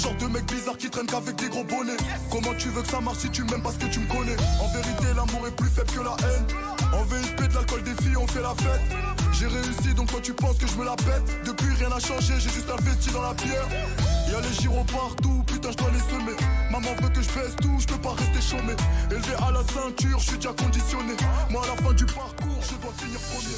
genre de mec bizarre qui traîne qu'avec des gros bonnets. Comment tu veux que ça marche si tu m'aimes parce que tu me connais? En vérité l'amour est plus faible que la haine. En VIP de l'alcool des filles on fait la fête. J'ai réussi donc toi tu penses que je me la pète. Depuis rien n'a changé, j'ai juste investi dans la pierre. Y'a les gyros partout, putain je dois les semer. Maman veut que je baisse tout, je peux pas rester chômé. Élevé à la ceinture, je suis déjà conditionné. Moi à la fin du parcours, je dois finir premier.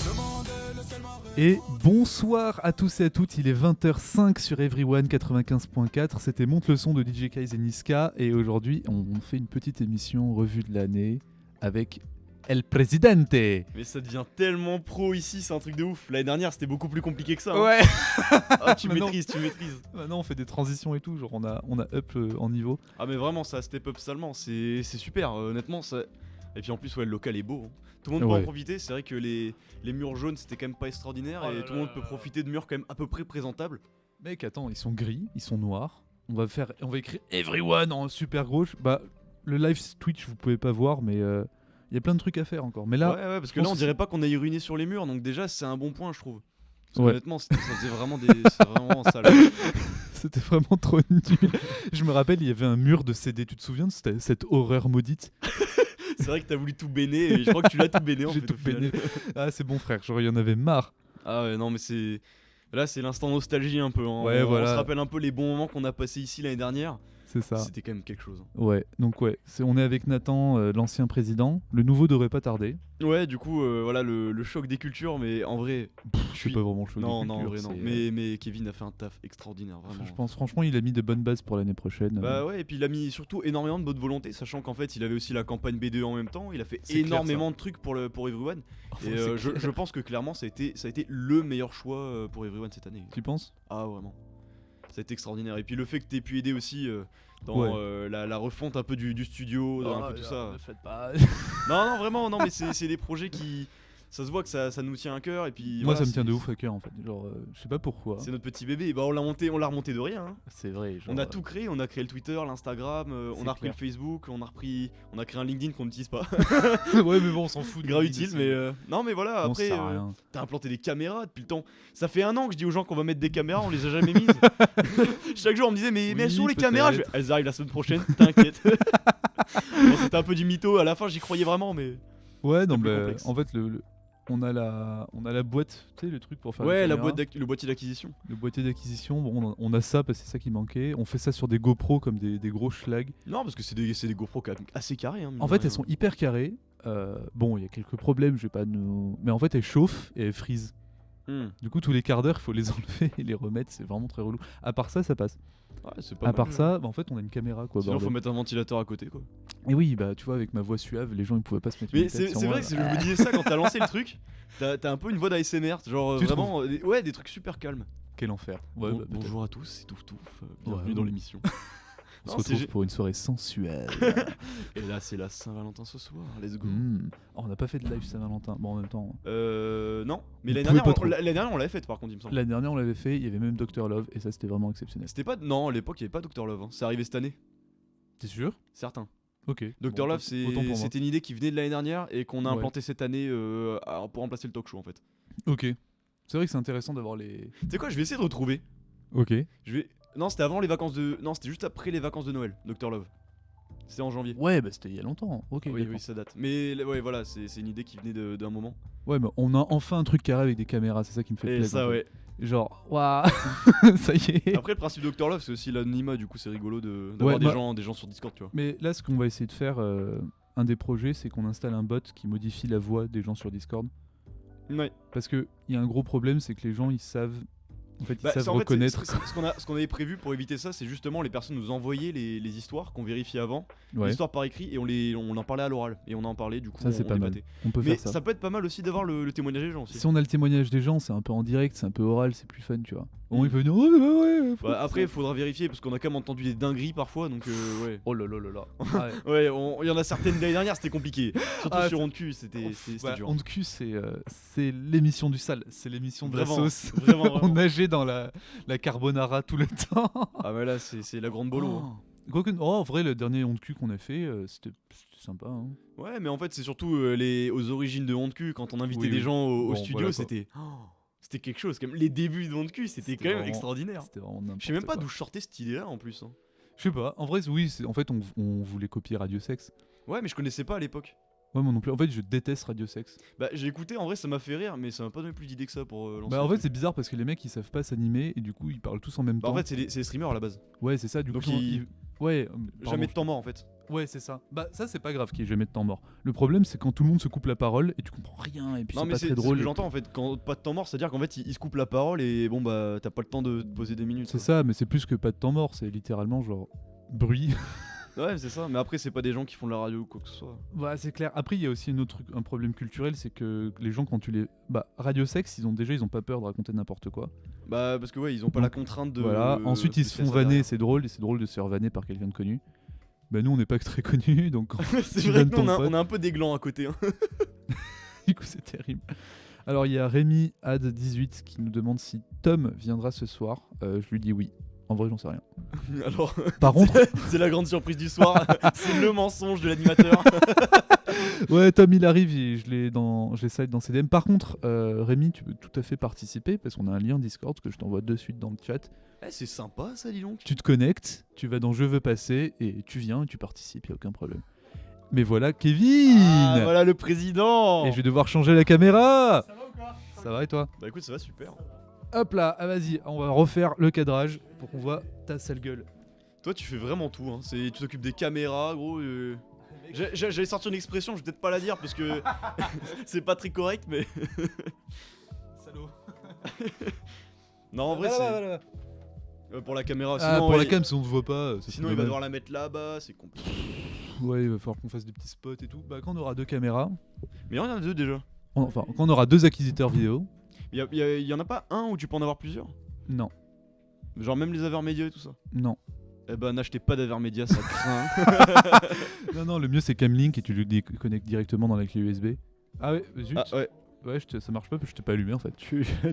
Et bonsoir à tous et à toutes, il est 20h05 sur Everyone 95.4, c'était Monte le son de DJ Kaiz et Niska, et aujourd'hui on fait une petite émission revue de l'année avec El Presidente. Mais ça devient tellement pro ici, c'est un truc de ouf. L'année dernière c'était beaucoup plus compliqué que ça. Ouais. Ah, tu Maintenant- maîtrises, tu maîtrises. Maintenant on fait des transitions et tout, genre on a up en niveau. Ah mais vraiment ça step up salement, c'est super, honnêtement ça... Et puis en plus ouais le local est beau, hein. Tout le monde peut Ouais. en profiter, c'est vrai que les murs jaunes c'était quand même pas extraordinaire Oh et là tout le monde peut profiter de murs quand même à peu près présentables. Mec attends, ils sont gris, ils sont noirs, on va écrire Everyone en super gros. Bah le live Twitch vous pouvez pas voir mais il y a plein de trucs à faire encore. Mais là, ouais parce que je là pense on que dirait pas qu'on aille ruiner sur les murs donc déjà c'est un bon point je trouve. Parce Ouais. qu'honnêtement ça faisait vraiment des... c'est vraiment sale. c'était vraiment trop nul. Je me rappelle, il y avait un mur de CD, tu te souviens de cette horreur maudite? C'est vrai que t'as voulu tout béner et je crois que tu l'as tout béné en J'ai fait tout au final. béné. Ah c'est bon frère, genre il y en avait marre. Ah ouais non mais c'est... Là c'est l'instant nostalgie un peu, hein. Ouais, on voilà. se rappelle un peu les bons moments qu'on a passés ici l'année dernière. C'est ça. C'était quand même quelque chose, hein. Ouais, donc ouais, on est avec Nathan, l'ancien président. Le nouveau devrait pas tarder. Ouais du coup voilà le choc des cultures mais en vrai... Je suis pas vraiment chaud. Non des non en cultures, vrai non. c'est, Mais Kevin a fait un taf extraordinaire vraiment. je pense franchement il a mis de bonnes bases pour l'année prochaine. Bah ouais et puis il a mis surtout énormément de bonne volonté sachant qu'en fait il avait aussi la campagne B2 en même temps. Il a fait C'est clair, énormément de trucs pour Everyone. Enfin, Et c'est clair. je pense que clairement ça a été le meilleur choix pour Everyone cette année. Tu penses? Ah vraiment. Ça a été extraordinaire. Et puis le fait que t'aies pu aider aussi dans Ouais. la refonte un peu du studio, dans un peu tout ça. Ne faites pas. Non vraiment, non mais c'est des projets qui... Ça se voit que ça nous tient à cœur et puis... Moi voilà, ça me tient c'est- de ouf à cœur en fait. Genre je sais pas pourquoi. C'est notre petit bébé. Bah on l'a remonté de rien, hein. C'est vrai. Genre, On a tout créé, on a créé le Twitter, l'Instagram, on C'est a repris clair. le Facebook, on a créé un LinkedIn qu'on n'utilise pas. ouais mais bon on s'en fout. Grave utile mais non mais voilà, Non, après ça sert à rien. t'as implanté des caméras depuis le temps. Ça fait 1 an que je dis aux gens qu'on va mettre des caméras, on les a jamais mises. Chaque jour on me disait mais elles Oui, sont où les caméras? peut-être. Elles arrivent la semaine prochaine, t'inquiète. Bon, c'était un peu du mytho, à la fin j'y croyais vraiment mais... Ouais non plus mais complexe. en fait on a la boîte, tu sais le truc pour faire Ouais les le caméras. boîtier d'acquisition. Le boîtier d'acquisition, bon, on a ça parce que c'est ça qui manquait. On fait ça sur des GoPro comme des gros schlags. Non parce que c'est des GoPro quand même assez carrés, hein, mine En de fait, rien. elles sont hyper carrées. Bon, il y a quelques problèmes, je vais pas nous. Mais en fait, elles chauffent et elles frisent. Hmm. Du coup, tous les quarts d'heure, il faut les enlever et les remettre. C'est vraiment très relou. À part ça, ça passe. Ouais, c'est pas À mal, part hein. ça, bah, en fait, on a une caméra quoi. Sinon faut bordel. mettre un ventilateur à côté quoi. Et oui, bah tu vois, avec ma voix suave, les gens ils pouvaient pas se mettre. Mais une tête c'est sur c'est moi. vrai que je me disais ça quand t'as lancé le truc. T'as un peu une voix d'ASMR, genre Tu vraiment, ouais, des trucs super calmes. Quel enfer. Ouais, Bon- bah, peut-être. bonjour à tous, c'est Touf Touf, bienvenue Ouais. dans l'émission. On Non, se c'est retrouve pour une soirée sensuelle. Et là c'est la Saint-Valentin ce soir, let's go. Oh, on n'a pas fait de live Saint-Valentin. Bon, en même temps. Non, mais Vous l'année pouvez dernière, pas trop. l'année dernière on l'avait faite par contre il me semble. L'année dernière, on l'avait fait. Il y avait même Dr Love et ça, c'était vraiment exceptionnel. C'était pas... Non, à l'époque il y avait pas Dr Love, hein. C'est arrivé cette année, T'es sûr? certain. Ok. Dr Bon, Love autant pour moi. c'était une idée qui venait de l'année dernière et qu'on a Ouais. implanté cette année pour remplacer le talk show en fait. Ok. C'est vrai que c'est intéressant d'avoir les. Tu sais quoi, je vais essayer de retrouver. Ok. Non, c'était avant les vacances de... Non, c'était juste après les vacances de Noël, Dr Love. C'était en janvier. Ouais, bah c'était il y a longtemps. Ok. Oui, d'accord. oui, ça date. Mais ouais, voilà, c'est une idée qui venait d'un moment. Ouais, mais on a enfin un truc carré avec des caméras. C'est ça qui me fait Et plaisir. ça, en fait. ouais. Genre, waouh. Ça y est. Après, le principe de Dr Love, c'est aussi l'anonymat, du coup, c'est rigolo d'avoir Ouais, des, bah- des gens sur Discord, tu vois. Mais là, ce qu'on va essayer de faire, un des projets, c'est qu'on installe un bot qui modifie la voix des gens sur Discord. Ouais. Parce que il y a un gros problème, c'est que les gens ils savent. En fait, ils Bah, savent ça, en fait, reconnaître. ce qu'on avait prévu pour éviter ça, c'est justement les personnes nous envoyaient les histoires qu'on vérifiait avant, Ouais, l'histoire par écrit, et on en parlait à l'oral. Et on en parlait, du coup, ça c'est on pas mal. débattait. On peut Mais faire ça. ça peut être pas mal aussi d'avoir le témoignage des gens aussi. Si on a le témoignage des gens, c'est un peu en direct, c'est un peu oral, c'est plus fun, tu vois. Au moins, Mm. ils peuvent dire ouais. Bah, après, il faudra vérifier parce qu'on a quand même entendu des dingueries parfois, donc ouais. Oh là là là là. Ah ouais. Ouais, il y en a certaines l'année dernière, c'était compliqué. Surtout Ah, sur c'est- Honte Cul, c'était Bah, dur. Honte Cul, c'est l'émission du sale, c'est l'émission de Vraiment, la sauce. vraiment, On vraiment. nageait dans la carbonara tout le temps. Ah, mais là, c'est la grande bolo, hein. Quoique, en vrai, le dernier Honte Cul qu'on a fait, c'était sympa. Hein. Ouais, mais en fait, c'est surtout aux origines de Honte Cul, quand on invitait Oui, des oui. gens au Bon, studio, voilà, quoi. c'était. C'était quelque chose, quand même. Les débuts de Monde Cul, c'était quand même vraiment- extraordinaire. C'était vraiment n'importe Je sais même pas quoi. d'où je sortais cette idée-là en plus. Hein. Je sais pas. En vrai, oui. En fait, on voulait copier Radio Sex. Ouais, mais je connaissais pas à l'époque. Ouais, moi non plus. En fait, je déteste Radio Sex. Bah, j'ai écouté, en vrai, ça m'a fait rire, mais ça m'a pas donné plus d'idées que ça pour lancer. Bah, en le fait, truc. c'est bizarre parce que les mecs ils savent pas s'animer et du coup ils parlent tous en même Bah, temps. en fait, c'est les streamers à la base. Ouais, c'est ça. Du Donc, coup, ouais. Jamais pardon, de temps mort en fait. Ouais, c'est ça. Bah, ça, c'est pas grave qu'il y ait jamais de temps mort. Le problème, c'est quand tout le monde se coupe la parole et tu comprends rien et puis Non, c'est mais pas c'est très ce drôle. que j'entends en fait. Quand pas de temps mort, c'est-à-dire qu'en fait, ils se coupent la parole et bon, bah, t'as pas le temps de te poser des minutes. C'est quoi. ça, mais c'est plus que pas de temps mort. C'est littéralement genre bruit. Ouais, c'est ça. Mais après, c'est pas des gens qui font de la radio ou quoi que ce soit. Ouais, c'est clair. Après, il y a aussi un problème culturel, c'est que les gens, quand tu les. Bah, Radio Sex, ils ont pas peur de raconter n'importe quoi. Bah, parce que ouais, ils ont pas la contrainte de. Voilà. Ensuite, ils se font vanner, c'est drôle, et c'est drôle de se faire vanner par quelqu'un de connu. Bah, nous, on n'est pas que très connus, donc C'est tu vrai vannes que nous, ton pote. on a un peu des glands à côté. Hein. du coup, c'est terrible. Alors, il y a Rémi Ad18 qui nous demande si Tom viendra ce soir. Je lui dis oui. En vrai, j'en sais rien. Alors, Par contre, c'est la grande surprise du soir. C'est le mensonge de l'animateur. ouais, Tom, il arrive, et je l'ai side dans CDM. Par contre, Rémi, tu peux tout à fait participer parce qu'on a un lien Discord que je t'envoie de suite dans le chat. Eh, c'est sympa ça, dis donc. Tu te connectes, tu vas dans Je veux passer et tu viens et tu participes, y a aucun problème. Mais voilà, Kevin Ah, voilà le président. Et je vais devoir changer la caméra. Ça va ou quoi? Ça va et toi? Bah écoute, ça va super. Hop là, ah, vas-y, on va refaire le cadrage pour qu'on voit ta sale gueule. Toi, tu fais vraiment tout. Hein. Tu t'occupes des caméras, gros. J'allais sortir une expression, je vais peut-être pas la dire parce que c'est pas très correct, mais. Salaud. Non, en vrai, c'est. Pour la caméra, Ah, sinon. pour la il- cam, si on te voit pas. ça Sinon, serait il va dommage. devoir la mettre là-bas, c'est compliqué. Ouais, il va falloir qu'on fasse des petits spots et tout. Bah, quand on aura deux caméras, Mais il y en a deux déjà. enfin, quand on aura deux acquisiteurs vidéo, Il y en a pas un où tu peux en avoir plusieurs? non, Genre même les Avermedia et tout ça? non. Eh ben, n'achetez pas d'Avermedia, ça craint. Non, le mieux c'est Camlink et tu le connectes directement dans la clé USB. Ah ouais, zut. Ah ouais, Ouais, ça marche pas parce que je t'ai pas allumé en fait.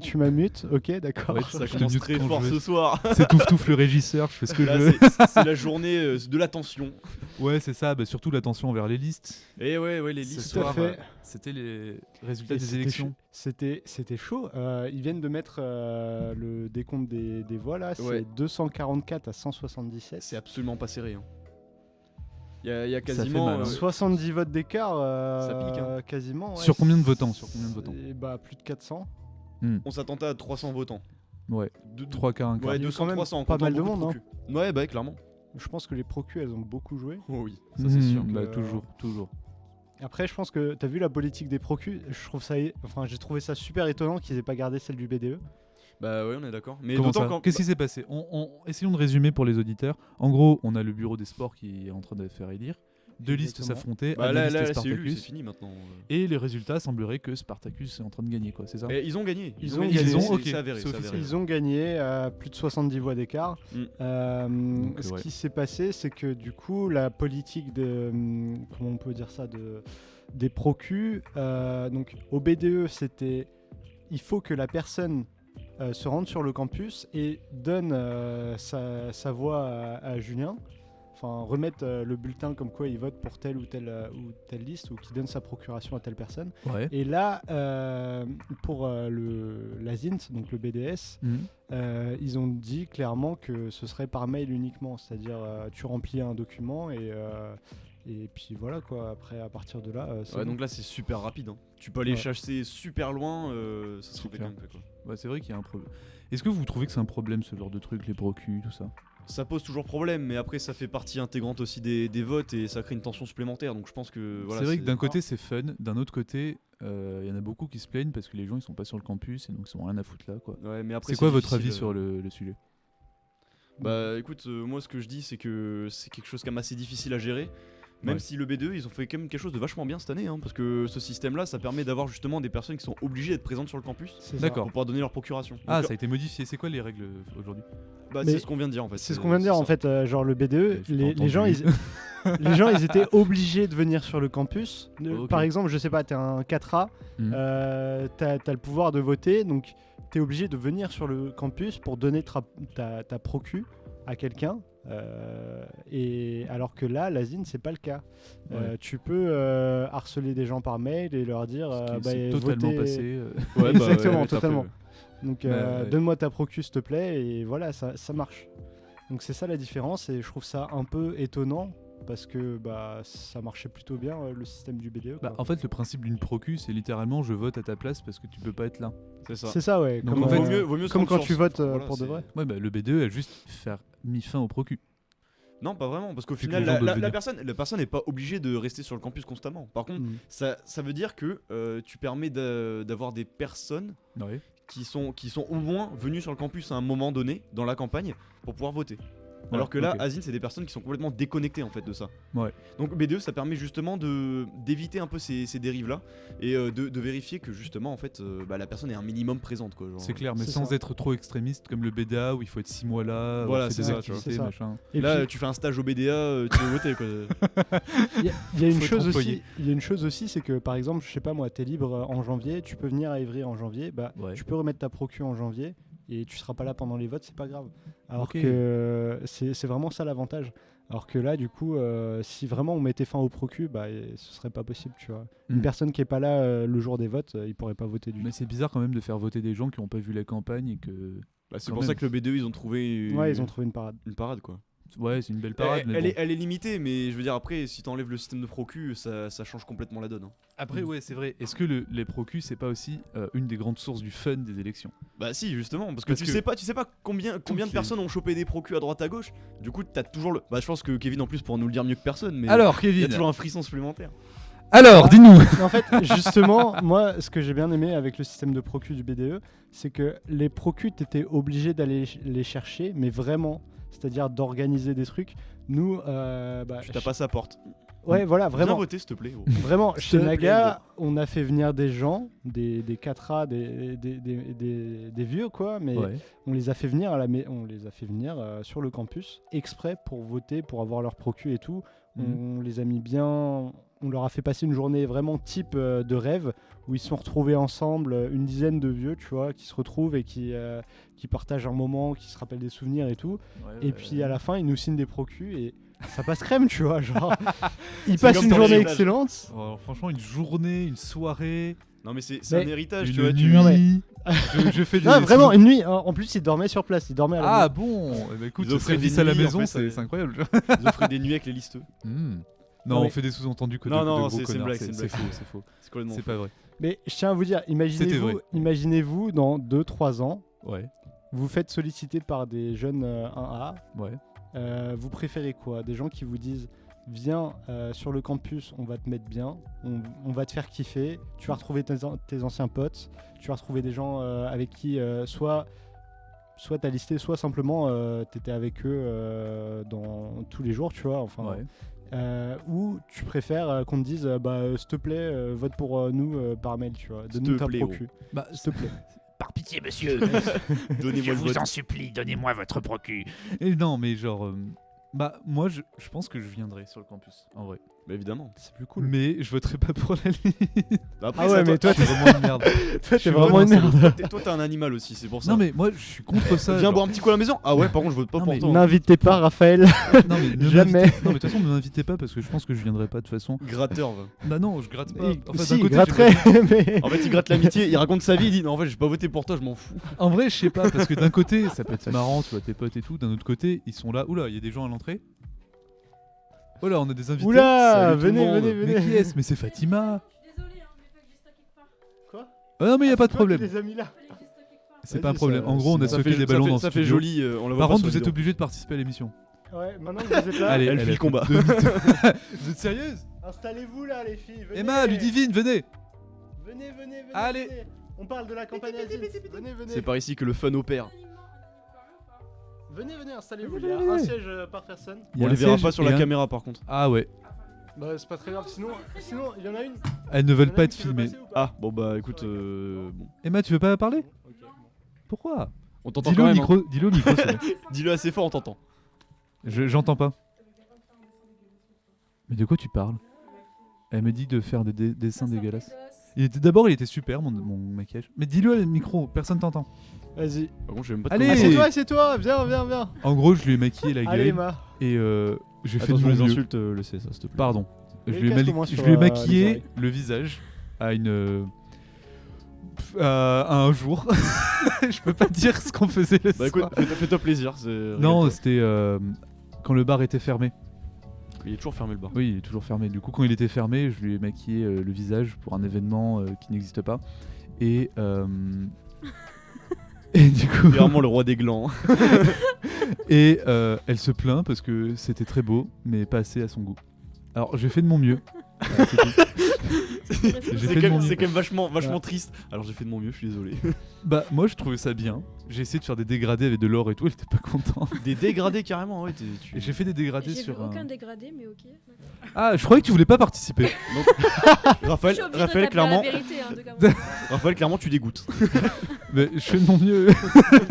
Tu m'ammutes, ok, d'accord. Ouais, ça je te commence mute très quand fort je veux. ce soir. C'est touffe le régisseur, je fais ce que Là, je veux. c'est la journée de la tension. Ouais, c'est ça, bah, surtout l'attention vers les listes. Et ouais, les Ce listes. Tout à soir, fait. C'était les résultats Et des c'était élections. chaud. C'était chaud. Ils viennent de mettre le décompte des voix là. Ouais. C'est 244 à 177. C'est absolument pas serré. Hein. Il y a fait quasiment. mal, hein. 70 votes d'écart. Ça pique, hein. Quasiment. ouais. Sur combien de votants? Et bah, plus de 400. On s'attendait à 300 votants. Ouais, De- 3 quarts, un quart. Ouais, Il y a 200, quand même 300. en pas comptant mal de beaucoup monde, procus. Ouais, bah clairement. Je pense que les procus, elles ont beaucoup joué. Oh oui, ça c'est sûr. Bah, que- toujours. Après, je pense que t'as vu la politique des procus. J'ai trouvé ça super étonnant qu'ils aient pas gardé celle du BDE. Bah ouais, on est d'accord. Mais Comment d'autant ça quand. Qu'est-ce qui s'est passé Essayons de résumer pour les auditeurs. En gros, on a le bureau des sports qui est en train de faire élire. Deux listes Exactement. s'affrontaient, Bah là, Adeliste et c'est élu, c'est Spartacus. fini maintenant. Et les résultats sembleraient que Spartacus est en train de gagner, quoi, c'est ça? Et ils ont gagné. Ils ont gagné. gagné. C'est- Ok, c'est avéré, c'est c'est avéré. Ils ont gagné plus de 70 voix d'écart. Donc, Ce ouais. qui s'est passé, c'est que du coup, la politique de. Comment on peut dire ça des procus. Donc, au BDE, c'était. Il faut que la personne se rende sur le campus et donne sa voix à Julien. Enfin, remettre le bulletin comme quoi il vote pour telle ou telle liste ou qui donne sa procuration à telle personne. Ouais. Et là, pour la ZINT, donc le BDS, Mhm. ils ont dit clairement que ce serait par mail uniquement, c'est-à-dire tu remplis un document et puis voilà quoi. Après, à partir de là, c'est Ouais, bon. donc là c'est super rapide. Hein. Tu peux aller Ouais. chasser super loin, ça se C'est fait clair. quand même. Quoi. Ouais, c'est vrai qu'il y a un problème. Est-ce que vous trouvez que c'est un problème ce genre de truc, les procus, tout ça? Ça pose toujours problème, mais après ça fait partie intégrante aussi des votes et ça crée une tension supplémentaire. Donc je pense que voilà. C'est vrai que d'un côté c'est fun, d'un autre côté il y en a beaucoup qui se plaignent parce que les gens ils sont pas sur le campus et donc ils ont rien à foutre là, quoi. Ouais, mais après C'est quoi votre difficile, avis sur le sujet? Bah écoute, moi ce que je dis c'est que c'est quelque chose quand même assez difficile à gérer. Même Ouais. si le BDE ils ont fait quand même quelque chose de vachement bien cette année, hein, parce que ce système là ça permet d'avoir justement des personnes qui sont obligées d'être présentes sur le campus C'est ça. D'accord. pour pouvoir donner leur procuration. Donc, Ah, ça a été modifié. C'est quoi les règles aujourd'hui? bah, Mais c'est ce qu'on vient de dire en fait. C'est ce qu'on vient de dire en ça. fait, genre le BDE, J'ai pas les gens, entendu. les gens ils étaient obligés de venir sur le campus. Ok. Par exemple, je sais pas, t'es un 4A, Mhm. t'as le pouvoir de voter, donc t'es obligé de venir sur le campus pour donner ta procu à quelqu'un Et alors que là, l'asile, c'est pas le cas. Ouais. Tu peux harceler des gens par mail et leur dire C'est totalement votez- passé. Ouais, Exactement, tout à fait, totalement. ouais. Donc Ouais. donne-moi ta procu s'il te plaît et voilà, ça marche. Donc c'est ça la différence et je trouve ça un peu étonnant parce que ça marchait plutôt bien le système du BDE. Bah, quoi. en fait, le principe d'une procu, c'est littéralement je vote à ta place parce que tu peux pas être là. C'est ça. C'est ça, ouais. Donc, Comme, en fait, vaut mieux se comme rendre quand sur- tu votes voilà, pour de c'est- vrai. Ouais, bah, le BDE a juste mis fin au procu. Non, pas vraiment, parce qu'au Vu que final, les gens doivent venir. la personne n'est pas obligée de rester sur le campus constamment. Par contre, Mm. ça veut dire que tu permets d'avoir des personnes Ouais. qui sont au moins venues sur le campus à un moment donné, dans la campagne, pour pouvoir voter. Alors que là, ok. Asile, c'est des personnes qui sont complètement déconnectées en fait de ça. Ouais. Donc BDE, ça permet justement d'éviter un peu ces dérives-là et de vérifier que justement en fait la personne est un minimum présente quoi. Genre. C'est clair, mais C'est sans ça. être trop extrémiste comme le BDA où il faut être 6 mois là, Voilà, avoir fait c'est des ça, tu vois. activités, C'est ça. machin. Et Là, puis, tu fais un stage au BDA, tu veux voter quoi. il y a une faut être chose employé. aussi. Il y a une chose aussi, c'est que par exemple, je sais pas moi, t'es libre en janvier, tu peux venir à Évry en janvier, Ouais. tu peux remettre ta procu en janvier et tu seras pas là pendant les votes, c'est pas grave. Alors Ok. que c'est vraiment ça l'avantage. Alors que là, du coup, si vraiment on mettait fin au procu, ce serait pas possible, tu vois. Une Mm. personne qui est pas là le jour des votes, il pourrait pas voter du Mais tout. c'est bizarre quand même de faire voter des gens qui ont pas vu la campagne et que. C'est Quand pour ça même. que le BDE ils ont trouvé Ouais, ils ont trouvé une parade. une parade quoi. Ouais, c'est une belle parade. mais elle, bon. elle est limitée, mais je veux dire après si t'enlèves le système de procu, ça change complètement la donne. Hein. Après, ouais, c'est vrai. Est-ce que les procus, c'est pas aussi une des grandes sources du fun des élections? Bah si justement parce que Parce tu que sais pas combien de les- personnes ont chopé des procus à droite à gauche. Du coup t'as toujours le. Bah je pense que Kevin en plus pourra nous le dire mieux que personne, mais Alors, il y a Kevin. toujours un frisson supplémentaire. Alors, dis-nous. En fait, justement, moi, ce que j'ai bien aimé avec le système de procu du BDE, c'est que les procus, t'étais obligé d'aller les chercher, mais vraiment, c'est-à-dire d'organiser des trucs. Nous, Tu tapes à sa porte. ouais, voilà, Viens vraiment. voter s'il te plaît. Gros. Vraiment, chez te plaît, Naga, on a fait venir des gens, des 4A, des vieux, quoi, mais Ouais. on les a fait venir, on les a fait venir sur le campus exprès pour voter, pour avoir leur procu et tout. Mhm. On les a mis bien, on leur a fait passer une journée vraiment type de rêve où ils se sont retrouvés ensemble, une dizaine de vieux, tu vois, qui se retrouvent et qui partagent un moment, qui se rappellent des souvenirs et tout. Et puis à la fin, ils nous signent des procus et ça passe crème, tu vois, genre ils C'est passent comme une dans les journée villages. excellente. Oh, franchement, une journée, une soirée, Non mais c'est Mais un héritage, une tu vois. nuit. Non, mais- je fais des. Non, vraiment, une nuit. En plus, ils dormaient sur place. Ils dormaient à la Ah nuit. bon. Eh ben, écoute, Ils ce offraient service des à la nuits, en maison, fait, c'est incroyable. Ils offraient des nuits avec les listeux. Hmm. Non, Non, mais- on fait des sous-entendus que Non, de non, gros c'est une connards, blague, c'est une c'est blague. faux, c'est faux. C'est complètement C'est faux. pas vrai. Mais je tiens à vous dire, C'était vrai. imaginez-vous dans 2-3 ans, Ouais, vous faites solliciter par des jeunes 1A. ouais. Vous préférez quoi? Des gens qui vous disent viens sur le campus, on va te mettre bien, on va te faire kiffer, tu vas retrouver tes anciens potes, tu vas retrouver des gens avec qui soit t'as listé, soit simplement t'étais avec eux dans tous les jours, tu vois, enfin. Ouais. Ou tu préfères qu'on te dise s'il te plaît vote pour nous par mail, tu vois, S'il donne-nous te ta plaît, procu, Bah, s'il te plaît. Par pitié, monsieur, Donnez-moi je le vous vote. en supplie, donnez-moi votre procu. et non, mais genre. Bah, moi, je pense que je viendrai sur le campus, en vrai. Bah évidemment. C'est plus cool. Mais je voterai pas pour la ligne. Bah, après, Ah c'est ouais, à mais toi, Je suis vraiment une merde. Toi, suis t'es vraiment une vraiment merde. Toi t'es un animal aussi, c'est pour ça. Non, mais moi, je suis contre ça. Viens genre. boire un petit coup à la maison. Ah ouais, par contre, je vote pas Non, pour mais toi. N'invitez pas Raphaël. Non, mais ne Jamais. m'invitez- Non, mais de toute façon, ne m'invitez pas parce que je pense que je viendrai pas de toute façon. Gratteur, va. Bah, non, je gratte pas. Enfin, Si, d'un côté, gratterait, mais... En fait, il gratte l'amitié, il raconte sa vie, il dit non, en fait, j'ai pas voté pour toi, je m'en fous. En vrai, je sais pas, parce que d'un côté, ça peut être marrant, tu vois, tes potes et tout. D'un autre côté, ils sont là. Oula, il y a des gens à l'entrée. Oh là, on a des invités. Oula, Salut tout le venez, monde. venez, Mais venez. qui est-ce? Mais c'est Fatima. Désolé, mais fallait que je stocke quelque part. Quoi? Ah non, mais il y a pas de C'est toi qui problème. les as mis là. Fallait que je stocke quelque part. C'est Vas-y, pas un problème. ça- En gros, on a ça sauté des ballons dans le ça fait studio. joli, on la voit Par pas contre, sur vous la êtes vidéo. obligé de participer à l'émission. Ouais, maintenant que vous êtes là, Allez, elle a fuit le fait combat. Vous êtes sérieuse? installez-vous là les filles. Venez. Emma, Ludivine, venez. Venez, venez, venez. Allez. venez. On parle de la campagne Asile. Venez, venez. C'est par ici que le fun opère. Venez, venez, installez-vous. Venez, Il y a venez. un siège par personne. Il y a On un les verra siège pas sur et la un- caméra par contre. Ah ouais. Bah, c'est pas très grave. Sinon, il y en a une. Elles ne Il y veulent en a pas une être qui veut filmées. passer ou pas Ah, bon bah écoute, bon. Emma, tu veux pas parler? Ok, bon. Pourquoi? On t'entend Dis-le quand au même. micro. Dis-le au micro. c'est bon. Hein. Dis-le assez fort, on t'entend. J'entends pas. Mais de quoi tu parles? Elle me dit de faire des dessins dégueulasses. D'abord, il était super, mon maquillage. Mais dis-le à le micro, personne t'entend. Vas-y. Par contre, je sais même pas Allez. C'est toi, viens. En gros, je lui ai maquillé la Allez, gueule Emma. et j'ai fait de Attention mon les mieux. insultes, le sais ça, s'il te plaît. Pardon. Je Et lui ai, cache-le-moi je sur, lui ai les maquillé oreilles. le visage à à un jour. Je peux pas dire ce qu'on faisait le Bah écoute, soir. fais-toi plaisir. Non, regarde-toi. c'était quand le bar était fermé. Il est toujours fermé le bar. Oui, il est toujours fermé. Du coup, quand il était fermé, je lui ai maquillé le visage pour un événement qui n'existe pas. Et et du coup, Vraiment le roi des glands. et elle se plaint parce que c'était très beau, mais pas assez à son goût. Alors, j'ai fait de mon mieux. Voilà, c'est tout. J'ai fait de mon mieux. C'est quand même vachement triste. Alors j'ai fait de mon mieux, je suis désolé. Bah, moi, je trouvais ça bien. J'ai essayé de faire des dégradés avec de l'or et tout. Elle était pas contente. Des dégradés carrément, ouais. Et j'ai fait des dégradés J'ai vu sur aucun un. dégradé, mais ok. Ah, je croyais que tu voulais pas participer. Raphaël, Je suis obligée de Raphaël, t'appeler à clairement, la vérité, hein, de comment- Raphaël, clairement, tu dégoûtes. Mais je fais de mon mieux.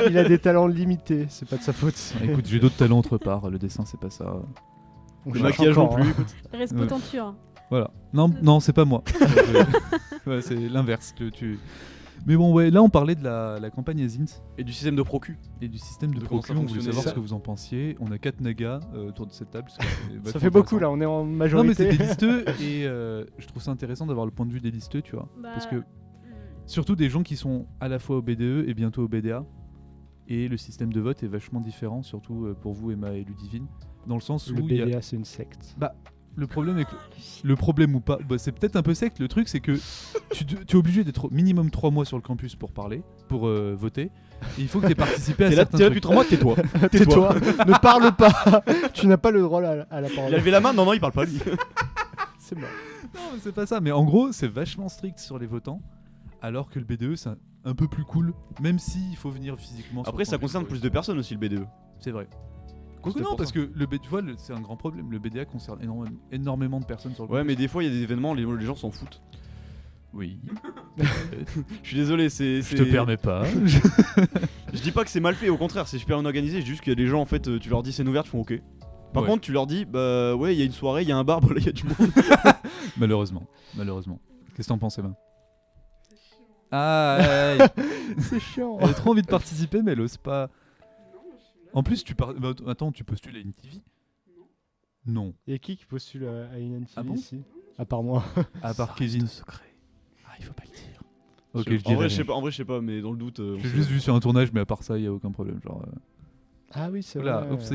Il a des talents limités, c'est pas de sa faute. Écoute, j'ai d'autres talents autre part. Le dessin, c'est pas ça. On Le cherche maquillage non encore, plus. hein. Écoute. Reste Ouais. potenture. Voilà. Non, c'est pas moi. Ouais, c'est l'inverse. Mais bon, ouais, là, on parlait de la campagne Azint Et du système de procu. et du système de De comment ça procu. On voulait fonctionnait. savoir Ça- ce que vous en pensiez. On a 4 nagas autour de cette table. parce que c'est Ça vachement fait beaucoup intéressant. là, on est en Non, mais majorité. c'est des listeux et je trouve ça intéressant d'avoir le point de vue des listeux, tu vois. Bah, Parce que surtout des gens qui sont à la fois au BDE et bientôt au BDA. Et le système de vote est vachement différent, surtout pour vous, Emma et Ludivine. Dans le sens Le où il y a... BDA c'est une secte. Le problème avec le problème ou pas, bah, c'est peut-être un peu sec. Le truc, c'est que tu es obligé d'être au minimum 3 mois sur le campus pour parler, pour voter. Et il faut que tu aies participé à T'es là certains depuis trucs. 3 mois, tais-toi. Tais-toi, ne parle pas. Tu n'as pas le droit à la Il parole. a levé la main, non, il parle pas lui. C'est mort. Non, mais c'est pas ça. Mais en gros, c'est vachement strict sur les votants, alors que le BDE, c'est un peu plus cool, même s'il faut venir physiquement. sur Après, le ça campus concerne pour plus les de faire. personnes aussi le BDE. C'est vrai. Quoique C'était non, pour parce ça. que tu vois, c'est un grand problème. Le BDA concerne énormément de personnes sur le Ouais, campus. mais des fois, il y a des événements, les gens s'en foutent. Oui. Je suis désolé, c'est. Je te permets pas. Je dis pas que c'est mal fait, au contraire, c'est super bien organisé. C'est juste qu'il y a des gens, en fait, tu leur dis c'est ouvert, ils font ok. Par Ouais. contre, tu leur dis, bah ouais, il y a une soirée, il y a un bar, bah là, il y a du monde. Malheureusement. Qu'est-ce que t'en penses, Emma? Ah, aïe. C'est chiant. Elle a trop envie de participer, mais elle ose pas. En plus, attends, tu postules à une TV? Non. Et qui postule à une NTV Ah bon ici À part moi. À part Kevin. secret. Ah, il faut pas le dire. Ok, je En dirais vrai, je rien. sais pas, mais dans le doute. on J'ai sait juste pas. vu sur un tournage, mais à part ça, il y a aucun problème. Genre, Ah oui, c'est Oula, vrai. oups,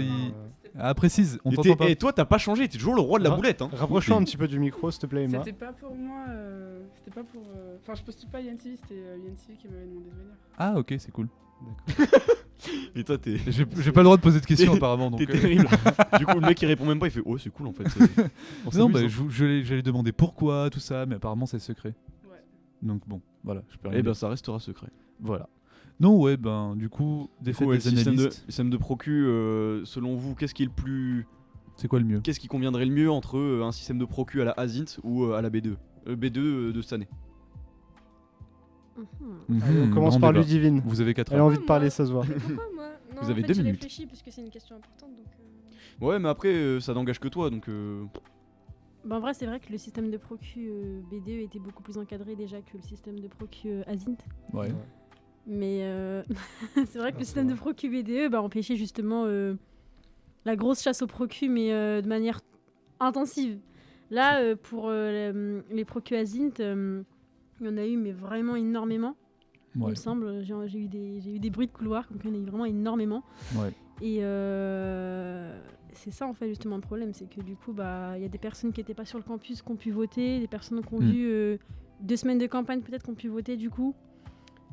Ah, précise, on Et t'entend pas. et toi, t'as pas changé, t'es toujours le roi de la Ah. boulette. Hein. Rapproche-toi un petit peu du micro, s'il te plaît, Emma. C'était pas pour moi, c'était pas pour. Enfin, je postule pas à YNTV, c'était YNTV qui m'avait demandé de venir. Ah, ok, c'est cool. Et toi, t'es. J'ai pas le droit de poser de questions apparemment. Donc, T'es terrible. Du coup, le mec il répond même pas, il fait oh, c'est cool en fait. On Non, s'amuse, bah, hein. j'allais demander pourquoi, tout ça, mais apparemment c'est secret. Ouais. Donc bon, voilà, je peux rien Eh dire. ben, ça restera secret. Voilà. Non, ouais, ben, du coup, Du défaite coup, ouais, des le analystes, système de procu, selon vous, qu'est-ce qui est le plus. c'est quoi le mieux? Qu'est-ce qui conviendrait le mieux entre un système de procu à la Azint ou à la B2 B2 de cette année. Allez, on commence grand par débat. Ludivine. Vous avez 4 Elle a heures. envie de parler, ça se voit. Pourquoi moi Non, Vous avez en fait, 2 j'ai minutes. réfléchi parce que c'est une question importante. Donc, Ouais, mais après, ça n'engage que toi donc. Bah, en vrai, c'est vrai que le système de procu BDE était beaucoup plus encadré déjà que le système de procu Azint. Ouais. Mais c'est vrai que Ah, le c'est système de vrai. procu BDE empêchait justement la grosse chasse au procu, mais de manière intensive. Là, pour les procu Azint, il y en a eu, mais vraiment énormément. Il Ouais. me semble, j'ai eu des bruits de couloir, donc il y en a eu vraiment énormément. Ouais. Et c'est ça en fait justement le problème, c'est que du coup il y a des personnes qui n'étaient pas sur le campus qui ont pu voter, des personnes qui ont vu 2 semaines de campagne peut-être qui ont pu voter du coup,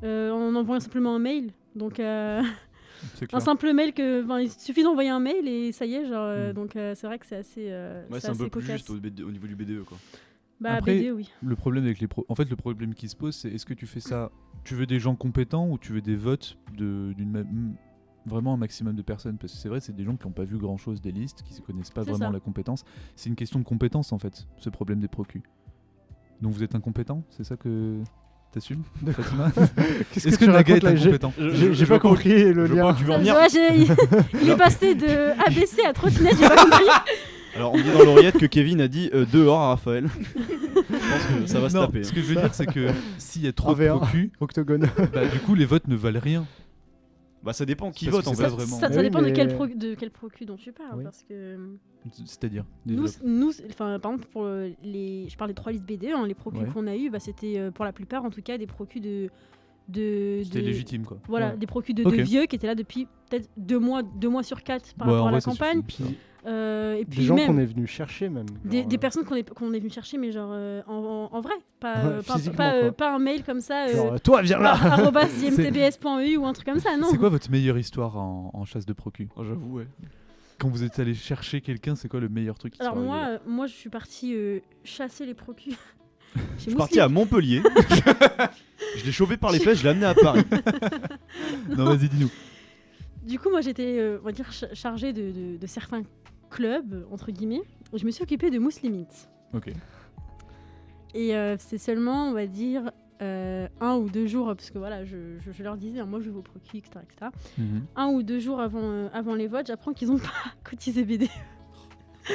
en envoyant simplement un mail. Donc C'est un clair. simple mail il suffit d'envoyer un mail et ça y est, genre donc c'est vrai que c'est assez Ouais, c'est un peu plus juste au niveau du BDE quoi. Bah Après, BD oui. Le problème avec en fait, le problème qui se pose, c'est est-ce que tu fais ça, tu veux des gens compétents ou tu veux des votes vraiment un maximum de personnes? Parce que c'est vrai, c'est des gens qui n'ont pas vu grand-chose des listes, qui ne connaissent pas C'est vraiment ça. la compétence. C'est une question de compétence en fait, ce problème des procus. Donc vous êtes incompétent? C'est ça que t'assumes, Fatima? Qu'est-ce Est-ce que que tu Naga est racontes là? incompétent? J'ai pas compris le Je vois lien. que tu veux en Ça se venir. voit, il est passé de ABC à trottinette, j'ai pas compris. Alors on dit dans l'oreillette que Kevin a dit dehors à Raphaël. pense que ça va se Non, taper. ce que je veux dire, c'est que s'il y a trop de 1v1. procus, Octogone. bah, du coup, les votes ne valent rien. Bah ça dépend qui Parce vote que en c'est fait. pas vraiment. Ça Mais oui, dépend mais- de quel procu dont tu parles. Oui. Parce que C'est-à-dire nous, développe. par exemple, pour je parle des 3 listes BD, hein, les procus Ouais. qu'on a eu, bah, c'était pour la plupart en tout cas des procus de C'était légitime, quoi. Voilà, Ouais. des procus de Ok. vieux qui étaient là depuis peut-être 2 mois sur 4 par Ouais, rapport en à la vrai, ça campagne. suffit. Puis Et des puis gens même qu'on est venu chercher même. des genre, personnes qu'on est venu chercher, mais genre en vrai, pas, Ouais, physiquement, quoi. pas un mail comme ça, genre, toi viens là. arobase imtbs.eu ou un truc comme ça, non. C'est quoi votre meilleure histoire en chasse de procus? Oh, j'avoue, ouais. Quand vous êtes allé chercher quelqu'un, c'est quoi le meilleur truc qui Alors soit arrivé, moi, je suis partie chasser les procus. Je suis parti à Montpellier. Je l'ai chopé par les fesses, je l'ai amené à Paris. là Non, vas-y, dis-nous. Du coup, moi, j'étais, on va dire, chargée de certains clubs, entre guillemets. Et je me suis occupée de Mouslimite. Ok. Et c'est seulement, on va dire, 1 ou 2 jours, parce que voilà, je leur disais, hein, moi, je vais au procus, etc. Mhm. 1 ou 2 jours avant les votes, j'apprends qu'ils n'ont pas cotisé BD.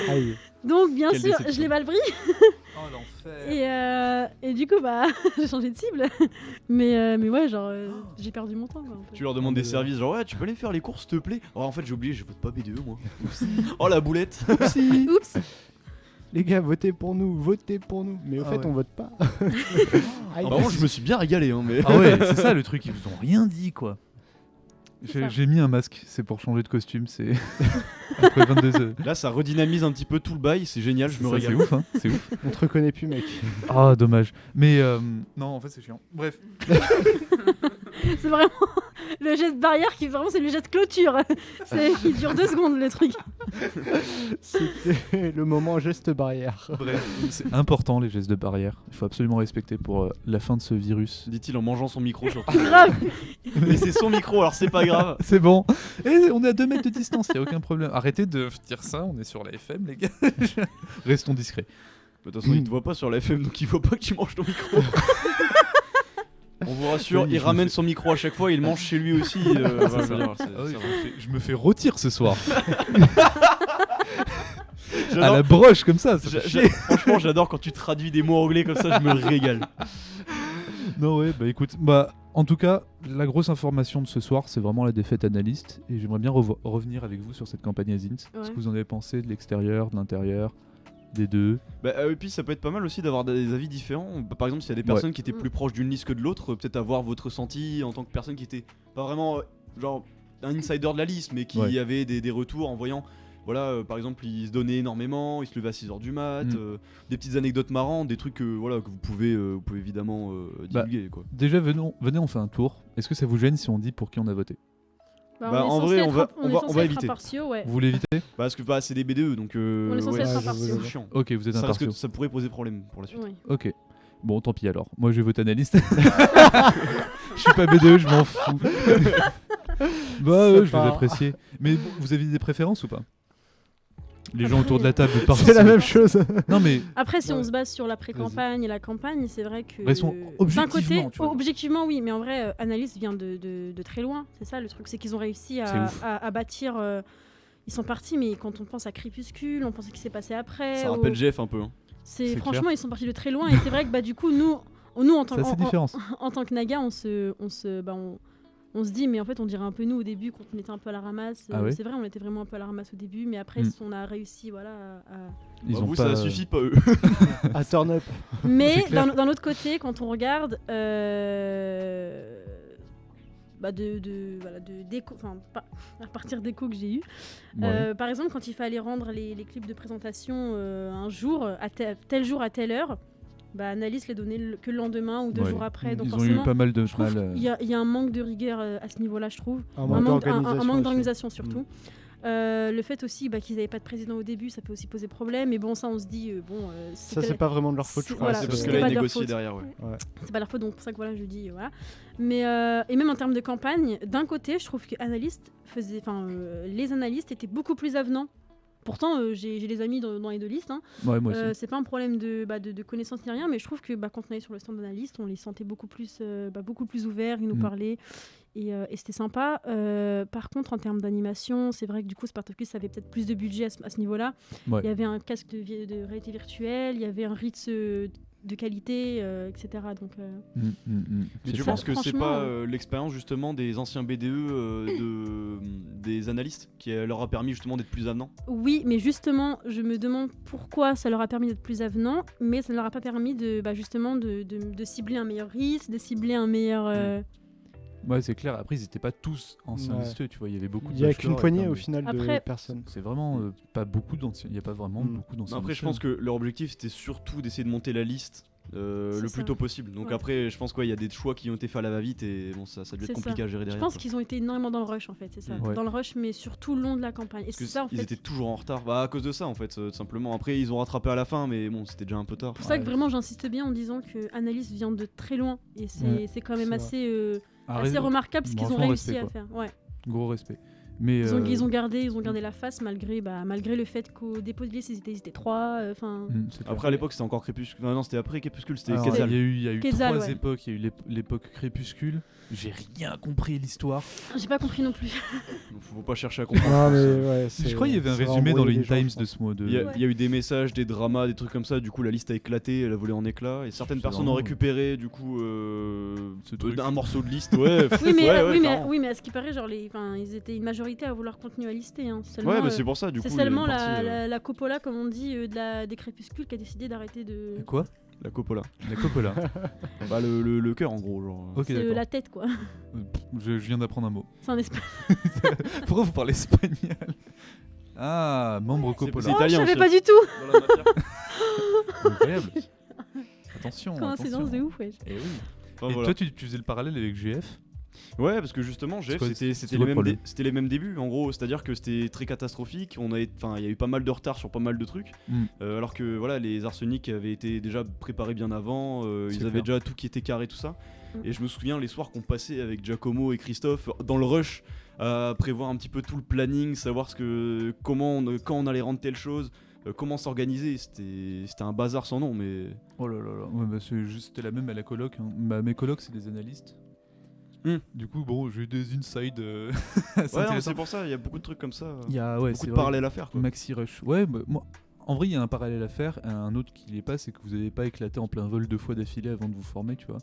Aïe. Donc, bien Quelle sûr, déception. je l'ai mal pris. Oh l'enfer. Et du coup, bah, j'ai changé de cible. Mais ouais, genre, j'ai perdu mon temps. Quoi, un peu. Tu leur demandes des services, genre ouais, tu peux aller faire les courses, s'il te plaît. Oh, en fait, j'ai oublié, je vote pas BDE moi. Oh la boulette. Oupsie. Oups. Les gars, votez pour nous, votez pour nous. Mais au Ah fait, ouais. on vote pas. Aïe. Par contre, je me suis bien régalé, hein, mais. Ah ouais, c'est ça le truc, ils vous ont rien dit, quoi. C'est ça. J'ai mis un masque, c'est pour changer de costume, c'est après 22 heures. Là, ça redynamise un petit peu tout le bail, c'est génial, je me Ça, régale. c'est ouf, hein, c'est ouf. On te reconnaît plus, mec. Ah, dommage. Mais non, en fait, c'est chiant. Bref. C'est vraiment le jet de barrière qui vraiment c'est le jet de clôture. Il dure 2 secondes le truc. C'était le moment geste barrière. Bref, c'est important les gestes de barrière. Il faut absolument respecter pour la fin de ce virus. Dit-il en mangeant son micro surtout. Grave. Mais c'est son micro, alors c'est pas grave. C'est bon. Et on est à 2 mètres de distance, il a aucun problème. Arrêtez de dire ça, on est sur la FM, les gars. Restons discrets. De toute façon, il te voit pas sur la FM, donc il faut pas que tu manges ton micro. On vous rassure, Oui, il je ramène me son micro à chaque fois, il mange chez lui aussi. Voilà, je veux dire, c'est- Ah oui, ça va. je me fais rôtir ce soir. À J'adore- la broche comme ça. Ça j'a- fait j'a- chier. Franchement, j'adore quand tu traduis des mots anglais comme ça, je me régale. Non, ouais, bah écoute, bah en tout cas, la grosse information de ce soir, c'est vraiment la défaite analyste. Et j'aimerais bien revenir avec vous sur cette campagne Azint. Ce Ouais. que vous en avez pensé de l'extérieur, de l'intérieur, des deux. Bah, et puis ça peut être pas mal aussi d'avoir des avis différents. Bah, par exemple, s'il y a des personnes qui étaient plus proches d'une liste que de l'autre, peut-être avoir votre ressenti en tant que personne qui était pas vraiment genre un insider de la liste, mais qui Ouais. avait des retours en voyant. Voilà, par exemple, il se donnait énormément, il se levait à 6h du mat, des petites anecdotes marrantes, des trucs que vous pouvez évidemment divulguer. Quoi. Déjà, venez, on fait un tour. Est-ce que ça vous gêne si on dit pour qui on a voté? Bah, on est en censé vrai, être on va- imp- on est va- censé on va être éviter. impartiaux, ouais. Vous l'évitez? Parce que c'est des BDE, donc On est censé ouais, être j'avoue, impartiaux. c'est chiant. Ok, vous êtes Ça, risque impartiaux. de- ça pourrait poser problème pour la suite. Ouais. Ok. Bon, tant pis alors. Moi, je vote analyste. Je suis pas BDE, je m'en fous. Bah, je les Sympa. appréciais. Mais bon, vous avez des préférences ou pas? Les gens autour de la table de C'est la même chose. Non, mais Après, si Ouais. on se base sur la pré-campagne et la campagne, c'est vrai que. Restons d'un objectivement, côté, tu vois. objectivement, oui, mais en vrai, Analyse vient de très loin. C'est ça le truc, c'est qu'ils ont réussi C'est ouf. à bâtir. Ils sont partis, mais quand on pense à Crépuscule, on pense à ce qui s'est passé après. Ça rappelle Jeff un peu. Hein. C'est C'est franchement, clair. ils sont partis de très loin, et c'est vrai que bah du coup, nous en tant c'est assez différent. en tant que Naga, on se dit, mais en fait, on dirait un peu nous au début quand on était un peu à la ramasse. Ah ouais C'est vrai, on était vraiment un peu à la ramasse au début, mais après, Mm. on a réussi, voilà, à Ils Bah, ont vous, pas... ça suffit pas eux. À turn up. Mais C'est clair. d'un autre côté, quand on regarde, à partir d'échos que j'ai eu, Ouais. par exemple, quand il fallait rendre les clips de présentation un jour, à tel jour à telle heure, bah, Analyse les donnait que le lendemain ou 2 Ouais. jours après. Donc Ils ont forcément, eu pas mal de je trouve mal. qu'il y a un manque de rigueur à ce niveau-là, je trouve. Un Un manque manque d'organisation. aussi. d'organisation surtout. Le fait aussi qu'ils n'avaient pas de président au début, ça peut aussi poser problème. Mais bon, ça, on se dit, Ça, c'est pas vraiment de leur faute, je c'est- crois. voilà, c'est parce c'était que là, pas ils de leur négociaient faute. derrière. Ouais. C'est pas leur faute, donc pour ça que voilà, je dis voilà. Mais et même en termes de campagne, d'un côté, je trouve que les analystes étaient beaucoup plus avenants. Pourtant, j'ai les amis dans les deux listes. Hein. Ouais, moi aussi. C'est pas un problème de connaissance ni rien, mais je trouve que quand on allait sur le stand d'analyste, on les sentait beaucoup plus ouverts, ils nous parlaient et c'était sympa. Par contre, en termes d'animation, c'est vrai que du coup, Spartacus avait peut-être plus de budget à ce niveau-là. Ouais. Il y avait un casque de réalité virtuelle, il y avait un Ritz de qualité, etc. Donc, Mais tu ça, penses que c'est franchement, pas l'expérience justement des anciens BDE des analystes qui leur a permis justement d'être plus avenants? oui, mais justement, je me demande pourquoi ça leur a permis d'être plus avenant, mais ça ne leur a pas permis justement de cibler un meilleur risque, de cibler un meilleur... Ouais, c'est clair. Après, ils étaient pas tous anciens Ouais. listeux, tu vois. Il y avait beaucoup de Il y a bachelors qu'une et poignée plein au de- final de Après- personnes. C'est vraiment pas beaucoup d'anciens. Il y a pas vraiment beaucoup d'anciens. Après, je pense que leur objectif c'était surtout d'essayer de monter la liste le C'est plus ça. tôt possible. Donc Ouais. après, je pense qu'il y a des choix qui ont été faits à la va-vite et bon, ça a dû être C'est compliqué ça. à gérer Je derrière. pense quoi. qu'ils ont été énormément dans le rush, en fait, c'est ça. Mm. Ouais. Dans le rush, mais sur tout le long de la campagne. Et Parce c'est que ça, en ils fait. étaient toujours en retard. Bah, à cause de ça, en fait, tout simplement. Après, ils ont rattrapé à la fin, mais bon, c'était déjà un peu tard. C'est pour ça que vraiment j'insiste bien en disant que Analyst vient de très loin et c'est quand même c'est assez, Ah, assez remarquable ce qu'ils ont franchement, réussi respect, à quoi. faire. Ouais. Gros respect. Mais Ils ont gardé la face malgré le fait qu'au dépôt de liste ils étaient 3. c'est clair. Après, à l'époque, c'était encore Crépuscule. Non, c'était après Crépuscule, c'était Alors, Quetzal. il y a eu Quetzal, 3 ouais. époques. Il y a eu l'époque Crépuscule. J'ai rien compris l'histoire. J'ai pas compris non plus. Donc, faut pas chercher à comprendre. Non, mais ouais, Je crois qu'il y avait un c'est résumé dans le embrouiller In les gens, Times je de pense. ce mois de. Il y a eu des messages, des dramas, des trucs comme ça. Du coup, la liste a éclaté, elle a volé en éclats. Et certaines C'est personnes vraiment- ont récupéré, du coup, Ce truc. un morceau de liste. Ouais, Oui, mais, ouais, clairement. oui, mais à ce qui paraît, genre, ils étaient une majorité à vouloir continuer à lister. Hein. Seulement, Ouais, bah c'est pour ça, du coup. c'est il y a une seulement partie, la Coppola, comme on dit, des Crépuscules qui a décidé d'arrêter de. Quoi la Coppola. La Coppola. Bah, le cœur, en gros. Genre. Ok, C'est d'accord. la tête, quoi. Je viens d'apprendre un mot. C'est un espagnol. Pourquoi vous parlez espagnol? Ah, membre C'est Coppola. C'est italien Je savais aussi. pas du tout. Dans la matière. Incroyable. Attention. Coïncidence de ouf, ouais. Et oui. Enfin, Et voilà. toi, tu faisais le parallèle avec GF? Ouais, parce que justement, GF, quoi, c'était c'est les quoi le mêmes problème c'était les mêmes débuts, en gros. C'est-à-dire que c'était très catastrophique. Il y a eu pas mal de retard sur pas mal de trucs. Alors que voilà, les arsenics avaient été déjà préparés bien avant. C'est Ils avaient clair. déjà tout qui était carré, tout ça. Mm. Et je me souviens les soirs qu'on passait avec Giacomo et Christophe dans le rush à prévoir un petit peu tout le planning, savoir quand on allait rendre telle chose. Comment s'organiser, c'était un bazar sans nom, mais Oh là là là. Ouais, bah, c'était la même à la coloc. Hein. Bah, mes colocs, c'est des analystes. Du coup, bon, j'ai eu des insides assez ouais, non, intéressants. c'est pour ça, il y a beaucoup de trucs comme ça, Il y a, ouais, beaucoup c'est de vrai. parallèles à faire, quoi. Maxi Rush. Ouais, bah, moi, en vrai, il y a un parallèle à faire. Un autre qui l'est pas, c'est que vous n'avez pas éclaté en plein vol 2 fois d'affilée avant de vous former, tu vois.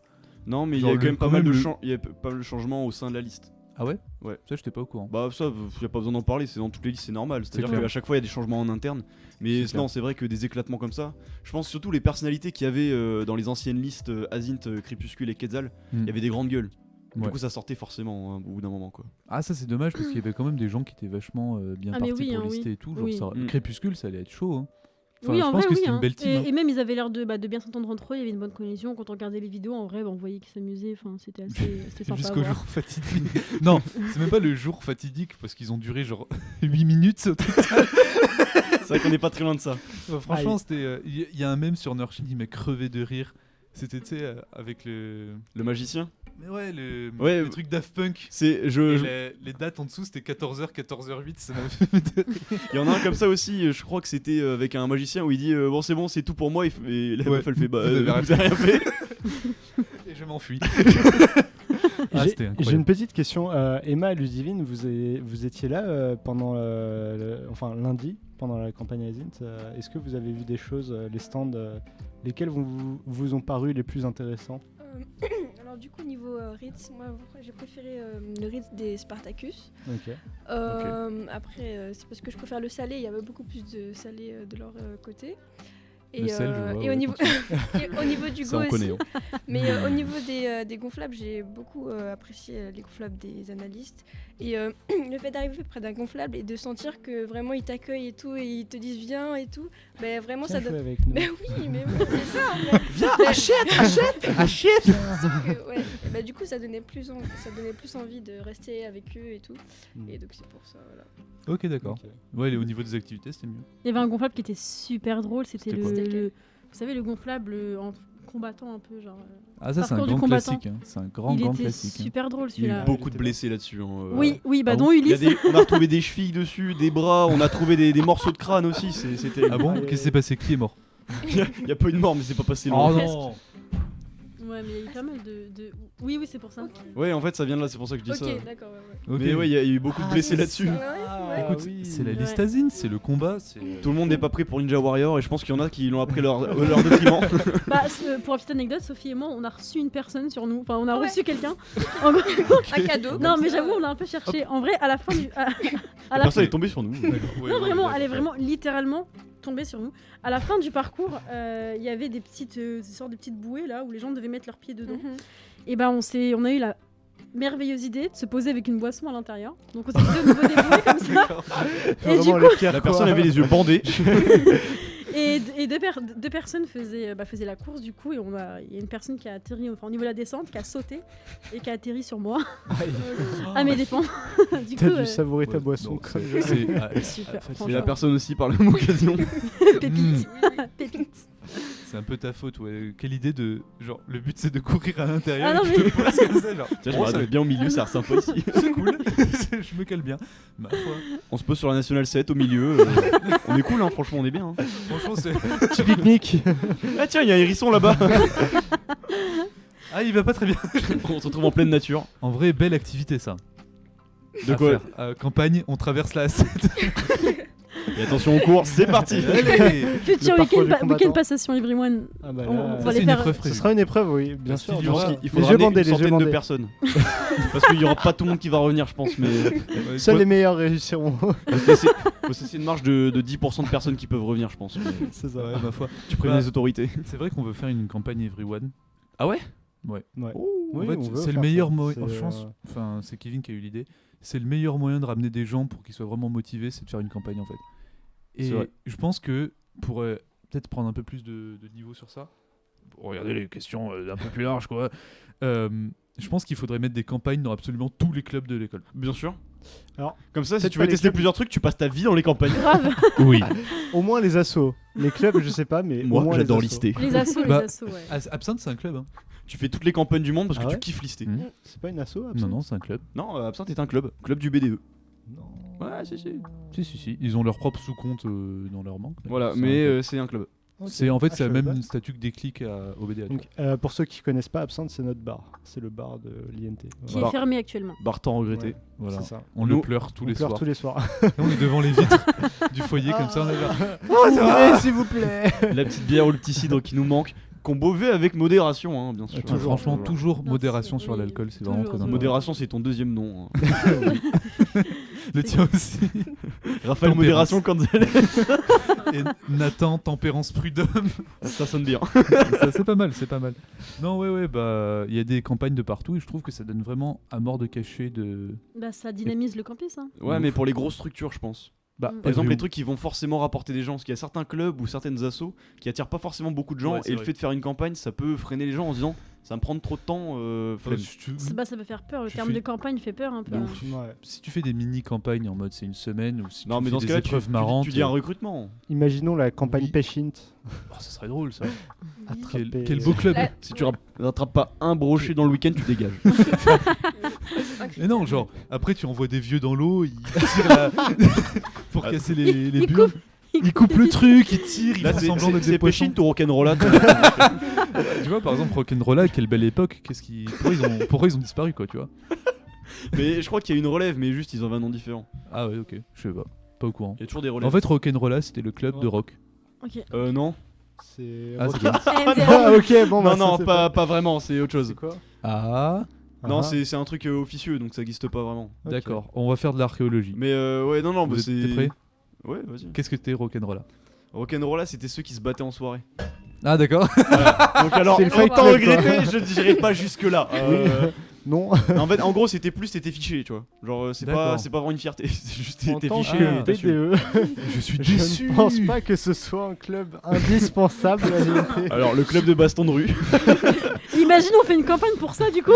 Non, mais il y Genre a quand même pas quand mal même de le- il y a pas mal de changements au sein de la liste. Ah ouais? Ouais. Ça, j'étais pas au courant. Bah ça, y a pas besoin d'en parler, c'est dans toutes les listes, c'est normal. C'est-à-dire clair. qu'à chaque fois il y a des changements en interne. Mais C'est non, clair. c'est vrai que des éclatements comme ça. Je pense surtout les personnalités qu'il y avait dans les anciennes listes Azint, Crépuscule et Quetzal, il y avait des grandes gueules. Ouais. Du coup ça sortait forcément au bout d'un moment, quoi. Ah, ça, c'est dommage parce qu'il y avait quand même des gens qui étaient vachement bien Ah, mais partis oui, pour hein, lister oui. et tout. Genre, Oui. ça, Mm. Crépuscule, ça allait être chaud. Hein. Enfin, oui, je en pense vrai, que oui. c'était Hein. une belle team. Et, hein. et même, ils avaient l'air de bien s'entendre entre eux, il y avait une bonne cohésion. Quand on regardait les vidéos, en vrai, on voyait qu'ils s'amusaient. Enfin, c'était assez sympa. à Jusqu'au voir. jour fatidique. Non, c'est même pas le jour fatidique parce qu'ils ont duré genre 8 minutes au total. C'est vrai qu'on est pas très loin de ça. Franchement, c'était. Il y a un mème sur Nurchin, il m'a crevé de rire. C'était, tu sais, avec le. Le magicien. Mais ouais, Ouais, le truc Daft Punk. C'est Et je- les dates en dessous, c'était 14h, 14h08. Ça m'a fait de rire. il y en a un comme ça aussi, je crois que c'était avec un magicien où il dit bon c'est tout pour moi et la Ouais. meuf elle fait bah Vous avez vous avez rien fait. Et je m'enfuis. J'ai- c'était incroyable. J'ai une petite question. Emma et Ludivine, vous étiez là pendant lundi, pendant la campagne Azint. Est-ce que vous avez vu des choses, les stands, lesquels vous ont paru les plus intéressants? Alors du coup niveau Ritz, moi j'ai préféré le Ritz des Spartacus. Ok. Après c'est parce que je préfère le salé, il y avait beaucoup plus de salé de leur côté. Le sel, je vois, et ouais, au niveau et au niveau du Ça go on connaît. aussi. Hein. Mais au niveau des gonflables, j'ai beaucoup apprécié les gonflables des analystes. Et le fait d'arriver près d'un gonflable et de sentir que vraiment ils t'accueillent et tout, et ils te disent viens et tout, ben vraiment Viens ça jouer donne. avec nous. Mais oui, c'est ça en fait. Viens, achète. Ouais. Et bah, du coup, ça donnait plus envie de rester avec eux et tout. Et donc c'est pour ça, voilà. Ok, d'accord. Ok. Ouais, au niveau des activités, c'était mieux. Il y avait un gonflable qui était super drôle. C'était C'était quoi vous savez, le gonflable en combattant un peu, genre. Ah, ça, c'est un Parcours du grand combattant. classique. Hein. C'est un grand il était classique. hein. super drôle Il y a celui-là. eu beaucoup de blessés là-dessus. Hein, Oui, bah Ah dont bon Il y a Ulysse. on a retrouvé des chevilles dessus, des bras, on a trouvé des morceaux de crâne aussi. C'était. Ah bon? Ouais. Qu'est-ce qui s'est passé? Qui est mort? Il y a pas eu de mort, mais c'est pas passé Oh loin. non! Ouais, mais il y a eu pas mal de... Oui, c'est pour ça. Ouais, en fait, ça vient de là, c'est pour ça que je dis ça. Ok, d'accord, ouais. Ok. Mais ouais, il y a eu beaucoup de blessés là-dessus. Ouais. Écoute, c'est la listazine, c'est le combat. Tout le monde n'est pas prêt pour Ninja Warrior et je pense qu'il y en a qui l'ont appris leur détriment. Bah, pour la petite anecdote, Sophie et moi, on a reçu une personne sur nous. Enfin, on a Ouais. reçu quelqu'un. Un cadeau. Non, mais j'avoue, on a un peu cherché. En vrai, à la fin du... à La la personne est tombée sur nous. Non, vraiment, elle est vraiment littéralement tombée sur nous. À la fin du parcours, il y avait des sortes de petites bouées là où les gens devaient mettre leurs pieds dedans. Et ben, on a eu la merveilleuse idée de se poser avec une boisson à l'intérieur. Donc on s'est mis au niveau des bouées comme ça. Et du coup, La personne avait les yeux bandés. et deux personnes faisaient la course du coup. Et il y a une personne qui a atterri au niveau de la descente, qui a sauté et qui a atterri sur moi à mes dépens. Du T'as coup, dû savourer ta boisson. Non, comme c'est- c'est- super. Et la franchement. personne aussi par la même occasion. Pépite. Pépite. C'est un peu ta faute, ouais. Quelle idée de. Genre, le but c'est de courir à l'intérieur. Ah non, et tu te poses comme ça, genre. Tiens, je Bon, me ça regarde bien au milieu, ça a l'air sympa ici. C'est cool. Je me cale bien. Ma foi. On se pose sur la National 7 au milieu. On est cool, hein, franchement, on est bien. Hein. Franchement, c'est. Petit pique-nique. Ah tiens, il y a un hérisson là-bas. Ah, il va pas très bien. On se retrouve en pleine nature. En vrai, belle activité ça. De À quoi faire. Campagne, on traverse la A7. Et attention, on court, c'est parti. Allez. Futur Le parcours du week-end combattant. passation Everyone. Ah bah On là, va Ça, les c'est une faire- épreuve ce prévue. sera une épreuve, oui, bien sûr. style Je pense Voilà. qu'il faut Les yeux ramener bandés, une les yeux centaine de bandés. personnes. Parce qu'il y aura pas tout le monde qui va revenir, je pense. Mais Ouais, Seuls quoi- les meilleurs réussiront. faut se laisser une marge de 10% de personnes qui peuvent revenir, je pense. Mais C'est ça. Ouais, ma foi. tu préviens Bah, les autorités. C'est vrai qu'on veut faire une campagne Everyone. Ah ouais? Ouais. En Oui, fait, on veut c'est le faire meilleur ça. moyen. C'est, Je pense. Enfin, c'est Kevin qui a eu l'idée. C'est le meilleur moyen de ramener des gens pour qu'ils soient vraiment motivés, c'est de faire une campagne en fait. Et C'est vrai. je pense que pour peut-être prendre un peu plus de niveau sur ça, pour regarder les questions un peu plus larges quoi. Je pense qu'il faudrait mettre des campagnes dans absolument tous les clubs de l'école. Bien sûr. Alors, Comme ça, si peut-être tu pas veux les tester clubs. plusieurs trucs, tu passes ta vie dans les campagnes. Grave. Oui. Au moins les assos. Les clubs, je sais pas, mais au Moi, moins j'adore les assos. lister. Les assos, Bah, ouais. Absinthe, c'est un club. Hein. Tu fais toutes les campagnes du monde parce Ah que ouais tu kiffes lister. Mhm. C'est pas une asso Non, non, c'est un club. Non, Absinthe est un club. Club du BDE. Non. Ouais, si. Si. Ils ont leur propre sous-compte dans leur banque. Voilà, C'est un mais club. c'est un club. Ok. C'est en fait Ah, c'est je la savais même pas. statut que Déclic au BDA. Donc, pour ceux qui connaissent pas, Absinthe, c'est notre bar. C'est le bar de l'INT. Qui Voilà. est fermé actuellement. Bartan regretté. Ouais, Voilà. C'est ça. On Nous, le pleure tous On les pleure soirs. tous les soirs. Et on est devant les vitres du foyer comme ça. On est là. Oh, s'il vous plaît. La petite bière ou le petit cidre qui nous manque, qu'on buvait avec modération, hein, bien sûr. Ah, franchement, toujours Merci, modération sur oui, l'alcool, c'est toujours. vraiment très important. Modération, c'est ton deuxième nom. hein. Le tien aussi. Raphaël Tempérance. Modération Gonzalez. Et Nathan, tempérance, prud'homme. Ça sonne bien. Ça, c'est pas mal, c'est pas mal. Non, ouais, bah, il y a des campagnes de partout et je trouve que ça donne vraiment à mort de cachet de. Bah, ça dynamise le campus. Hein. Ouais, mais pour les grosses structures, je pense. Bah, Mm. Par exemple, les trucs qui vont forcément rapporter des gens. Parce qu'il y a certains clubs ou certaines assos qui attirent pas forcément beaucoup de gens. Ouais, c'est et le vrai. fait de faire une campagne, ça peut freiner les gens en se disant ça va me prendre trop de temps. Flemme. Bah, ça peut faire peur. Le Tu terme fais- de campagne fait peur un peu. De hein. ouf. Ouais. Si tu fais des mini-campagnes en mode c'est une semaine ou si Non, tu mais fais dans ce des cas-là, tu, épreuves marrantes, tu dis un recrutement. Imaginons la campagne Oui. Pêchint. oh, ça serait drôle ça. Attraper- Quel beau club. La- Si tu rattrapes pas un brochet dans le week-end, tu dégages. Mais non, genre, après tu envoies des vieux dans l'eau, ils tirent pour casser les burnes. Ils coupent le truc, ils tirent, ils Là, font c'est semblant d'être des c'est poissons. Pêchine ou Rock'n'Rolla. Tu vois, par exemple, Rock'n'Rolla, quelle belle époque. Pourquoi ils ont disparu, quoi, tu vois. Mais je crois qu'il y a une relève, mais juste ils ont un nom différent. Ah ouais, ok, je sais pas au courant. Il y a toujours des relèves. En fait, Rock'n'Rolla, c'était le club de rock. Ok. Non. C'est. Ah, Ok. c'est quoi Ah, ok, bon, bah, Non, non, ça, c'est pas vraiment, c'est autre chose. C'est quoi Ah, Non, Ah. c'est un truc officieux, donc ça existe pas vraiment. Ok. d'accord. On va faire de l'archéologie. Mais ouais, non, Vous bah, êtes- c'est. T'es prêt? Ouais, vas-y. Qu'est-ce que t'es Rock'n'Rolla? Rock'n'Rolla, c'était ceux qui se battaient en soirée. Ah, d'accord. Donc alors, C'est le Fight autant Club, regretter, je dirais pas jusque là. Non. En fait, en gros, c'était fiché, tu vois. Genre, c'est pas vraiment une fierté, c'est juste En t'es tant fiché. que t'as su. BDE, Je suis je déçu. ne pense pas que ce soit un club indispensable à l'INT. Alors, le club de baston de rue. Imagine, on fait une campagne pour ça, du coup.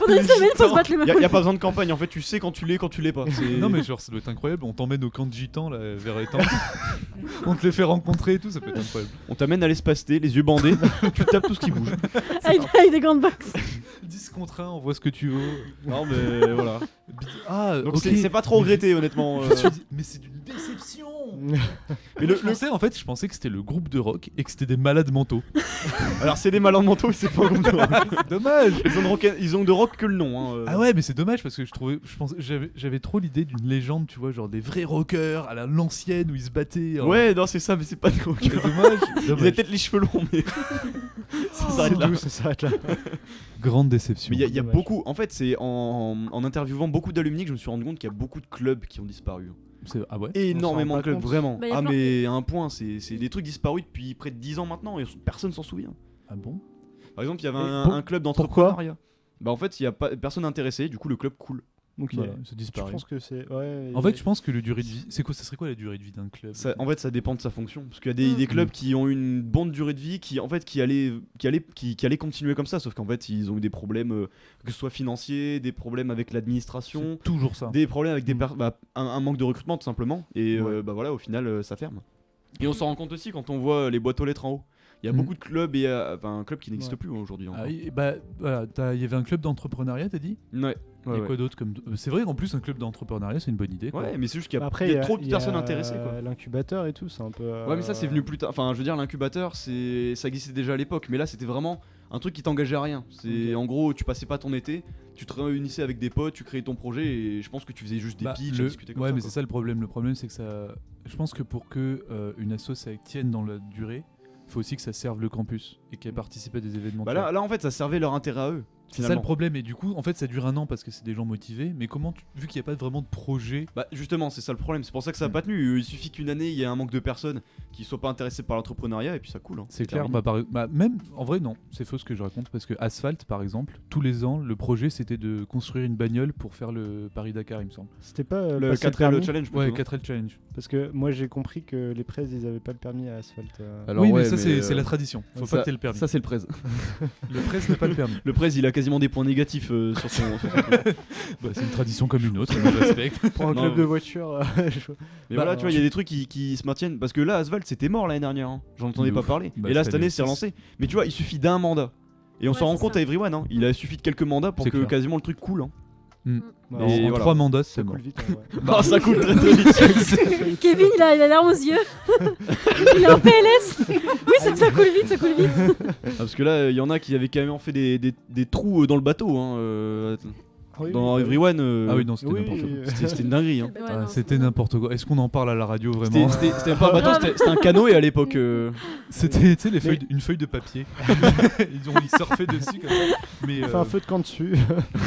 Pendant une semaine, faut se battre les mains. Y a pas besoin de campagne, en fait, tu sais quand tu l'es pas. C'est- Non mais genre ça doit être incroyable, on t'emmène au camp de gitans là, vers Étang. On te les fait rencontrer et tout, ça peut être incroyable. On t'amène à l'espace T, les yeux bandés, tu tapes tout ce qui bouge. Avec des grandes boxes. 10 contre 1, on voit ce que tu veux. Non, mais voilà. Ah, Donc ok. c'est pas trop regretté, honnêtement. Je suis dit, mais c'est d'une déception. Mais Je pensais que c'était le groupe de rock et que c'était des malades mentaux. alors c'est des malins mentaux, c'est pas un groupe de rock. C'est dommage. Ils ont de rock que le nom. Hein. Ah ouais, mais c'est dommage parce que j'avais trop l'idée d'une légende, tu vois, genre des vrais rockers à l'ancienne où ils se battaient. Ouais, non, c'est ça, mais c'est pas des rockers. C'est dommage. Ils avaient peut-être les cheveux longs, mais ça s'arrête là. Ça s'arrête là. Grande déception. Mais il y a Dommage. beaucoup. En fait, c'est en interviewant beaucoup d'alumni que je me suis rendu compte qu'il y a beaucoup de clubs qui ont disparu. Ah ouais. Énormément On de s'en rend clubs, pas compte. vraiment. Bah, y a Ah, plein- mais à un point, c'est des trucs disparus depuis près de 10 ans maintenant et personne s'en souvient. Ah bon. Par exemple, il y avait Et un club pourquoi d'entrepreneuriat. Bah, en fait, il y a pas personne intéressé, du coup, le club coule. Ok. Voilà, ça Je disparaît. pense que c'est. Ouais, En fait, je pense que le durée de vie, c'est quoi? Ça serait quoi la durée de vie d'un club? En fait, ça dépend de sa fonction. Parce qu'il y a des clubs qui ont une bonne durée de vie, qui allaient continuer comme ça, sauf qu'en fait, ils ont eu des problèmes, que ce soit financiers, des problèmes avec l'administration, C'est toujours ça. des problèmes avec un manque de recrutement tout simplement. Et Ouais. bah voilà, au final, ça ferme. Et on s'en rend compte aussi quand on voit les boîtes aux lettres en haut. Il y a Mhm. beaucoup de clubs un club qui n'existe Ouais. plus aujourd'hui. Ah encore. oui, bah voilà, il y avait un club d'entrepreneuriat, t'as dit? Ouais. Et quoi d'autre comme c'est vrai qu'en plus un club d'entrepreneuriat c'est une bonne idée. Quoi. Ouais, mais c'est juste qu'il y a, Après, il y a trop de personnes intéressées. Quoi. L'incubateur et tout, c'est un peu. Ouais, mais ça c'est venu plus tard. Enfin, je veux dire, l'incubateur, ça existait déjà à l'époque, mais là c'était vraiment un truc qui t'engageait à rien. C'est Ok. en gros, tu passais pas ton été, tu te réunissais avec des potes, tu créais ton projet et je pense que tu faisais juste des Bah, pitchs, à discuter comme ouais, ça. mais quoi. c'est ça le problème. Le problème c'est que ça. Je pense que pour que une asso ça tienne dans la durée, il faut aussi que ça serve le campus et qu'elle participe à des événements. Bah tu vois. là en fait, ça servait leur intérêt à eux. C'est ça le problème. Et du coup, en fait, ça dure un an parce que c'est des gens motivés. Mais comment, vu qu'il n'y a pas vraiment de projet. Bah justement, c'est ça le problème. C'est pour ça que ça a pas tenu. Il suffit qu'une année, il y ait un manque de personnes qui soient pas intéressées par l'entrepreneuriat et puis ça coule. Hein. C'est clair, terminé. même en vrai non, c'est faux ce que je raconte parce que Asphalt par exemple, tous les ans le projet c'était de construire une bagnole pour faire le Paris-Dakar il me semble. C'était pas Le passer 4L permis challenge. plutôt, Ouais, non 4L Challenge. Parce que moi j'ai compris que les Prez ils avaient pas le permis à Asphalt. Alors, oui ouais, mais ça mais, c'est la tradition, faut pas que t'aies le permis. Ça c'est le prez. Le presse n'a pas le permis. Le prez, il a quasiment des points négatifs sur son truc. Bah, c'est une tradition comme une autre, on le respecte. Pour un Non, club mais- de voiture. Mais Bah, voilà, tu vois, il y a des trucs qui se maintiennent. Parce que là, Asphalt, c'était mort l'année dernière. Hein. J'en entendais De pas ouf. parler. Bah, et là, ça cette année, fait c'est six. relancé. Mais tu vois, il suffit d'un mandat. Et on Ouais, s'en rend c'est compte ça. à Everyone. Hein. Il a suffi de quelques mandats pour C'est que clair. quasiment le truc coule. Hein. Bah, Et en voilà. 3 mandats ça c'est mort. coule vite en vrai. Ah, ça coule très très vite. Kevin, il a larme aux yeux. Il est en PLS. Oui, ça coule vite, ça coule vite. Ah, parce que là, il y en a qui avaient carrément fait des trous dans le bateau. Hein. Ah oui, Dans oui, Everyone. Ah oui non c'était Oui, n'importe quoi. C'était une dinguerie. Hein. Ouais, Ah, non, c'était c'est- n'importe quoi. Est-ce qu'on en parle à la radio C'était vraiment? c'était pas un bateau, c'était un canoë à l'époque. C'était tu sais une feuille de papier. Ils surfaient dessus comme ça. Mais On fait un feu de camp dessus.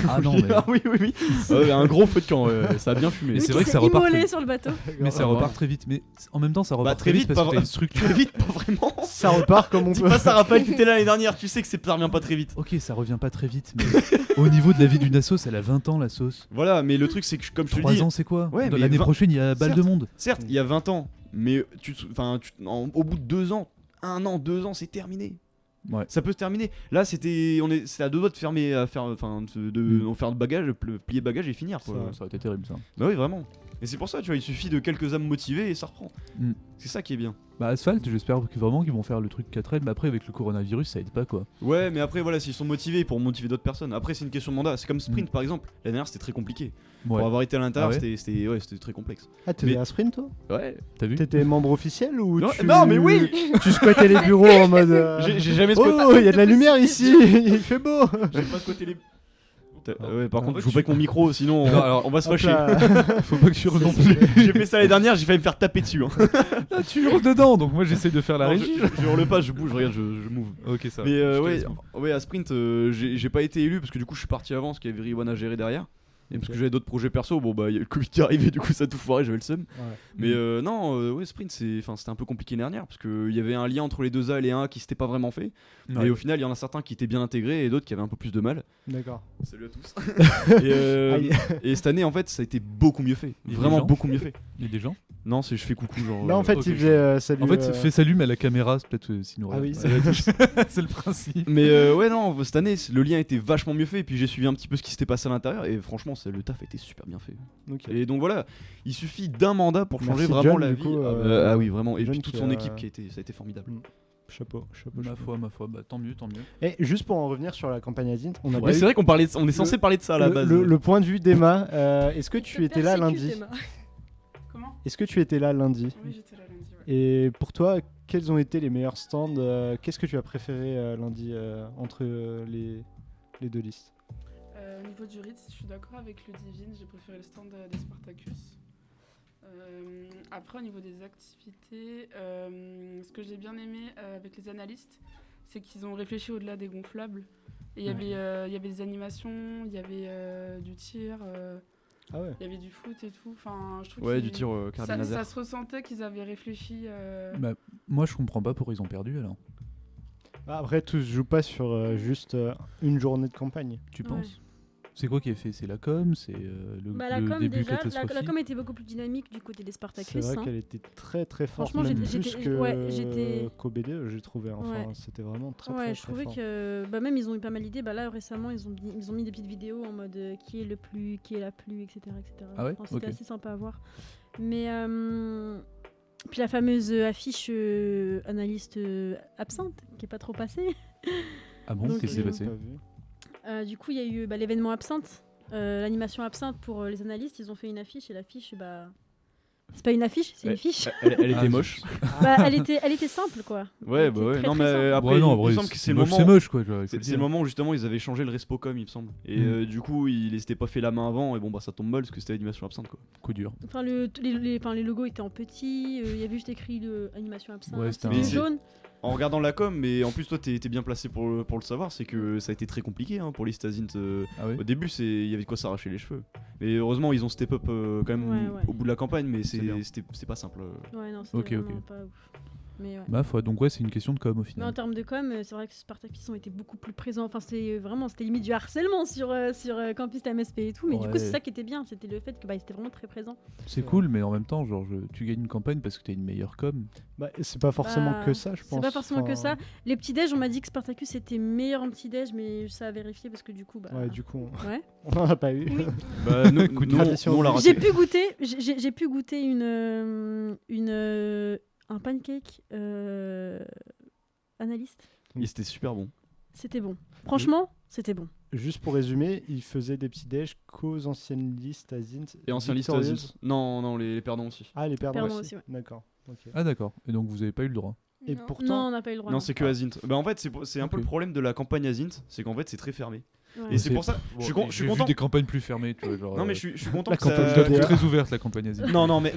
ah non mais Ah oui, oui, oui. un gros feu de camp. Ça a bien fumé. Mais c'est Qui vrai que s'est ça repart immolé très- sur le bateau. mais ça Ah, repart très vite. Mais en même temps ça repart très très vite, vite parce pas que t'as une structure. Très vite, pas vraiment. Ça repart comme on Dis peut. pas ça, Raphaël, t'étais là l'année dernière, tu sais que ça revient pas très vite. Ok, ça revient pas très vite, mais au niveau de la vie d'une sauce, elle a 20 ans la sauce. Voilà, mais le truc c'est que comme je te le 3 dis, ans, c'est quoi? Ouais, mais L'année 20 prochaine, il y a balle de certes. monde. certes, il y a 20 ans, mais au bout de 2 ans, 1 an, 2 ans, c'est terminé. Ouais. Ça peut se terminer. Là, c'était à 2 doigts de fermer, à faire, enfin, de faire de bagages, plier bagages et finir. Quoi. Ça aurait été terrible ça. Bah oui, vraiment. Et c'est pour ça, tu vois, il suffit de quelques âmes motivées et ça reprend. Mm. C'est ça qui est bien. Bah, Asphalt, j'espère vraiment qu'ils vont faire le truc 4L, mais après, avec le coronavirus, ça aide pas quoi. Ouais, mais après, voilà, s'ils sont motivés pour motiver d'autres personnes. Après, c'est une question de mandat. C'est comme Sprint, par exemple. L'année dernière, c'était très compliqué. Ouais. Pour avoir été à l'intérieur, Ah ouais c'était très complexe. Ah, t'étais Mais- à Sprint toi Ouais. T'as vu? T'étais membre officiel ou Non, tu... non, mais oui. Tu squattais les bureaux en mode. J'ai jamais Oh, il y a de la lumière ici, il fait beau. J'ai pas squatté les. Ah. Ouais, par En contre, fait, je joue pas avec mon micro, sinon Non, alors, on va se Hop fâcher. là. Faut pas que tu hurles non plus. J'ai fait ça l'année dernière, j'ai failli me faire taper dessus. Hein. Ah, tu hurles dedans, donc moi j'essaie de faire la Non, régie. je hurle pas, je bouge, regarde, je move. Ok, ça va. Mais Je te ouais, laisse move. ouais, à Sprint, j'ai pas été élu parce que du coup, je suis parti avant, parce qu'il y avait Everyone à gérer derrière. Et parce que j'avais d'autres projets perso, bon bah, il y a le Covid qui est arrivé, du coup, ça a tout foiré, j'avais le seum. Mais non, ouais, Sprint, c'était un peu compliqué l'année dernière parce qu'il y avait un lien entre les deux A et les 1A qui s'était pas vraiment fait. Ouais. Et au final, il y en a certains qui étaient bien intégrés et d'autres qui avaient un peu plus de mal. D'accord. Salut à tous. et cette année, en fait, ça a été beaucoup mieux fait. Il y a des Vraiment gens beaucoup mieux fait. Il y a des gens. Non, c'est je fais coucou, genre. Là, en fait, ok, il je- faisait salut. En fait, fais salut, mais à la caméra, c'est peut-être s'il nous Ah oui, regarde. c'est C'est le principe. Mais ouais, non, cette année, le lien était vachement mieux fait. Et puis j'ai suivi un petit peu ce qui s'était passé à l'intérieur. Et franchement, le taf était super bien fait. Ok. Et donc voilà, il suffit d'un mandat pour changer Merci vraiment John, la du vie. coup, Ah oui, vraiment. Et John puis toute qui son a- équipe ça a été formidable. Chapeau. Ma foi, bah tant mieux, tant mieux. Et juste pour en revenir sur la campagne Adint, on a Ouais, pas c'est eu vrai on est censé parler de ça à la base. le point de vue d'Emma. Est-ce que tu étais là Persécute, lundi Emma. Comment Est-ce que tu étais là lundi? Oui, j'étais là lundi. Ouais. Et pour toi, quels ont été les meilleurs stands? Qu'est-ce que tu as préféré lundi entre les deux listes? Au niveau du Ritz, je suis d'accord avec le Divine, j'ai préféré le stand des Spartacus. Après, au niveau des activités, ce que j'ai bien aimé avec les analystes, c'est qu'ils ont réfléchi au-delà des gonflables. Et il y avait des animations, il y avait du tir, Ah ouais. il y avait du foot et tout. Enfin, je trouve Ouais, qu'ils- du tir carabine ça laser. se ressentait qu'ils avaient réfléchi. Bah, moi, je comprends pas pourquoi ils ont perdu alors. Après, tout se joue pas sur juste une journée de campagne. Tu Ouais. penses? C'est quoi qui est fait? C'est la com? C'est La le com début déjà, la catastrophique? com était beaucoup plus dynamique du côté des Spartacus. C'est vrai hein. qu'elle était très très forte, Franchement, même j'étais- plus j'étais- que ouais, j'étais- qu'au BDE, j'ai trouvé. Enfin, Ouais. c'était vraiment très Ouais, très, je très trouvais fort. que même ils ont eu pas mal d'idées. Bah là récemment ils ont mis des petites vidéos en mode qui est la plus, etc. Ah ouais, Enfin, c'était ok. assez sympa à voir. Mais puis la fameuse affiche analyste absente qui est pas trop passée. Ah bon, Donc, qu'est-ce qui s'est passé? Pas vu. Du coup il y a eu l'événement absente, l'animation absente pour les analystes. Ils ont fait une affiche et l'affiche c'est pas une affiche, c'est Ouais. une fiche. Elle Ah, était moche. Bah, elle était simple quoi. Ouais, Elle bah était ouais. très, Non, très mais simple. après, Ouais, non, en il me vrai, semble que c'est le moche, moment. c'est moche quoi. Genre, il faut le C'est le dire. moment où justement ils avaient changé le Respocom, il me semble. Et Mm. du coup, ils s'étaient pas fait la main avant, et bon, bah ça tombe mal parce que c'était l'animation absente quoi. Coup dur. Enfin, les logos étaient en petit, il y avait juste écrit animation absente, Ouais, c'était c'était un- jaune. En regardant la com, mais en plus, toi t'es bien placé pour le savoir, c'est que ça a été très compliqué hein, pour les Stasint. Ah ouais? Au début, il y avait de quoi s'arracher les cheveux. Mais heureusement, ils ont step up quand même Ouais. au bout de la campagne, mais C'est bien. c'était pas simple. Ouais, non, c'était Ok, vraiment ok. pas ouf. Mais ouais. Ma foi, donc ouais, c'est une question de com au Mais en final. termes de com, c'est vrai que Spartacus ont été beaucoup plus présents. Enfin, c'était limite du harcèlement sur Campus TMSP et tout. Mais du coup, Ouais. c'est ça qui était bien. C'était le fait que ils étaient vraiment très présents. C'est cool, mais en même temps, genre, tu gagnes une campagne parce que t'as une meilleure com. Bah, c'est pas forcément Bah, que ça, je pense. C'est pas forcément que Enfin, ça. Les petits-déj, on m'a dit que Spartacus était meilleur en petit-déj, mais ça a vérifié parce que du coup, Ouais, du coup, ouais. on en a pas eu. Oui. Bah, nous, Coup de nous, tradition. on l'a raté. J'ai pu goûter un pancake analyste. C'était super bon. C'était bon. Franchement, c'était bon. Juste pour résumer, ils faisaient des petits déj qu'aux anciennes listes à Zint. Et ancien liste victorieuses. Azint. Non, les perdants aussi. Ah, les perdants Perdants aussi. aussi, ouais. D'accord. ok. Ah d'accord. Et donc vous avez pas eu le droit. Et Non. pourtant, Non, on n'a pas eu le droit. Non, c'est que Azint. Bah, en fait, c'est un peu Ok. le problème de la campagne Azint, c'est qu'en fait, c'est très fermé. Ouais. Et c'est pour ça, je suis J'ai content. vu des campagnes plus fermées, tu vois. Genre, Non, mais je suis content La que ça. campagne je la trouve DDR. très ouverte la campagne asiatique. Non, en fait,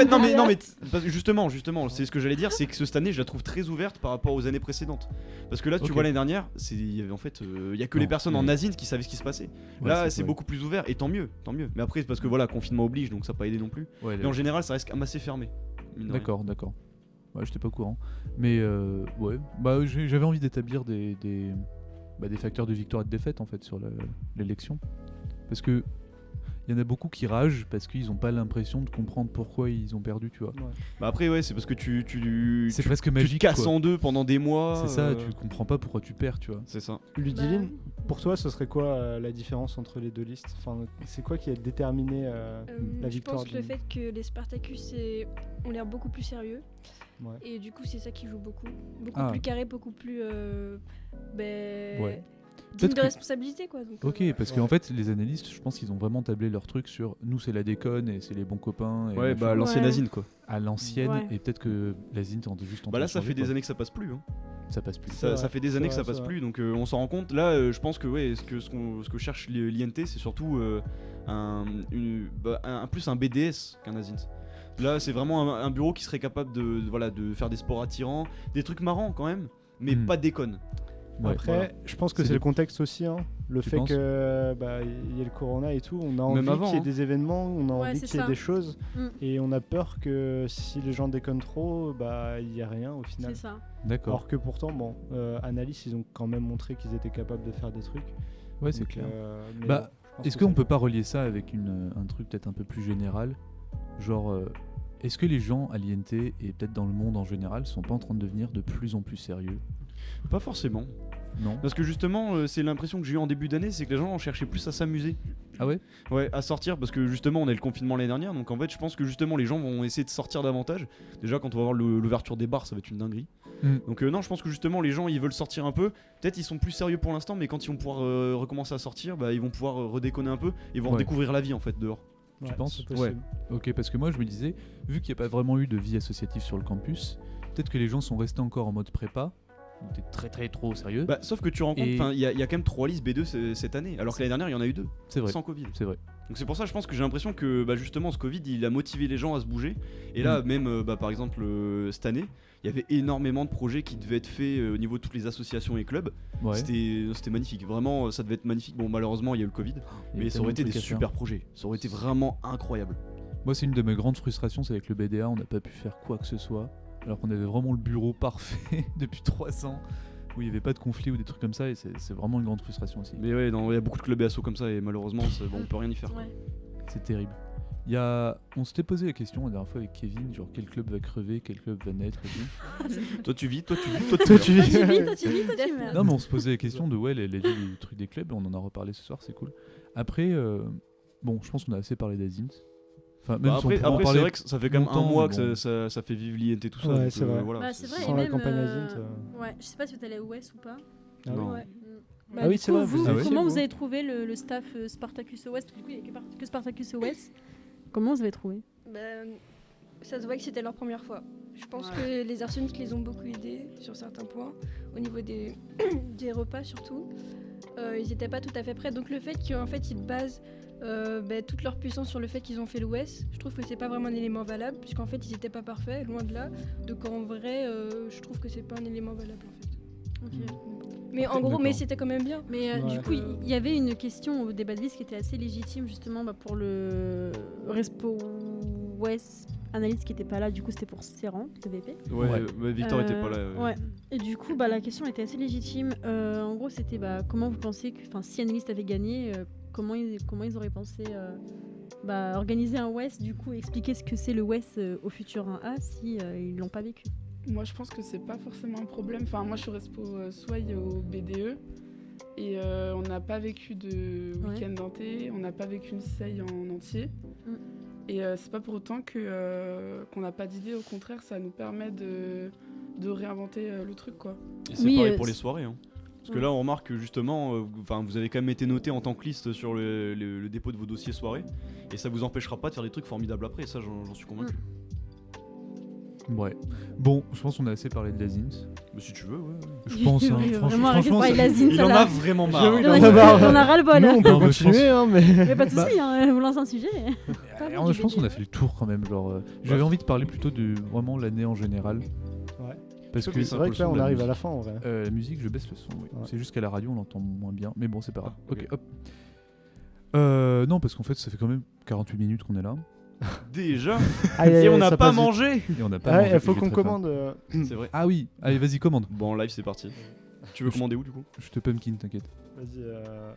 campagne non, mais parce que justement, c'est ce que j'allais dire, c'est que cette année, je la trouve très ouverte par rapport aux années précédentes. Parce que là, tu Ok. vois, l'année dernière, il y avait en fait, il y a que les Non, personnes en mais- Azint qui savaient ce qui se passait. Ouais, Là, c'est ouais. beaucoup plus ouvert, et tant mieux, tant mieux. Mais après, c'est parce que voilà, confinement oblige, donc ça n'a pas aidé non plus. Ouais, Mais en général, ça reste quand même assez fermé. mine de rien. D'accord, d'accord. Ouais, j'étais pas au courant. Mais ouais, bah j'avais envie d'établir des facteurs de victoire et de défaite en fait sur l'élection. Parce que il y en a beaucoup qui ragent parce qu'ils ont pas l'impression de comprendre pourquoi ils ont perdu, tu vois. Bah après, ouais, c'est parce que C'est tu presque te magique. casses quoi. en deux pendant des mois. C'est ça, tu comprends pas pourquoi tu perds, tu vois. C'est ça. Ludiline, Bah, pour toi, ce serait quoi la différence entre les deux listes? Enfin, c'est quoi qui a déterminé la Je victoire pense le fait que les Spartacus ont l'air beaucoup plus sérieux. Ouais. Et du coup, c'est ça qui joue beaucoup. Beaucoup Ah. plus carré, beaucoup plus. Ouais. Digne Peut-être de que- responsabilité, quoi. Donc, Ok, parce Ouais. qu'en fait, les analystes, je pense qu'ils ont vraiment tablé leur truc sur nous, c'est la déconne et c'est les bons copains. Et Ouais, machin. bah l'ancienne Ouais. Azint quoi. à l'ancienne, Ouais. et peut-être que la Zint en juste en Bah là, train de ça changer, fait des quoi. années que ça passe plus. Hein. Ça passe plus. C'est Ça vrai, fait des c'est années que vrai, ça passe c'est plus, donc on s'en rend compte. Là, je pense que ouais, ce que cherche l'INT, c'est surtout plus un BDS qu'un Azint. Là, c'est vraiment un bureau qui serait capable de faire des sports attirants, des trucs marrants quand même, mais Hmm. pas déconne. Ouais, Après, voilà. je pense que C'est c'est le des- contexte aussi, hein. Le Tu fait penses que il y ait le corona et tout, on a Même envie avant, qu'il y ait hein. des événements, on a Ouais, envie c'est qu'il y ait ça. des choses, Mm. et on a peur que si les gens déconnent trop, il y a rien au final. C'est ça. D'accord. Alors que pourtant, Analyse, ils ont quand même montré qu'ils étaient capables de faire des trucs. Ouais, c'est Donc, clair. mais Bah, bon, je pense Est-ce que qu'on ça- peut pas relier ça avec un truc peut-être un peu plus général? Genre, est-ce que les gens à l'INT et peut-être dans le monde en général sont pas en train de devenir de plus en plus sérieux? Pas forcément. Non? Parce que justement, c'est l'impression que j'ai eu en début d'année, c'est que les gens cherchaient plus à s'amuser. Ah ouais? Ouais, à sortir, parce que justement, on a eu le confinement l'année dernière, donc en fait, je pense que justement, les gens vont essayer de sortir davantage. Déjà, quand on va voir l'ouverture des bars, ça va être une dinguerie. Mm. Donc non, je pense que justement, les gens, ils veulent sortir un peu. Peut-être ils sont plus sérieux pour l'instant, mais quand ils vont pouvoir recommencer à sortir, ils vont pouvoir redéconner un peu, et vont Ouais. redécouvrir la vie en fait dehors. Ouais, penses c'est possible. Ok, parce que moi je me disais, vu qu'il n'y a pas vraiment eu de vie associative sur le campus, peut-être que les gens sont restés encore en mode prépa, donc t'es très très trop sérieux. Bah, sauf que tu rends compte, Et- il y a quand même 3 listes B2 cette année, alors que l'année dernière il y en a eu 2, c'est vrai, sans Covid. c'est vrai. Donc c'est pour ça je pense que j'ai l'impression que justement ce Covid il a motivé les gens à se bouger. Et là même par exemple cette année, il y avait énormément de projets qui devaient être faits au niveau de toutes les associations et clubs. Ouais. C'était magnifique, vraiment ça devait être magnifique. Bon malheureusement il y a eu le Covid, Il y a mais ça tellement aurait de été des trucs à faire. super projets. Ça aurait été vraiment incroyable. Moi, c'est une de mes grandes frustrations, c'est avec le BDA, on n'a pas pu faire quoi que ce soit, alors qu'on avait vraiment le bureau parfait depuis 3 ans, où il n'y avait pas de conflit ou des trucs comme ça, et c'est vraiment une grande frustration aussi. Mais ouais, il y a beaucoup de clubs et assos comme ça et malheureusement on peut rien y faire. quoi. Ouais. C'est terrible. On s'était posé la question la dernière fois avec Kevin, genre quel club va crever, quel club va naître et tout. Toi tu vis, toi tu Toi, tu Toi, tu vis. vis, toi, tu vis, toi, tu meurs. Non, mais on se posait la question de les trucs des clubs, et on en a reparlé ce soir, c'est cool. Après, bon, je pense qu'on a assez parlé d'Azint. Enfin, même Bah, si on pourrait en après c'est parler vrai que ça fait quand même un longtemps, mois mais que bon. ça fait vivre l'INT tout ça. Ouais, donc, c'est vrai. voilà, Bah, c'est vrai, Sans et la même, campagne Azint, Ouais, je sais pas si vous êtes allé au West ou pas. Ah Non. Ouais. Ah Du oui, coup, c'est vrai, vous, vous étiez, comment vous. vous avez trouvé le staff Spartacus OS? Parce que du coup, il n'y a que Spartacus OS. Comment vous avez trouvé? Ben, ça se voit que c'était leur première fois. Je pense que les arseniques les ont beaucoup aidés sur certains points, au niveau des, des repas surtout. Ils n'étaient pas tout à fait prêts, donc le fait qu'en fait ils basent toute leur puissance sur le fait qu'ils ont fait l'OS, je trouve que c'est pas vraiment un élément valable, puisqu'en fait ils n'étaient pas parfaits, loin de là. Donc en vrai, je trouve que c'est pas un élément valable en fait. Mais en gros, D'accord. mais c'était quand même bien. Mais Ouais. du coup, il y avait une question au débat de liste qui était assez légitime justement pour le Respo West analyste qui était pas là. Du coup, c'était pour Serran de VP. Ouais, Victor était pas là. Ouais. Et du coup, la question était assez légitime. En gros, c'était comment vous pensez que, si Analyst avait gagné, comment ils auraient pensé organiser un West, du coup, expliquer ce que c'est le West au futur 1A si ils l'ont pas vécu. Moi, je pense que c'est pas forcément un problème. Enfin, moi, je suis respo Sway au BDE et on n'a pas vécu de week-end denté, on n'a pas vécu une CISAI en entier. Mm. Et c'est pas pour autant qu'on n'a pas d'idée. Au contraire, ça nous permet de réinventer le truc, quoi. Et c'est Oui, pareil pour les soirées. Hein. Parce que ouais. là, on remarque que justement, vous avez quand même été noté en tant que liste sur le dépôt de vos dossiers soirées. Et ça vous empêchera pas de faire des trucs formidables après. Ça, j'en suis convaincu. Ouais. Bon, je pense qu'on a assez parlé de l'Azint. Mais si tu veux, ouais. Je pense, hein, Il veut franchement, vraiment arrêter de parler de ça- la Zine, Il ça en l'a- a vraiment marre. J'avoue, Il il en en a a marre. on a ras le bol. Nous, on peut Non, mais je continuer, hein, mais. Mais pas de soucis, hein, vous lancez un sujet. Je pense qu'on a fait le tour quand même. J'avais envie de parler plutôt de vraiment l'année en général. Ouais. Parce que Mais C'est vrai que là, on arrive à la fin en vrai. la musique, je baisse le son. Oui. Ouais. C'est juste qu'à la radio, on l'entend moins bien. Mais bon, c'est pas grave. Ah, ok. Ok, hop. Non, parce qu'en fait, ça fait quand même 48 minutes qu'on est là. Déjà. Aïe, aïe, Et on aïe, n'a ça pas passe vite. mangé. Et on n'a pas Ah ouais, mangé, il faut j'ai qu'on très faim. commande. C'est vrai. Ah oui, allez, vas-y, commande. Bon, en live, c'est parti. Tu veux commander où du coup? Je te pumpkin, t'inquiète. Vas-y,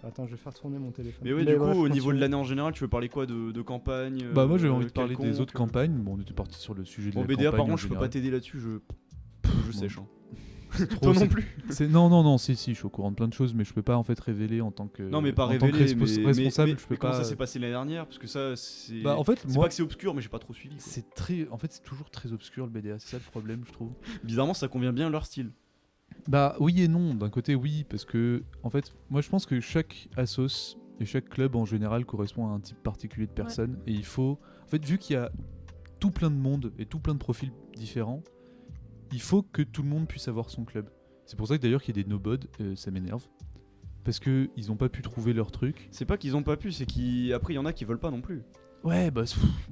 attends, je vais faire tourner mon téléphone. Mais ouais, du coup, bref, au niveau de continue. l'année en général, tu veux parler quoi de campagne? Bah, moi, j'avais envie de parler des quelconque, autres campagnes. Bon, on était parti sur le sujet de Bon, la BDA, campagne. par en contre, je peux pas général. t'aider là-dessus, je Bon. sèche. Hein. Trop, Toi non c'est- plus. Non, si, je suis au courant de plein de choses, mais je peux pas en fait révéler en tant que. Non, mais pas en tant que révéler, mais responsable, mais je peux comment pas. ça s'est passé l'année dernière? Parce que ça, c'est. Bah, en fait, C'est moi, pas que c'est obscur, mais j'ai pas trop suivi. quoi. c'est très. En fait, c'est toujours très obscur le BDA, c'est ça le problème, je trouve. Bizarrement, ça convient bien à leur style. Bah, oui et non. D'un côté, oui, parce que, en fait, moi je pense que chaque assos et chaque club en général correspond à un type particulier de personne. Et il faut. En fait, vu qu'il y a tout plein de monde et tout plein de profils différents, il faut que tout le monde puisse avoir son club. C'est pour ça que d'ailleurs qu'il y a des no-bod, ça m'énerve. Parce que ils ont pas pu trouver leur truc. C'est pas qu'ils ont pas pu, c'est qu'après, il y en a qui veulent pas non plus. Ouais, bah,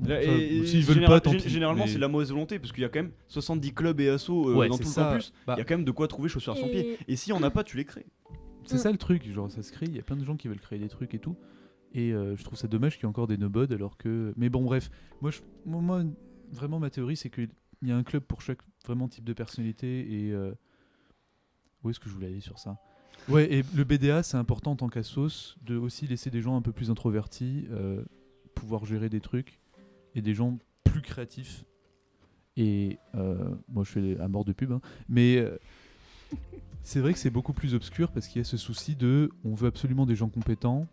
Là, ça, s'ils veulent pas, tant pis. Généralement, mais- c'est la mauvaise volonté, parce qu'il y a quand même 70 clubs et assos Ouais, dans c'est tout le ça. campus. Bah, Il y a quand même de quoi trouver chaussures à son pied. Et si on n'a pas, tu les crées. c'est ça le truc, genre ça se crée, il y a plein de gens qui veulent créer des trucs et tout. Et je trouve ça dommage qu'il y ait encore des no-bod alors que. Mais bon, bref, moi, vraiment, ma théorie, c'est qu'il y a un club pour chaque vraiment type de personnalité. Et. Où est-ce que je voulais aller sur ça? Ouais, et le BDA, c'est important en tant qu'assos de aussi laisser des gens un peu plus introvertis pouvoir gérer des trucs et des gens plus créatifs. Et moi, je fais à mort de pub, hein, mais. C'est vrai que c'est beaucoup plus obscur parce qu'il y a ce souci de on veut absolument des gens compétents,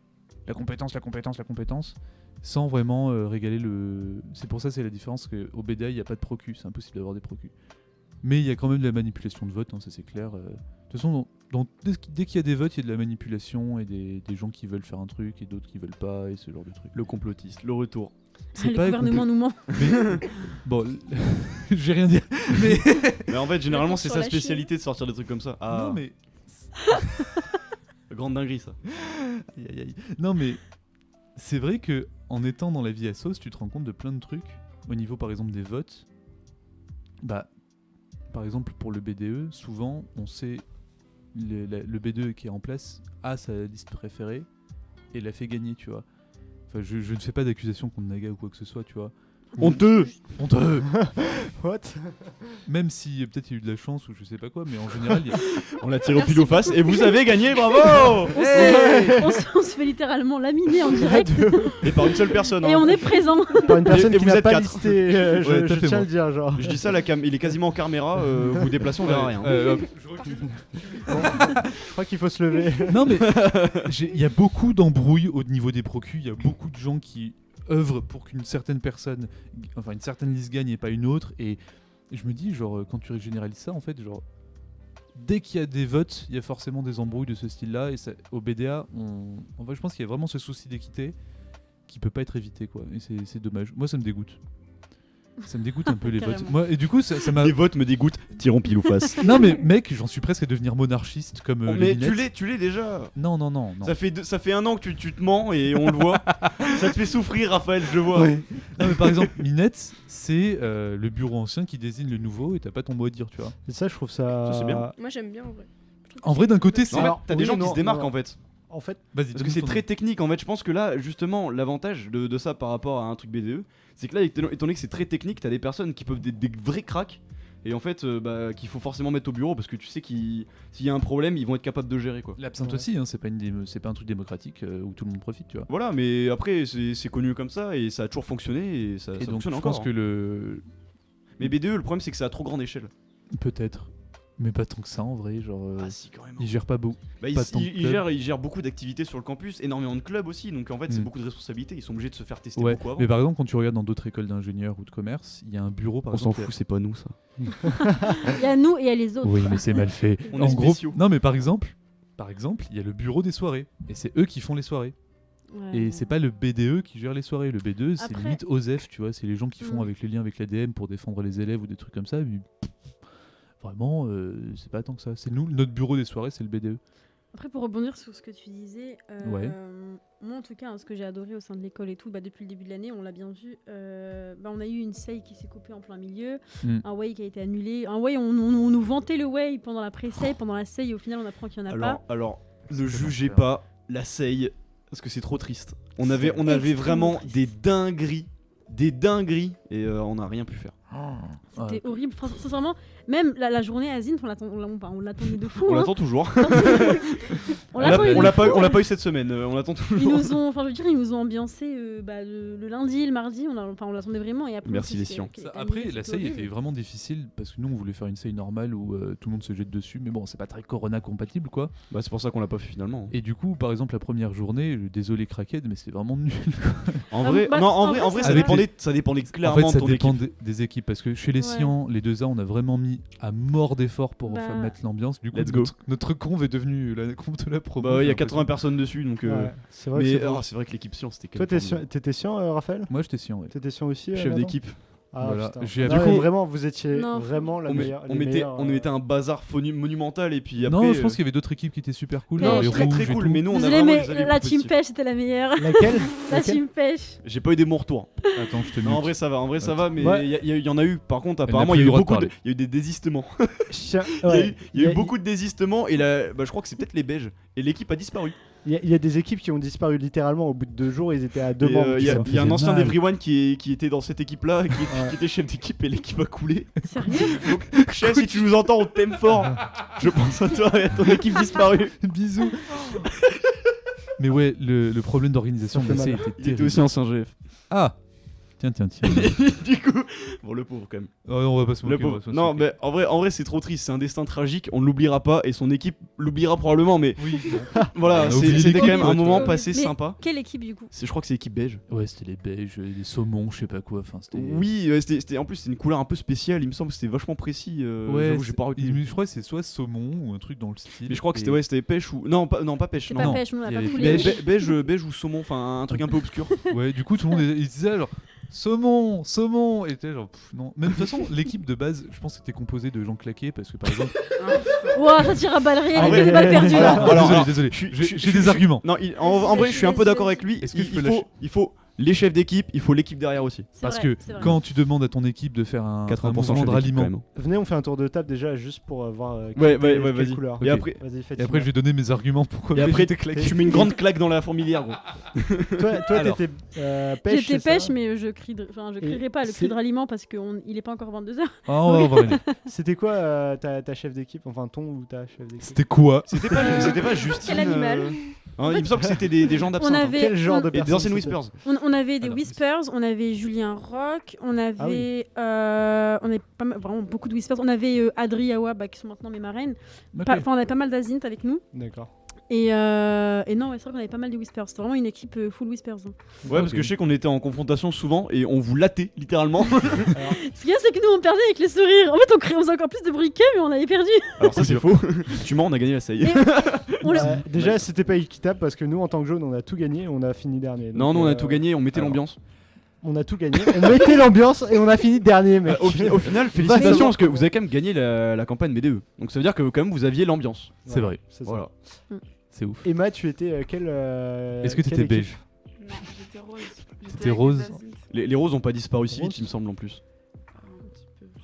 la compétence, sans vraiment régaler le. C'est pour ça c'est la différence qu'au BDA il n'y a pas de procu, c'est impossible d'avoir des procus. Mais il y a quand même de la manipulation de vote, hein, ça c'est clair. De toute façon, dès qu'il y a des votes, il y a de la manipulation et des gens qui veulent faire un truc et d'autres qui veulent pas et ce genre de trucs. Le complotiste, le retour. c'est Le pas gouvernement nous ment. mais- bon, je vais rien dire. Mais Mais en fait, généralement, c'est sur sa la Chine. spécialité de sortir des trucs comme ça. Ah, non, mais grande dinguerie ça. aïe, aïe, aïe. Non, mais c'est vrai que en étant dans la vie à sauce, tu te rends compte de plein de trucs au niveau, par exemple, des votes. Bah, par exemple, pour le BDE, souvent, on sait le BDE qui est en place a sa liste préférée et l'a fait gagner, tu vois. Enfin, je ne fais pas d'accusation contre Naga ou quoi que ce soit, tu vois. Honteux. Honteux. What? Même si peut-être il y a eu de la chance ou je sais pas quoi, mais en général, il y a... On l'a tiré au pile aux face et vous avez gagné, bravo. On se fait littéralement laminer en direct Et par une seule personne. et hein. on est présent. Par une personne Et qui vous n'a êtes pas 4. listé, Ouais, je tapez-moi. tiens à le dire, genre. Je dis ça, il est quasiment en caméra, vous déplacez, on verra rien. Hop. Je crois qu'il faut se lever. Non mais il y a beaucoup d'embrouilles au niveau des procus, il y a beaucoup de gens qui œuvrent pour qu'une certaine personne, enfin une certaine liste gagne et pas une autre, et je me dis genre quand tu généralises ça en fait, genre dès qu'il y a des votes, il y a forcément des embrouilles de ce style-là, et ça, au BDA, en fait je pense qu'il y a vraiment ce souci d'équité qui peut pas être évité quoi, et c'est dommage. Moi ça me dégoûte. Ça me dégoûte un peu les votes. Carrément. Moi, et du coup ça m'a... Les votes me dégoûtent, tirons pile ou face. Non mais mec, j'en suis presque à devenir monarchiste comme les Mais Minettes. tu l'es déjà. Non. Ça fait 1 an que tu te mens et on le voit. Ça te fait souffrir, Raphaël, je le vois. Non mais par exemple, Minette, c'est le bureau ancien qui désigne le nouveau et t'as pas ton mot à dire, tu vois. Et ça, je trouve ça. Ça, c'est bien. Moi j'aime bien en vrai. En vrai, d'un côté, c'est... Non, Alors, t'as des oui, gens non, qui se démarquent non. en fait. En fait, Vas-y, Parce que donne-nous c'est ton très avis. technique en fait. Je pense que là, justement, l'avantage de ça par rapport à un truc BDE, c'est que là, étant donné que c'est très technique, t'as des personnes qui peuvent des vrais cracks. Et en fait, qu'il faut forcément mettre au bureau parce que tu sais s'il y a un problème, ils vont être capables de gérer quoi. L'absinthe Ouais. aussi, hein, c'est pas un truc démocratique où tout le monde profite, tu vois. Voilà, mais après, c'est connu comme ça et ça a toujours fonctionné et ça Et donc, fonctionne je encore. pense que le... Mais BDE, le problème, c'est que c'est à trop grande échelle. Peut-être. Mais pas tant que ça, en vrai, genre... Ah, si, quand même. ils gèrent pas beaucoup. Bah, pas tant de clubs. il gère beaucoup d'activités sur le campus, énormément de clubs aussi, donc en fait c'est Mm. beaucoup de responsabilités, ils sont obligés de se faire tester Ouais, beaucoup avant. mais par exemple, quand tu regardes dans d'autres écoles d'ingénieurs ou de commerce, il y a un bureau, par On s'en exemple... fout, c'est pas nous ça. Il y a nous et il y a les autres. Oui, mais c'est mal fait. On En est gros, spéciaux. non, mais par exemple, il y a le bureau des soirées. Et c'est eux qui font les soirées. Ouais. Et c'est pas le BDE qui gère les soirées. Le BDE, c'est Après- limite OSEF, tu vois. C'est les gens qui font Mm. avec les liens avec l'ADM pour défendre les élèves ou des trucs comme ça. Mais vraiment, c'est pas tant que ça. C'est nous, notre bureau des soirées, c'est le BDE. Après, pour rebondir sur ce que tu disais, Ouais. moi en tout cas, hein, ce que j'ai adoré au sein de l'école et tout, depuis le début de l'année, on l'a bien vu, on a eu une SEI qui s'est coupée en plein milieu, Mm. un Way qui a été annulé, un Way, on nous vantait le Way pendant la pré-SEI, pendant la SEI, et au final on apprend qu'il n'y en a pas. Alors, ne C'est jugez l'enfer. pas la SEI, parce que c'est trop triste. On avait extrêmement vraiment triste. des dingueries, et on n'a rien pu faire. C'était horrible, sincèrement, même la journée à Zine, on l'attendait de fou. On hein. l'attend toujours. On l'attendait de On l'a fou, pas eu cette semaine, on l'attend Ils toujours. nous ont, ils nous ont ambiancé le lundi, le mardi, on l'attendait vraiment. Et après, Merci on les sait siens. qu'elle était Après, annulée, la c'était SEI horrible. était vraiment difficile parce que nous, on voulait faire une SEI normale où tout le monde se jette dessus. Mais bon, c'est pas très Corona compatible, quoi. Bah, c'est pour ça qu'on l'a pas fait finalement. Et du coup, par exemple, la première journée, désolé Crackhead, mais c'était vraiment nul. En vrai, bah, non, en en vrai, vrai, ça ça va. dépendait En clairement fait, ça de ton dépend équipe. des équipes parce que chez les Ouais. Scients, les 2A, on a vraiment mis à mort d'efforts pour Bah. mettre l'ambiance. Du coup, Let's go. notre conf est devenue la conf de la promo. Bah, il y j'ai a 80 l'impression. personnes dessus, donc. ouais, c'est vrai que Mais c'est beau. c'est vrai que l'équipe science, c'était Toi, quel t'étais science, Raphaël? Moi, j'étais Scients, ouais. T'étais science aussi, chef Nathan? d'équipe. Ah, Voilà. putain. J'ai Non, appris- mais vraiment, vous étiez Non, vraiment la On, met- meilleure. on les mettait, meilleurs, on mettait un bazar monumental et puis après. Non, je pense qu'il y avait d'autres équipes qui étaient super cool. Non, les très rouges très et cool, tout. mais nous on a Désolé, vraiment mais des alliés la plus team positifs. pêche c'était la meilleure. Laquelle? La Laquelle team pêche. J'ai pas eu des bons retours. Attends, je te Non, mute. en vrai ça va, Attends. mais il Ouais. y en a eu. Par contre, Elle apparemment, n'a il y a plus eu le droit de il y a eu des désistements. Chien- Il y a ouais. eu- il y a eu beaucoup de désistements et là, je crois que c'est peut-être les Belges et l'équipe a disparu. Il y a des équipes qui ont disparu littéralement au bout de 2 jours, ils étaient à 2 Et, membres. il y a, ça me il y a un faisait ancien mal. d'Everyone qui était dans cette équipe-là, Ouais. qui était chef d'équipe et l'équipe a coulé. Sérieux? Donc, chef, si tu nous entends, on t'aime fort. Je pense à toi et à ton équipe disparue. Bisous. Mais ouais, le problème d'organisation Ça de fait l'essai mal. était Il était terrible. aussi ancien GF. Ah, Tiens. Du coup, bon, le pauvre quand même. Oh, non, on va pas se Le moquer. on va pauvre. pas se Non, moquer. mais en vrai, c'est trop triste. C'est un destin tragique. On ne l'oubliera pas et son équipe l'oubliera probablement. Mais Oui. voilà, On a oublié c'était quand l'équipe, même un ouais, moment toi. passé Mais sympa. Quelle équipe du coup Je crois que c'est équipe beige. Ouais, c'était les beiges, les saumons, je sais pas quoi. Enfin, c'était. Oui, c'était en plus c'était une couleur un peu spéciale. Il me semble que c'était vachement précis. Ouais, j'avoue, j'ai pas retenu. je crois que c'est soit saumon ou un truc dans le style. Mais je crois que Et- c'était pêche ou non pas pêche. C'est Non, pas non. pêche, nous on a il y pas avait poulet. Beige ou saumon, enfin un truc un peu obscur. Ouais, du coup, tout le monde il disait genre saumon. Et t'es genre non. Même de toute façon, l'équipe de base, je pense que c'était composé de gens claqués parce que par exemple. Ouah, ça tire à balles réelles, Ah il y ouais. a des balles perdues là. Alors, désolé. je suis- J'ai je- des je- arguments. Non, en vrai, je suis un peu d'accord avec lui. Est-ce que je peux il lâcher faut les chefs d'équipe, il faut l'équipe derrière aussi. C'est Parce vrai, que c'est vrai. quand tu demandes à ton équipe de faire un 80% mouvement chefs de d'équipe, quand ralliement, même. Venez, on fait un tour de table déjà juste pour voir Ouais, quelle vas-y. couleur. Et Ok. après, Vas-y, faites et après je vais donner mes arguments pourquoi Et après, j'étais claqué. tu mets une grande claque dans la fourmilière, gros. Toi, Alors. t'étais pêche. J'étais c'est pêche, ça mais je crierai pas le c'est- cri de ralliement parce qu'il est pas encore 22h. Ah, on va revenir. C'était quoi ta chef d'équipe, enfin ton ou ta chef d'équipe? C'était quoi C'était pas Justine. Quel animal Hein, il me semble que c'était des gens On d'absinthe. hein. avait, Quel genre de Et des personne anciennes c'était Whispers. on avait des Alors, Whispers, on avait Julien Rock, on avait, Ah oui. on avait pas mal- vraiment beaucoup de Whispers. On avait Adri Awa, qui sont maintenant mes marraines. Ok. Enfin, on avait pas mal d'Azint avec nous. D'accord. Et non, ouais, c'est vrai qu'on avait pas mal de Whispers. C'était vraiment une équipe full Whispers. Hein. Ouais, parce que je sais qu'on était en confrontation souvent et on vous lattait littéralement. Ce qu'il y a, c'est que nous, on perdait avec les sourires. En fait, on faisait encore plus de bruit qu'eux, mais on avait perdu. Alors ça c'est faux. Tu mens, on a gagné la saille. Et on le- Déjà, c'était pas équitable parce que nous, en tant que jaune, on a tout gagné, on a fini dernier. Non, Donc, non, on a tout gagné, on mettait alors. l'ambiance. On a tout gagné, on mettait l'ambiance et on a fini dernier, mec. Au final, félicitations parce que vous avez quand même gagné la campagne BDE. Donc ça veut dire que quand même vous aviez l'ambiance. C'est vrai, C'est ça. Voilà. c'est ouf. Emma, tu étais quelle Est-ce que quelle t'étais équipe beige Non, j'étais rose. T'étais rose. Les roses ont pas disparu si Rose. vite, il me semble en plus.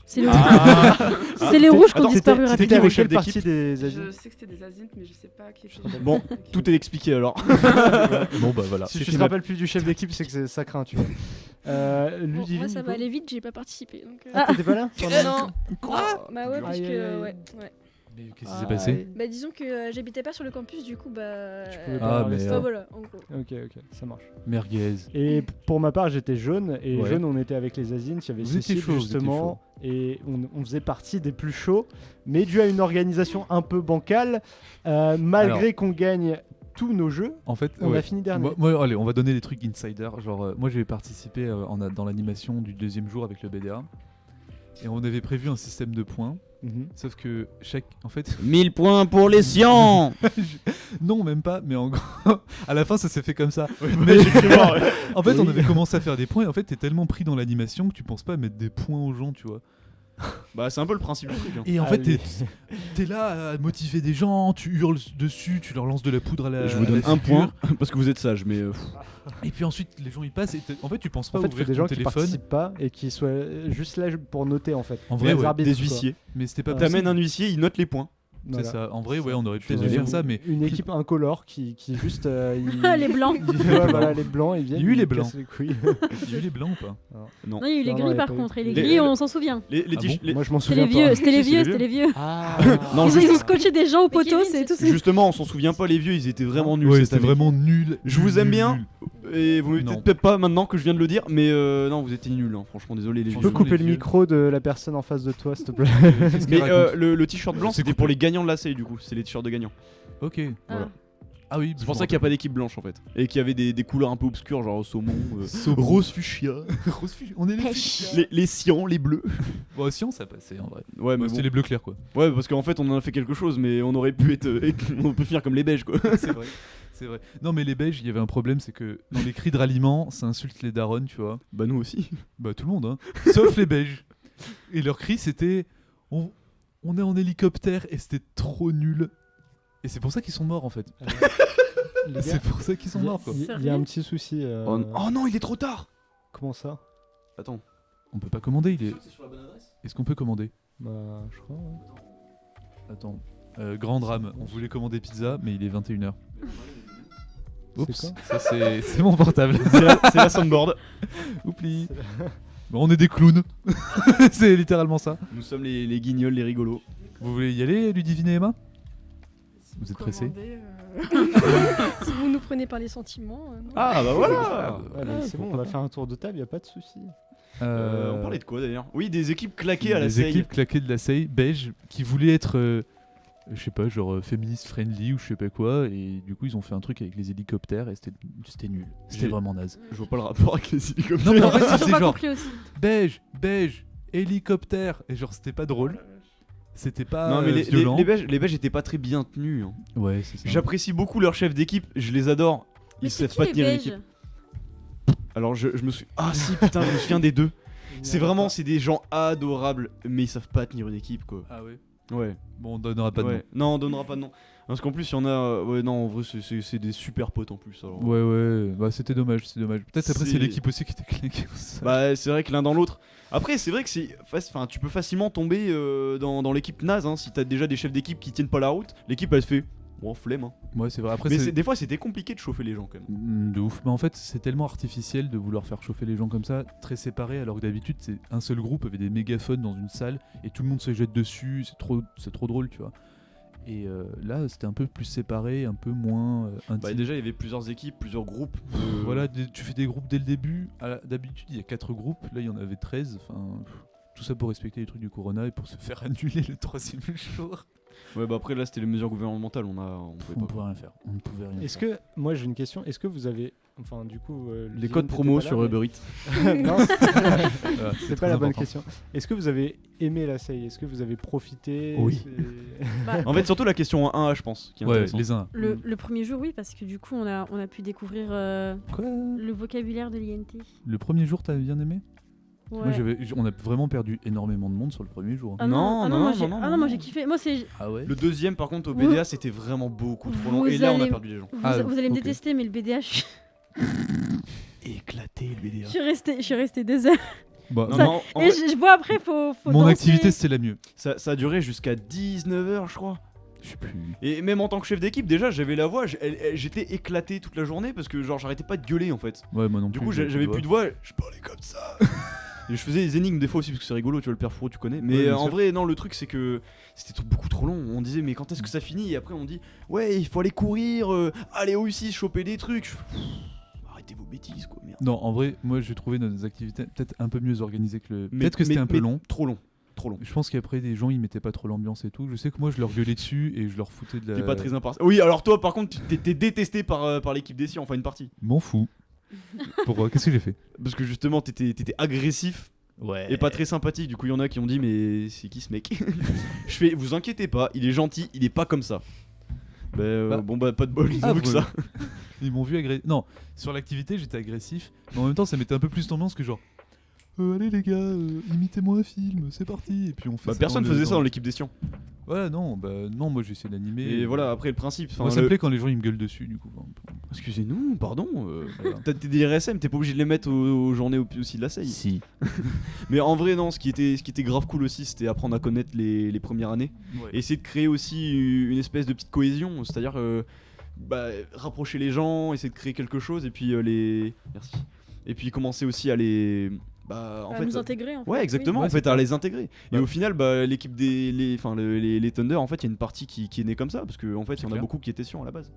C'est le- Ah. c'est les rouges qui ont Attends, disparu C'était rapidement. qui vos avec chefs quelle partie d'équipe des Asiens Je sais que c'était des Azintes, mais je sais pas qui était. Bon, tout est expliqué alors. Bon bah voilà. Si tu C'était te rappelles plus du chef d'équipe, c'est que ça craint, tu vois. Bon, Ludivine, moi, ça du va coup aller vite, j'ai pas participé. Donc, Ah. T'étais pas là non. Quoi Bah ouais, parce Aïe, aïe, que. aïe. Ouais. Mais qu'est-ce qui Ah, s'est passé Bah disons que j'habitais pas sur le campus, du coup, bah. Tu pouvais pas Ah, avoir les mais, stars. Bah voilà, en gros. Ok, ça marche. Merguez. Et pour ma part, j'étais jaune. Et Ouais. jaune, on était avec les Asines. Il y avait Vous étiez Cécile, chaud, vous étiez justement. Et on faisait partie des plus chauds. Mais dû à une organisation un peu bancale, malgré Alors. qu'on gagne tous nos jeux, En fait, on ouais. a fini dernier. Moi, allez, on va donner des trucs insider. Genre, moi, j'ai participé dans l'animation du deuxième jour avec le BDA. Et on avait prévu un système de points. Mhm. Sauf que en fait, 1000 points pour les scients. non, même pas. Mais en gros, à la fin, ça s'est fait comme ça. Mais En fait, Oui. on avait commencé à faire des points. Et en fait, t'es tellement pris dans l'animation que tu penses pas à mettre des points aux gens, tu vois. Bah c'est un peu le principe du truc. hein. Et en Ah fait, oui. t'es là à motiver des gens, tu hurles dessus, tu leur lances de la poudre à la. Je vous à la donne un figure. point parce que vous êtes sage, mais Et puis ensuite, les gens ils passent. Et en fait, tu penses pas En fait, ouvrir c'est des ton gens qui téléphone. participent pas et qui soient juste là pour noter en fait. En vrai, Les ouais, arbitres, des quoi. huissiers. Mais c'était pas T'amènes possible. un huissier, il note les points. C'est Voilà. ça. En vrai, ouais, on aurait pu Désolé. faire ça, mais Une équipe incolore qui juste. Les blancs. Ouais, voilà, les blancs, ils viennent. Il y a eu les ils blancs. cassent les couilles. il y a eu les blancs ou pas Non. Non, il y a eu les Non, grilles il y a par pas eu. contre. Et les Les- grilles, on s'en souvient. Les Ah bon les- Moi, je m'en C'était souviens les vieux, pas. c'était les Si, vieux, c'est c'était les les vieux. Ah. Non, Ils ont juste- scotché des gens au Mais poteau, Kevin, c'est tout. Justement, on s'en souvient pas les vieux, ils étaient vraiment nuls. Ouais, cette c'était année. vraiment nul. Je vous aime Nul, bien. nul. Et vous Non. m'écoutez peut-être pas maintenant que je viens de le dire, mais non, vous étiez nuls. Hein. Franchement, désolé les Tu Tu vieux. peux couper les le vieux. micro de la personne en face de toi, s'il te plaît. Qu'est-ce qu'il Mais raconte le t-shirt blanc, C'est c'était coupé. pour les gagnants de la série du coup. C'est les t-shirts de gagnants. Ok. Voilà. Ah oui, C'est pour ça qu'il n'y a pas d'équipe blanche en fait. Et qu'il y avait des couleurs un peu obscures, genre saumon, Saumon. rose fuchsia, Rose fuchsia. On est les Pêche. fuchsia. les cyan, les bleus. Bon, si on ça passait en vrai. Ouais, mais C'était bon. les bleus clairs quoi. Ouais, parce qu'en fait, on en a fait quelque chose, mais on aurait pu être. On peut finir comme les beiges quoi. C'est vrai. C'est vrai. Non, mais les beiges, il y avait un problème, c'est que dans les cris de ralliement, ça insulte les darons, tu vois. Bah, nous aussi. Bah, tout le monde, hein. Sauf les beiges. Et leur cri, c'était on est en hélicoptère et c'était trop nul. Et c'est pour ça qu'ils sont morts en fait. Les gars, C'est pour ça qu'ils sont il y a- morts quoi. il y a un petit souci. Oh non, il est trop tard. Comment ça Attends. On peut pas commander, il est. Est-ce qu'on peut commander Bah, je crois. Ouais. Attends. Grand drame, on voulait commander pizza, mais il est 21h. Oups, quoi ça c'est mon portable. C'est la soundboard. Oupli. Bon, on est des clowns. C'est littéralement ça. Nous sommes les guignols, les rigolos. Vous voulez y aller, Ludivine et Emma Vous êtes pressé? Commander, Si vous nous prenez par les sentiments. Non. Ah bah voilà. Ouais, mais c'est bon, on va faire un tour de table, y a pas de souci. On parlait de quoi d'ailleurs? Oui, des équipes claquées à la Des SEI. équipes claquées de la SEI, beige, qui voulaient être, je sais pas, genre féministe friendly ou je sais pas quoi, et du coup ils ont fait un truc avec les hélicoptères et c'était nul. C'était J'ai- vraiment naze. Je vois pas le rapport avec les hélicoptères. Non mais en fait J'ai c'était pas genre compris aussi. beige, hélicoptère, et genre c'était pas drôle, c'était pas Non mais violent. les Belges étaient pas très bien tenus. Hein. Ouais, c'est ça. J'apprécie beaucoup leur chef d'équipe, je les adore. Mais Ils c'est savent qui pas les tenir une Belges équipe. Alors je me suis... Ah si putain, je me souviens des deux. C'est vraiment, c'est des gens adorables, mais ils savent pas tenir une équipe quoi. Ah ouais. Ouais. Bon, on donnera pas de nom. Ouais. Non, on donnera pas de nom. Parce qu'en plus, il y en a... Ouais, non, en vrai, c'est des super potes en plus. Alors. Ouais, bah c'était dommage, c'est dommage. Peut-être après c'est C'est- l'équipe aussi qui était claquée. Bah, c'est vrai que l'un dans l'autre. Après, c'est vrai que enfin, tu peux facilement tomber dans l'équipe naze. Hein, si t'as déjà des chefs d'équipe qui tiennent pas la route, l'équipe elle se fait... Bon, flemme. Hein. Ouais, c'est vrai. Après, Mais des fois, c'était compliqué de chauffer les gens quand même. De ouf. Mais en fait, c'est tellement artificiel de vouloir faire chauffer les gens comme ça, très séparés, alors que d'habitude, c'est un seul groupe avec des mégaphones dans une salle et tout le monde se jette dessus. C'est trop drôle, tu vois. Et là, c'était un peu plus séparé, un peu moins intime. Bah, déjà, il y avait plusieurs équipes, plusieurs groupes. Voilà, tu fais des groupes dès le début. D'habitude, il y a 4 groupes. Là, il y en avait 13. Enfin, tout ça pour respecter les trucs du Corona et pour se faire annuler le 3ème jour. Ouais, bah après, là, c'était les mesures gouvernementales. On pouvait On pas. pouvait rien faire. On ne pouvait rien Est-ce faire. que, moi j'ai une question, est-ce que vous avez, enfin du coup... Les codes promo sur Uber Eats. Non, Voilà, c'est très pas la bonne important. question. Est-ce que vous avez aimé la SEI? Est-ce que vous avez profité? Oui. Bah, En fait, surtout la question 1A, je pense. Qui est Ouais, intéressante. les uns. le premier jour, oui, parce que du coup, on a pu découvrir Quoi le vocabulaire de l'INT. Le premier jour, t'as bien aimé? Ouais. Moi, on a vraiment perdu énormément de monde sur le premier jour. Ah Non, non, moi, non, j'ai- non, ah non, moi non. j'ai kiffé. Moi, c'est. Ah ouais. Le deuxième, par contre, au Vous- BDA, c'était vraiment beaucoup trop long. Vous Et là, on a allez- perdu des gens. Vous, Ah, vous allez me ok. détester, mais le BDA, Éclaté le BDA. je suis resté des heures. Bah, Non, Ça- non, en Et vrai, je vois après, faut mon danser. activité, c'était la mieux. ça a duré jusqu'à 19h, je crois. Je sais plus. Et même en tant que chef d'équipe, déjà, j'avais la voix. J'étais éclaté toute la journée parce que, genre, j'arrêtais pas de gueuler en fait. Ouais, moi non Du plus. coup, j'avais plus de voix. Je parlais comme ça. Et je faisais des énigmes des fois aussi parce que c'est rigolo, tu vois, le père Fro, tu connais. Mais Ouais, bien en sûr. vrai, non, le truc c'est que c'était beaucoup trop long. On disait, mais quand est-ce que ça finit? Et après, on dit, ouais, il faut aller courir, aller au U6, choper des trucs. Arrêtez vos bêtises, quoi, merde. Non, en vrai, moi j'ai trouvé nos activités peut-être un peu mieux organisées que le. Mais- Peut-être que c'était un peu mais long. Trop long. Trop long. Je pense qu'après, des gens ils mettaient pas trop l'ambiance et tout. Je sais que moi je leur gueulais dessus et je leur foutais de la. T'es pas très impartial. Oui, alors toi, par contre, t'es détesté par l'équipe des Siens, enfin une partie. M'en fous. Pourquoi? Qu'est-ce que j'ai fait? Parce que justement, t'étais agressif Ouais. et pas très sympathique. Du coup, il y en a qui ont dit, mais c'est qui ce mec? Je fais, vous inquiétez pas, il est gentil, il est pas comme ça. Bon, bah, pas de bol, ils Ah, avouent que ça. Ils m'ont vu agressif. Non, sur l'activité j'étais agressif, mais en même temps ça mettait un peu plus d'ambiance que genre. Allez les gars, imitez-moi un film, c'est parti. Et puis on fait. Bah, ça personne dans faisait le- ça dans l'équipe des Siens. Voilà, non, moi j'ai essayé d'animer. Et voilà, après le principe. Moi enfin, ça me le- plaît quand les gens ils me gueulent dessus du coup. Excusez-nous, pardon. Voilà. T'es des RSM, t'es pas obligé de les mettre aux journées aussi de la SEI. Si. Mais en vrai, non, ce qui était grave cool aussi, c'était apprendre à connaître les premières années. Et essayer de créer aussi une espèce de petite cohésion, c'est-à-dire rapprocher les gens, essayer de créer quelque chose, et puis Merci. Et puis commencer aussi à les. En fait, nous intégrer en fait. ouais, exactement, Oui. en fait, à les intégrer. Et Ouais. au final, l'équipe les Thunder, en fait, il y a une partie qui est née comme ça, parce qu'en fait, il y en a clair. beaucoup qui étaient Sion à la base.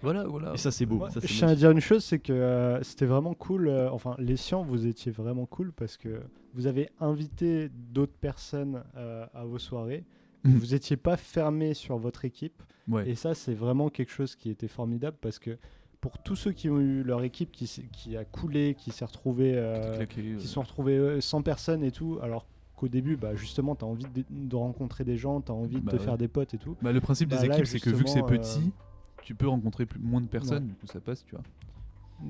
Voilà. Et ça, c'est beau. Moi, Ça, c'est je tiens à magnifique. dire une chose, c'est que c'était vraiment cool. Enfin, les Siens, vous étiez vraiment cool parce que vous avez invité d'autres personnes à vos soirées. Mhm. Vous n'étiez pas fermé sur votre équipe. Ouais. Et ça, c'est vraiment quelque chose qui était formidable parce que pour tous ceux qui ont eu leur équipe qui a coulé, qui s'est retrouvée, Claqué, qui sont retrouvés sans personne et tout, alors qu'au début, justement, tu as envie de rencontrer des gens, tu as envie de Bah te ouais. faire des potes et tout. Bah, le principe Bah des là, équipes, c'est que vu que c'est justement, petit, tu peux rencontrer moins de personnes, Ouais. du coup ça passe, tu vois.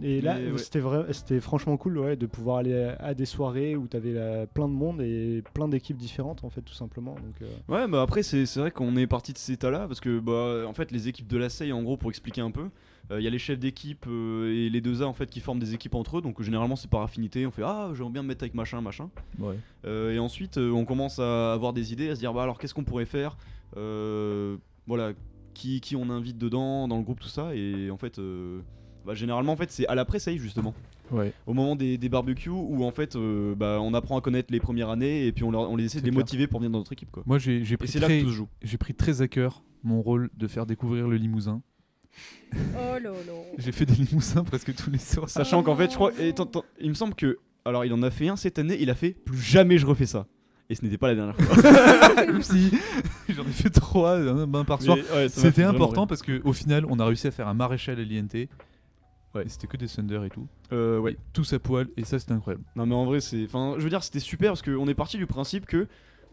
Et là, Mais ouais. c'était franchement cool de pouvoir aller à des soirées où tu avais plein de monde et plein d'équipes différentes, en fait, tout simplement. Donc, Ouais, après, c'est vrai qu'on est parti de cet état-là, parce que, en fait, les équipes de la SEI, en gros, pour expliquer un peu, il y a les chefs d'équipe et les 2A, en fait, qui forment des équipes entre eux, donc généralement, c'est par affinité, on fait « Ah, j'aimerais bien me mettre avec machin. » Ouais. Et ensuite, on commence à avoir des idées, à se dire alors qu'est-ce qu'on pourrait faire, voilà, qui on invite dedans, dans le groupe, tout ça. Et en fait, généralement, en fait, c'est à l'après-save justement. Ouais. au moment des barbecues où en fait on apprend à connaître les premières années et puis on les essaie de les clair. motiver pour venir dans notre équipe quoi. Moi, j'ai Et pris, c'est là que très, tout se joue. j'ai pris très à cœur mon rôle de faire découvrir le Limousin. Oh là là. J'ai fait des limousins presque tous les soirs. Sachant qu'en fait je crois il me semble que alors il en a fait un cette année, il a fait plus jamais je refais ça. Et ce n'était pas la dernière fois. Si, j'en ai fait 3 un par soir. Mais, ouais, ça m'a fait C'était vraiment important rire. parce qu'au final, on a réussi à faire un maréchal à l'INT. Ouais, c'était que des Thunder et tout. Ouais. Tous à poil, et ça, c'était incroyable. Non mais en vrai je veux dire c'était super parce qu'on est parti du principe que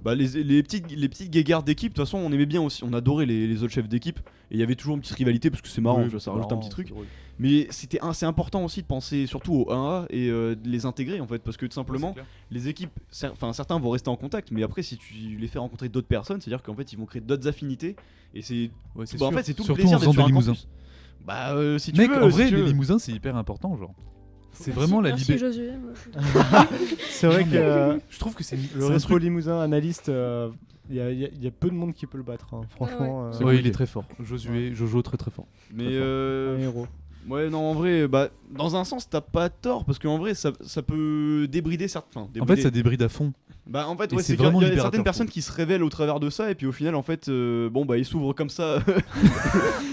les petites guéguerres d'équipe, de toute façon on aimait bien aussi, on adorait les autres chefs d'équipe et il y avait toujours une petite rivalité parce que c'est marrant, Oui, tu vois, ça c'est rajoute un marrant, petit truc. c'est drôle. Mais c'est important aussi de penser surtout au 1A et de les intégrer en fait parce que tout simplement les équipes, certains vont rester en contact mais après si tu les fais rencontrer d'autres personnes, c'est à dire qu'en fait ils vont créer d'autres affinités et c'est Ouais, c'est en sûr. fait c'est tout le Surtout plaisir en d'être faisant sur des un limousins. campus. Si tu Mec, veux, en si vrai, tu les veux. limousins, c'est hyper important, genre. C'est Merci, vraiment la merci liberté. Josué. moi. C'est vrai que Je trouve que c'est le un Respo truc- Limousin analyste, il y a peu de monde qui peut le battre. hein. Franchement, Ouais, il compliqué. est très fort. Jojo, très très fort. Mais un héros. ouais, non, en vrai, dans un sens, t'as pas tort parce qu'en vrai, ça peut débrider certains. En fait, ça débride à fond. En fait, et ouais, c'est c'est qu'il y a- vraiment il y a libérateur, certaines je personnes trouve. qui se révèlent au travers de ça, et puis au final, en fait, ils s'ouvrent comme ça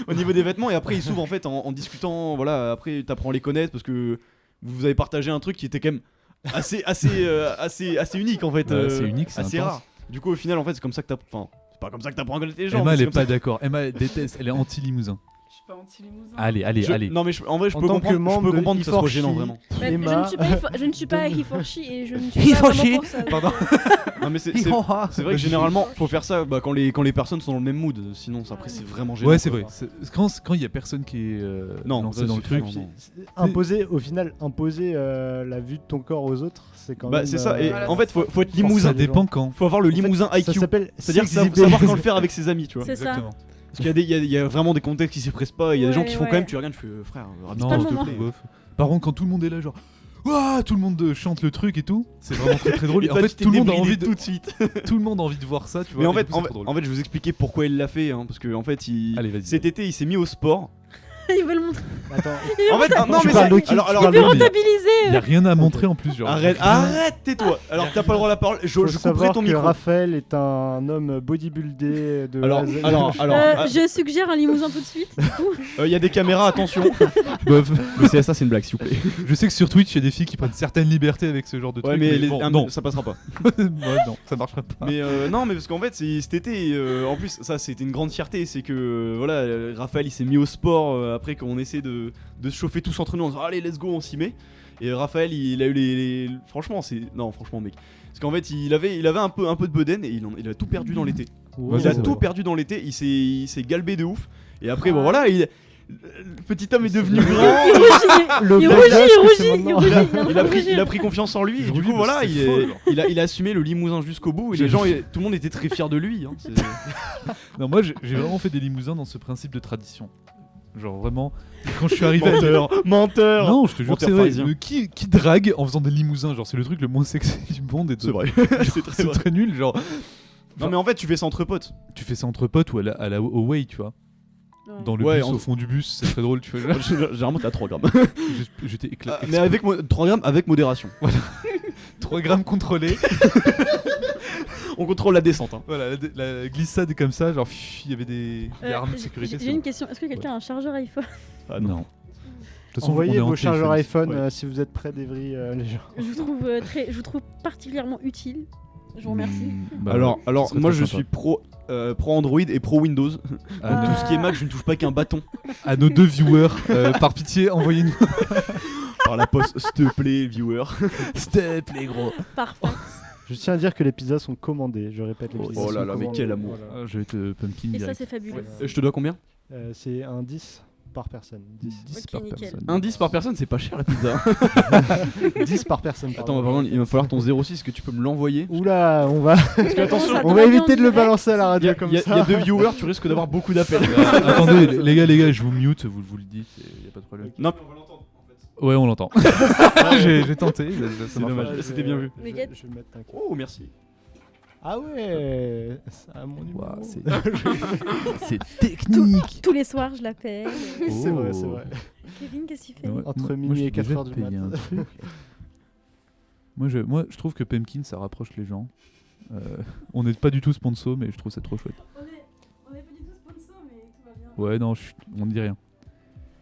au niveau des vêtements, et après, ils s'ouvrent en fait en discutant. Voilà, après, t'apprends à les connaître parce que vous avez partagé un truc qui était quand même assez unique en fait. Ouais, c'est unique, c'est assez intense. rare. Du coup, au final, en fait, c'est comme ça que t'apprends. Enfin, c'est pas comme ça que t'apprends à connaître les gens. Emma, mais elle c'est est comme pas ça. d'accord. Emma, elle déteste, elle est anti-limousin. Je suis pas anti-limousin. Allez. Non, mais en vrai, je En peux tant que comprendre, membre de que ça soit E4Chi, gênant vraiment. Bah, Emma, Je ne suis pas Hiforchi et je ne suis pas vraiment pour ça. Pardon. Non, mais c'est vrai que généralement, faut faire ça quand les personnes sont dans le même mood. Sinon, après, c'est vraiment gênant. Ouais, c'est quoi. vrai. Quand il y a personne qui est Non, lancé ça, dans le c'est- truc. non. Imposer la vue de ton corps aux autres, c'est quand même. C'est ça. Et Voilà, en fait, faut être Ça limousin. dépend quand. Faut avoir le En fait, limousin Ça IQ. s'appelle C'est-à-dire sexy savoir baby. quand le faire avec ses amis, tu vois. C'est ça. Exactement. Parce qu'il y a vraiment des contextes qui s'y pressent pas. Il y a des gens qui font Ouais, quand même, ouais. tu regardes, tu fais frère, Non, pas rabis-toi, le s'il te moment. plaît. bof. Par contre, quand tout le monde est là, genre, ouah, tout le monde chante le truc et tout, c'est vraiment très très drôle. Et en toi, fait, tu t'es tout le monde a débridé envie de, tout de suite. tout le monde a envie de voir ça, tu vois. Mais en et fait, du coup, c'est trop drôle. en fait, je vais vous expliquer pourquoi il l'a fait, parce que en fait, Allez, vas-y. cet été, il s'est mis au sport. Ils veulent montrer. Attends, En fait, non, Tu mais parles c'est- de qui alors, Tu alors, parles Ils de veulent qui rentabiliser. Il y a rien à montrer en plus, genre. arrête, tais-toi. Alors, t'as pas le droit à la parole. Je faut couperai savoir ton que micro. Raphaël est un homme bodybuildé de Alors, A à Z. Je suggère un limousin tout de suite. Du coup, il y a des caméras, attention. Bof. Le CSA, c'est une blague, s'il vous plaît. Je sais que sur Twitch, il y a des filles qui prennent certaines libertés avec ce genre de Ouais, trucs. mais bon, non. ça passera pas. Ouais, non, ça marchera pas. Mais non, mais parce qu'en fait, cet été, en plus, ça c'était une grande fierté, c'est que Raphaël il s'est mis au sport après qu'on essaie de se chauffer tous entre nous en disant allez, let's go, on s'y met. Et Raphaël, il a eu franchement, franchement, mec. Parce qu'en fait, il avait un peu de bedaine et il a tout perdu dans l'été. Ouais, Il ça, a c'est tout vrai. perdu dans l'été, il s'est galbé de ouf. Et après, bon Ah. voilà, le petit homme est devenu il grand. Le rougit, blocage que c'est il maintenant. rougit. Il a pris confiance en lui et Je du rougis coup voilà parce que il, c'est faux, est- genre. il a assumé le limousin jusqu'au bout et J'ai- tout le monde était très fier de lui hein. Non, moi, j'ai vraiment fait des limousins dans ce principe de tradition. Genre vraiment, quand je suis arrivé à menteur Non, je te jure, Menteur c'est vrai. parisien. Qui drague en faisant des limousins? Genre, c'est le truc le moins sexy du monde. c'est vrai c'est très C'est vrai. très nul. Genre, Non mais en fait tu fais ça entre potes. tu fais ça entre potes ou au way, tu vois. Ouais. Dans le Ouais, bus, en- au fond du bus, c'est très drôle. Tu fais genre, Généralement t'as 3 grammes. j'étais éclaté. Mais avec 3 grammes avec modération. 3 grammes contrôlés. On contrôle la descente hein. Voilà, la glissade est comme ça. Genre, il y avait des armes de J'ai sécurité. j'ai une question. Est-ce que quelqu'un a un chargeur iPhone? Ah Non. De toute façon, Envoyez on est vos anti chargeurs iPhone Ouais. si vous êtes près d'Evry, les gens. Je vous trouve particulièrement utile. Je vous remercie. Bah, Alors ce serait moi très je sympa. suis pro Android et pro Windows. À, Tout nos, ce qui est Mac je ne touche pas qu'un bâton. à nos 2 viewers, par pitié, envoyez-nous. Par la poste s'il te plaît viewer. S'il te plaît, gros. Parfait. Je tiens à dire que les pizzas sont commandées, je répète. Les Oh pizzas là sont là, mais commandées. quel amour. Voilà. Je vais te pumpkin Et ça, direct. c'est fabuleux. Je te dois combien? C'est un 10 par personne. 10. 10 Ok, par nickel. personne. Un 10 par personne c'est pas cher la pizza. 10 par personne. Attends par contre il va falloir ton 06 que tu peux me l'envoyer. Oula, on va, Parce que attention, Ça on va drague en éviter de le direct. balancer à la il y radio a, comme il y a- ça. il y a 2 viewers, tu risques d'avoir beaucoup d'appels. Attendez, les gars, je vous mute, vous le dites, y a pas de problème. Non, mais on va l'entendre en fait. Ouais, on l'entend. j'ai tenté, ça C'est marche dommage. pas. C'était bien vu. Les gars- Je vais mettre un coup. Oh, merci. Ah ouais, c'est à mon numéro. Ouah, c'est technique. Tous les soirs, je l'appelle. C'est vrai, c'est Oh. vrai. Kevin, qu'est-ce qu'il fait Ouais, Entre moi, minuit j'ai et 4 déjà heures du payé matin. un truc. moi, je trouve que Pumpkin, ça rapproche les gens. On n'est pas du tout sponsor, mais je trouve ça trop chouette. On est pas du tout sponsor, mais tout va bien. Ouais, non, on ne dit rien.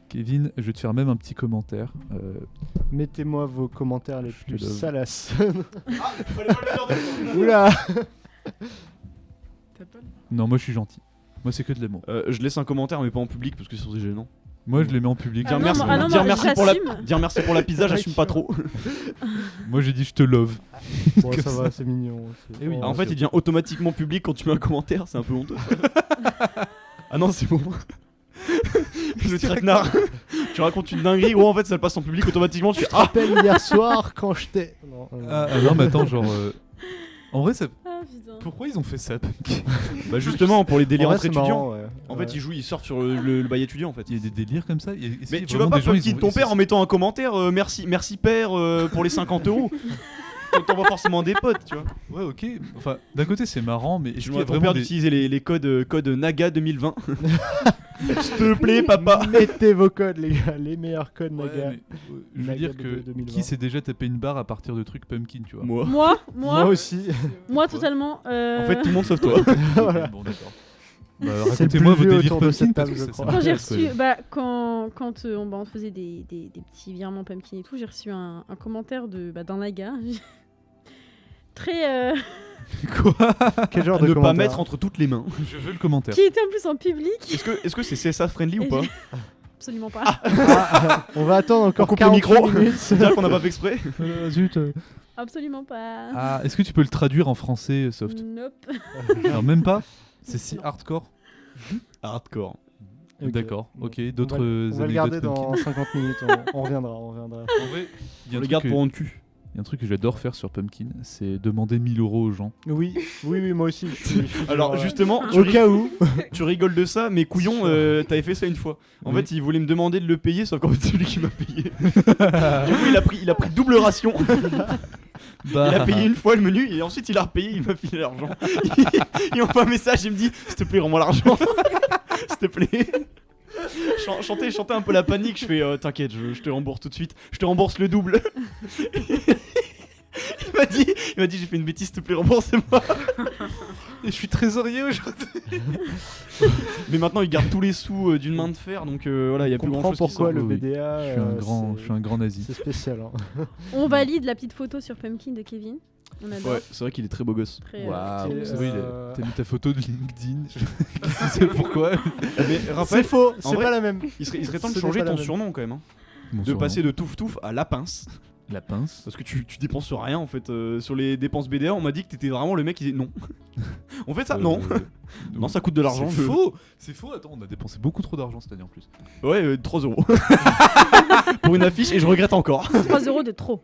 Kevin, je vais te faire même un petit commentaire. Mettez-moi vos commentaires les Je plus te love. salaces. Ah, fallait pas le dire. Oula. T'as pas le- Non, moi je suis gentil. Moi c'est que de l'amour. Je laisse un commentaire, mais pas en public parce que c'est gênant. Moi je les mets en public. Dire non, merci, moi- ah non, dire moi, merci pour la, j'assume. dire merci pour la pizza, j'assume pas trop. Moi j'ai dit je te love. Bon, ça va, c'est mignon. Eh oui. En fait, il devient automatiquement public quand tu mets un commentaire, c'est un peu honteux. Ah non, c'est bon. Le traquenard. Tu racontes une dinguerie, gros, en fait, ça passe en public automatiquement. Tu fais ah, rappelle hier soir quand j'étais. Non, Non mais attends genre. En vrai ça. Ah putain. Pourquoi ils ont fait ça Pumpkin? bah justement pour les délires en vrai, entre c'est étudiants. marrant, ouais. En Ouais. fait, ils surfent sur le bail étudiant en fait. Il y a des délires comme ça. Est-ce Mais qu'il y a tu vas vraiment pas des gens, ils Pumpkin ont- ton père en mettant un commentaire merci père pour les 50 euros. T'envoies forcément des potes, tu vois. Ouais ok. Enfin d'un côté c'est marrant mais Je est-ce me qu'il y a ton vraiment père des... d'utiliser les codes Naga 2020. S'il te plaît, papa. Mettez vos codes, les gars, les meilleurs codes, Ouais, Naga. mais, je veux Naga dire de que 2020. qui s'est déjà tapé une barre à partir de trucs Pumpkin tu vois. Moi. Moi, Moi aussi. moi totalement. En fait, tout le monde sauf toi. Voilà. Bon d'accord. Bah, C'est le racontez-moi plus vos vieux délires autour de Pumpkin cette parce table, que je ça crois. Quand j'ai m'intéresse, reçu, quoi. quand on faisait des petits virements Pumpkin et tout, j'ai reçu un commentaire d'un Naga. Très. Quoi Quel genre de Ne pas commentaire mettre entre toutes les mains. Je veux le commentaire. qui était en plus en public. Est-ce que c'est CSA friendly ou Et pas? Absolument pas. Ah, on va attendre encore coupe le 48 micro. minutes. C'est dire qu'on n'a pas fait exprès. Zut. Absolument pas. Ah, est-ce que tu peux le traduire en français, Soft? Nope. Alors même pas. C'est si hardcore. Hardcore. Ok. D'accord. Ok. On D'autres va le garder anecdotes dans Pumpkin 50 minutes. On reviendra. En vrai, il y a On un le truc garde que- pour un cul. il y a un truc que j'adore faire sur Pumpkin, c'est demander 1000 € aux gens. Oui, moi aussi. je suis Alors genre, justement, au cas où. tu rigoles de ça, mais couillon, t'avais fait ça une fois. En Oui. fait, il voulait me demander de le payer, sauf qu'en fait, c'est lui qui m'a payé. Du coup, il a pris double ration. Il a payé une fois le menu et ensuite il a repayé, il m'a filé l'argent. Il m'envoie un message, il me dit s'il te plaît, rends-moi l'argent. S'il te plaît. Chanter un peu la panique, je fais t'inquiète, je te rembourse tout de suite, je te rembourse le double. Il m'a dit j'ai fait une bêtise, s'il te plaît, rembourse-moi. Et je suis trésorier aujourd'hui. Mais maintenant il garde tous les sous d'une main de fer, donc voilà, il y a On plus grand comprend chose qui pourquoi sort. le oui. BDA. Je suis un grand nazi. C'est spécial. Hein. On valide la petite photo sur Pumpkin de Kevin. On adore. Ouais, c'est vrai qu'il est très beau gosse. Très, Waouh, très- c'est vrai, euh, t'as mis ta photo de LinkedIn. Qu'est-ce que c'est pourquoi? Mais C'est Raphaël, faux, en c'est vrai, pas la même. il serait temps de Ce n'est changer pas la ton même. surnom quand même. Hein. Mon De surnom. passer de Touf Touf à La Pince. La pince. Parce que tu dépenses rien en fait. Sur les dépenses BDA, on m'a dit que t'étais vraiment le mec qui disait non. On fait ça? Non. Non, ça coûte de l'argent. C'est faux. C'est faux. Attends, on a dépensé beaucoup trop d'argent cette année en plus. Ouais, 3 euros. Pour une affiche et je regrette encore. 3 € de trop.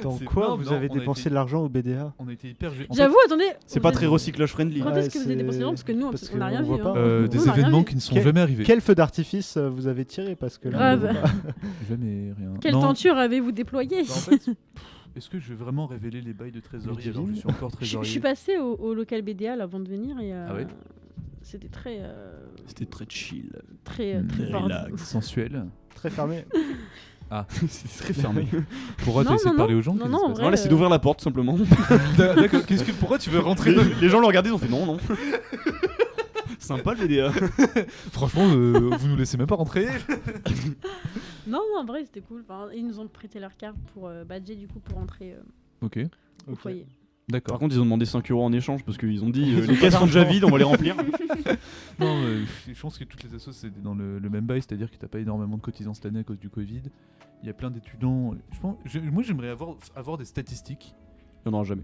Dans C'est- quoi non, vous non, avez on a dépensé été- de l'argent au BDA On a été hyper. J'avoue, attendez. C'est vous pas êtes- très recyclage friendly. Quand est-ce que vous avez c'est- dépensé l'argent? Parce que nous, parce on n'a que rien on vu. voit hein. pas. Nous, Des on n'a rien événements vu. qui ne sont Quel- jamais arrivés. Quel feu d'artifice vous avez tiré parce que là, Grave. on voit pas. Jamais rien. Quelle Non. tenture avez-vous déployée? Bah, en fait, est-ce que je vais vraiment révéler les bails de trésorerie Mais alors que je suis encore Je trésorier? suis passé au local BDA là, avant de venir et Ah ouais c'était très C'était très chill. très bordel. Sensuel. Très fermé. C'est très fermé. Pourquoi Non, t'as essayé non, de parler non. aux gens? Non, Qu'est-ce non, qui se en passe vrai, Voilà, c'est d'ouvrir la porte simplement. D'accord. Pourquoi tu veux rentrer dans... Les gens l'ont regardé, ils ont fait non, non. Sympa le BDA. Franchement, vous nous laissez même pas rentrer. Non, en vrai, c'était cool. Enfin, ils nous ont prêté leur carte pour badger du coup pour rentrer Ok. au foyer. Par D'accord. contre, ils ont demandé 5 euros en échange parce qu'ils ont dit les caisses sont déjà vides, on va les remplir. Non, je pense que toutes les assos c'est dans le même bail, c'est-à-dire que t'as pas énormément de cotisants cette année à cause du Covid. Il y a plein d'étudiants. Moi, j'aimerais avoir des statistiques. Il n'y en aura jamais.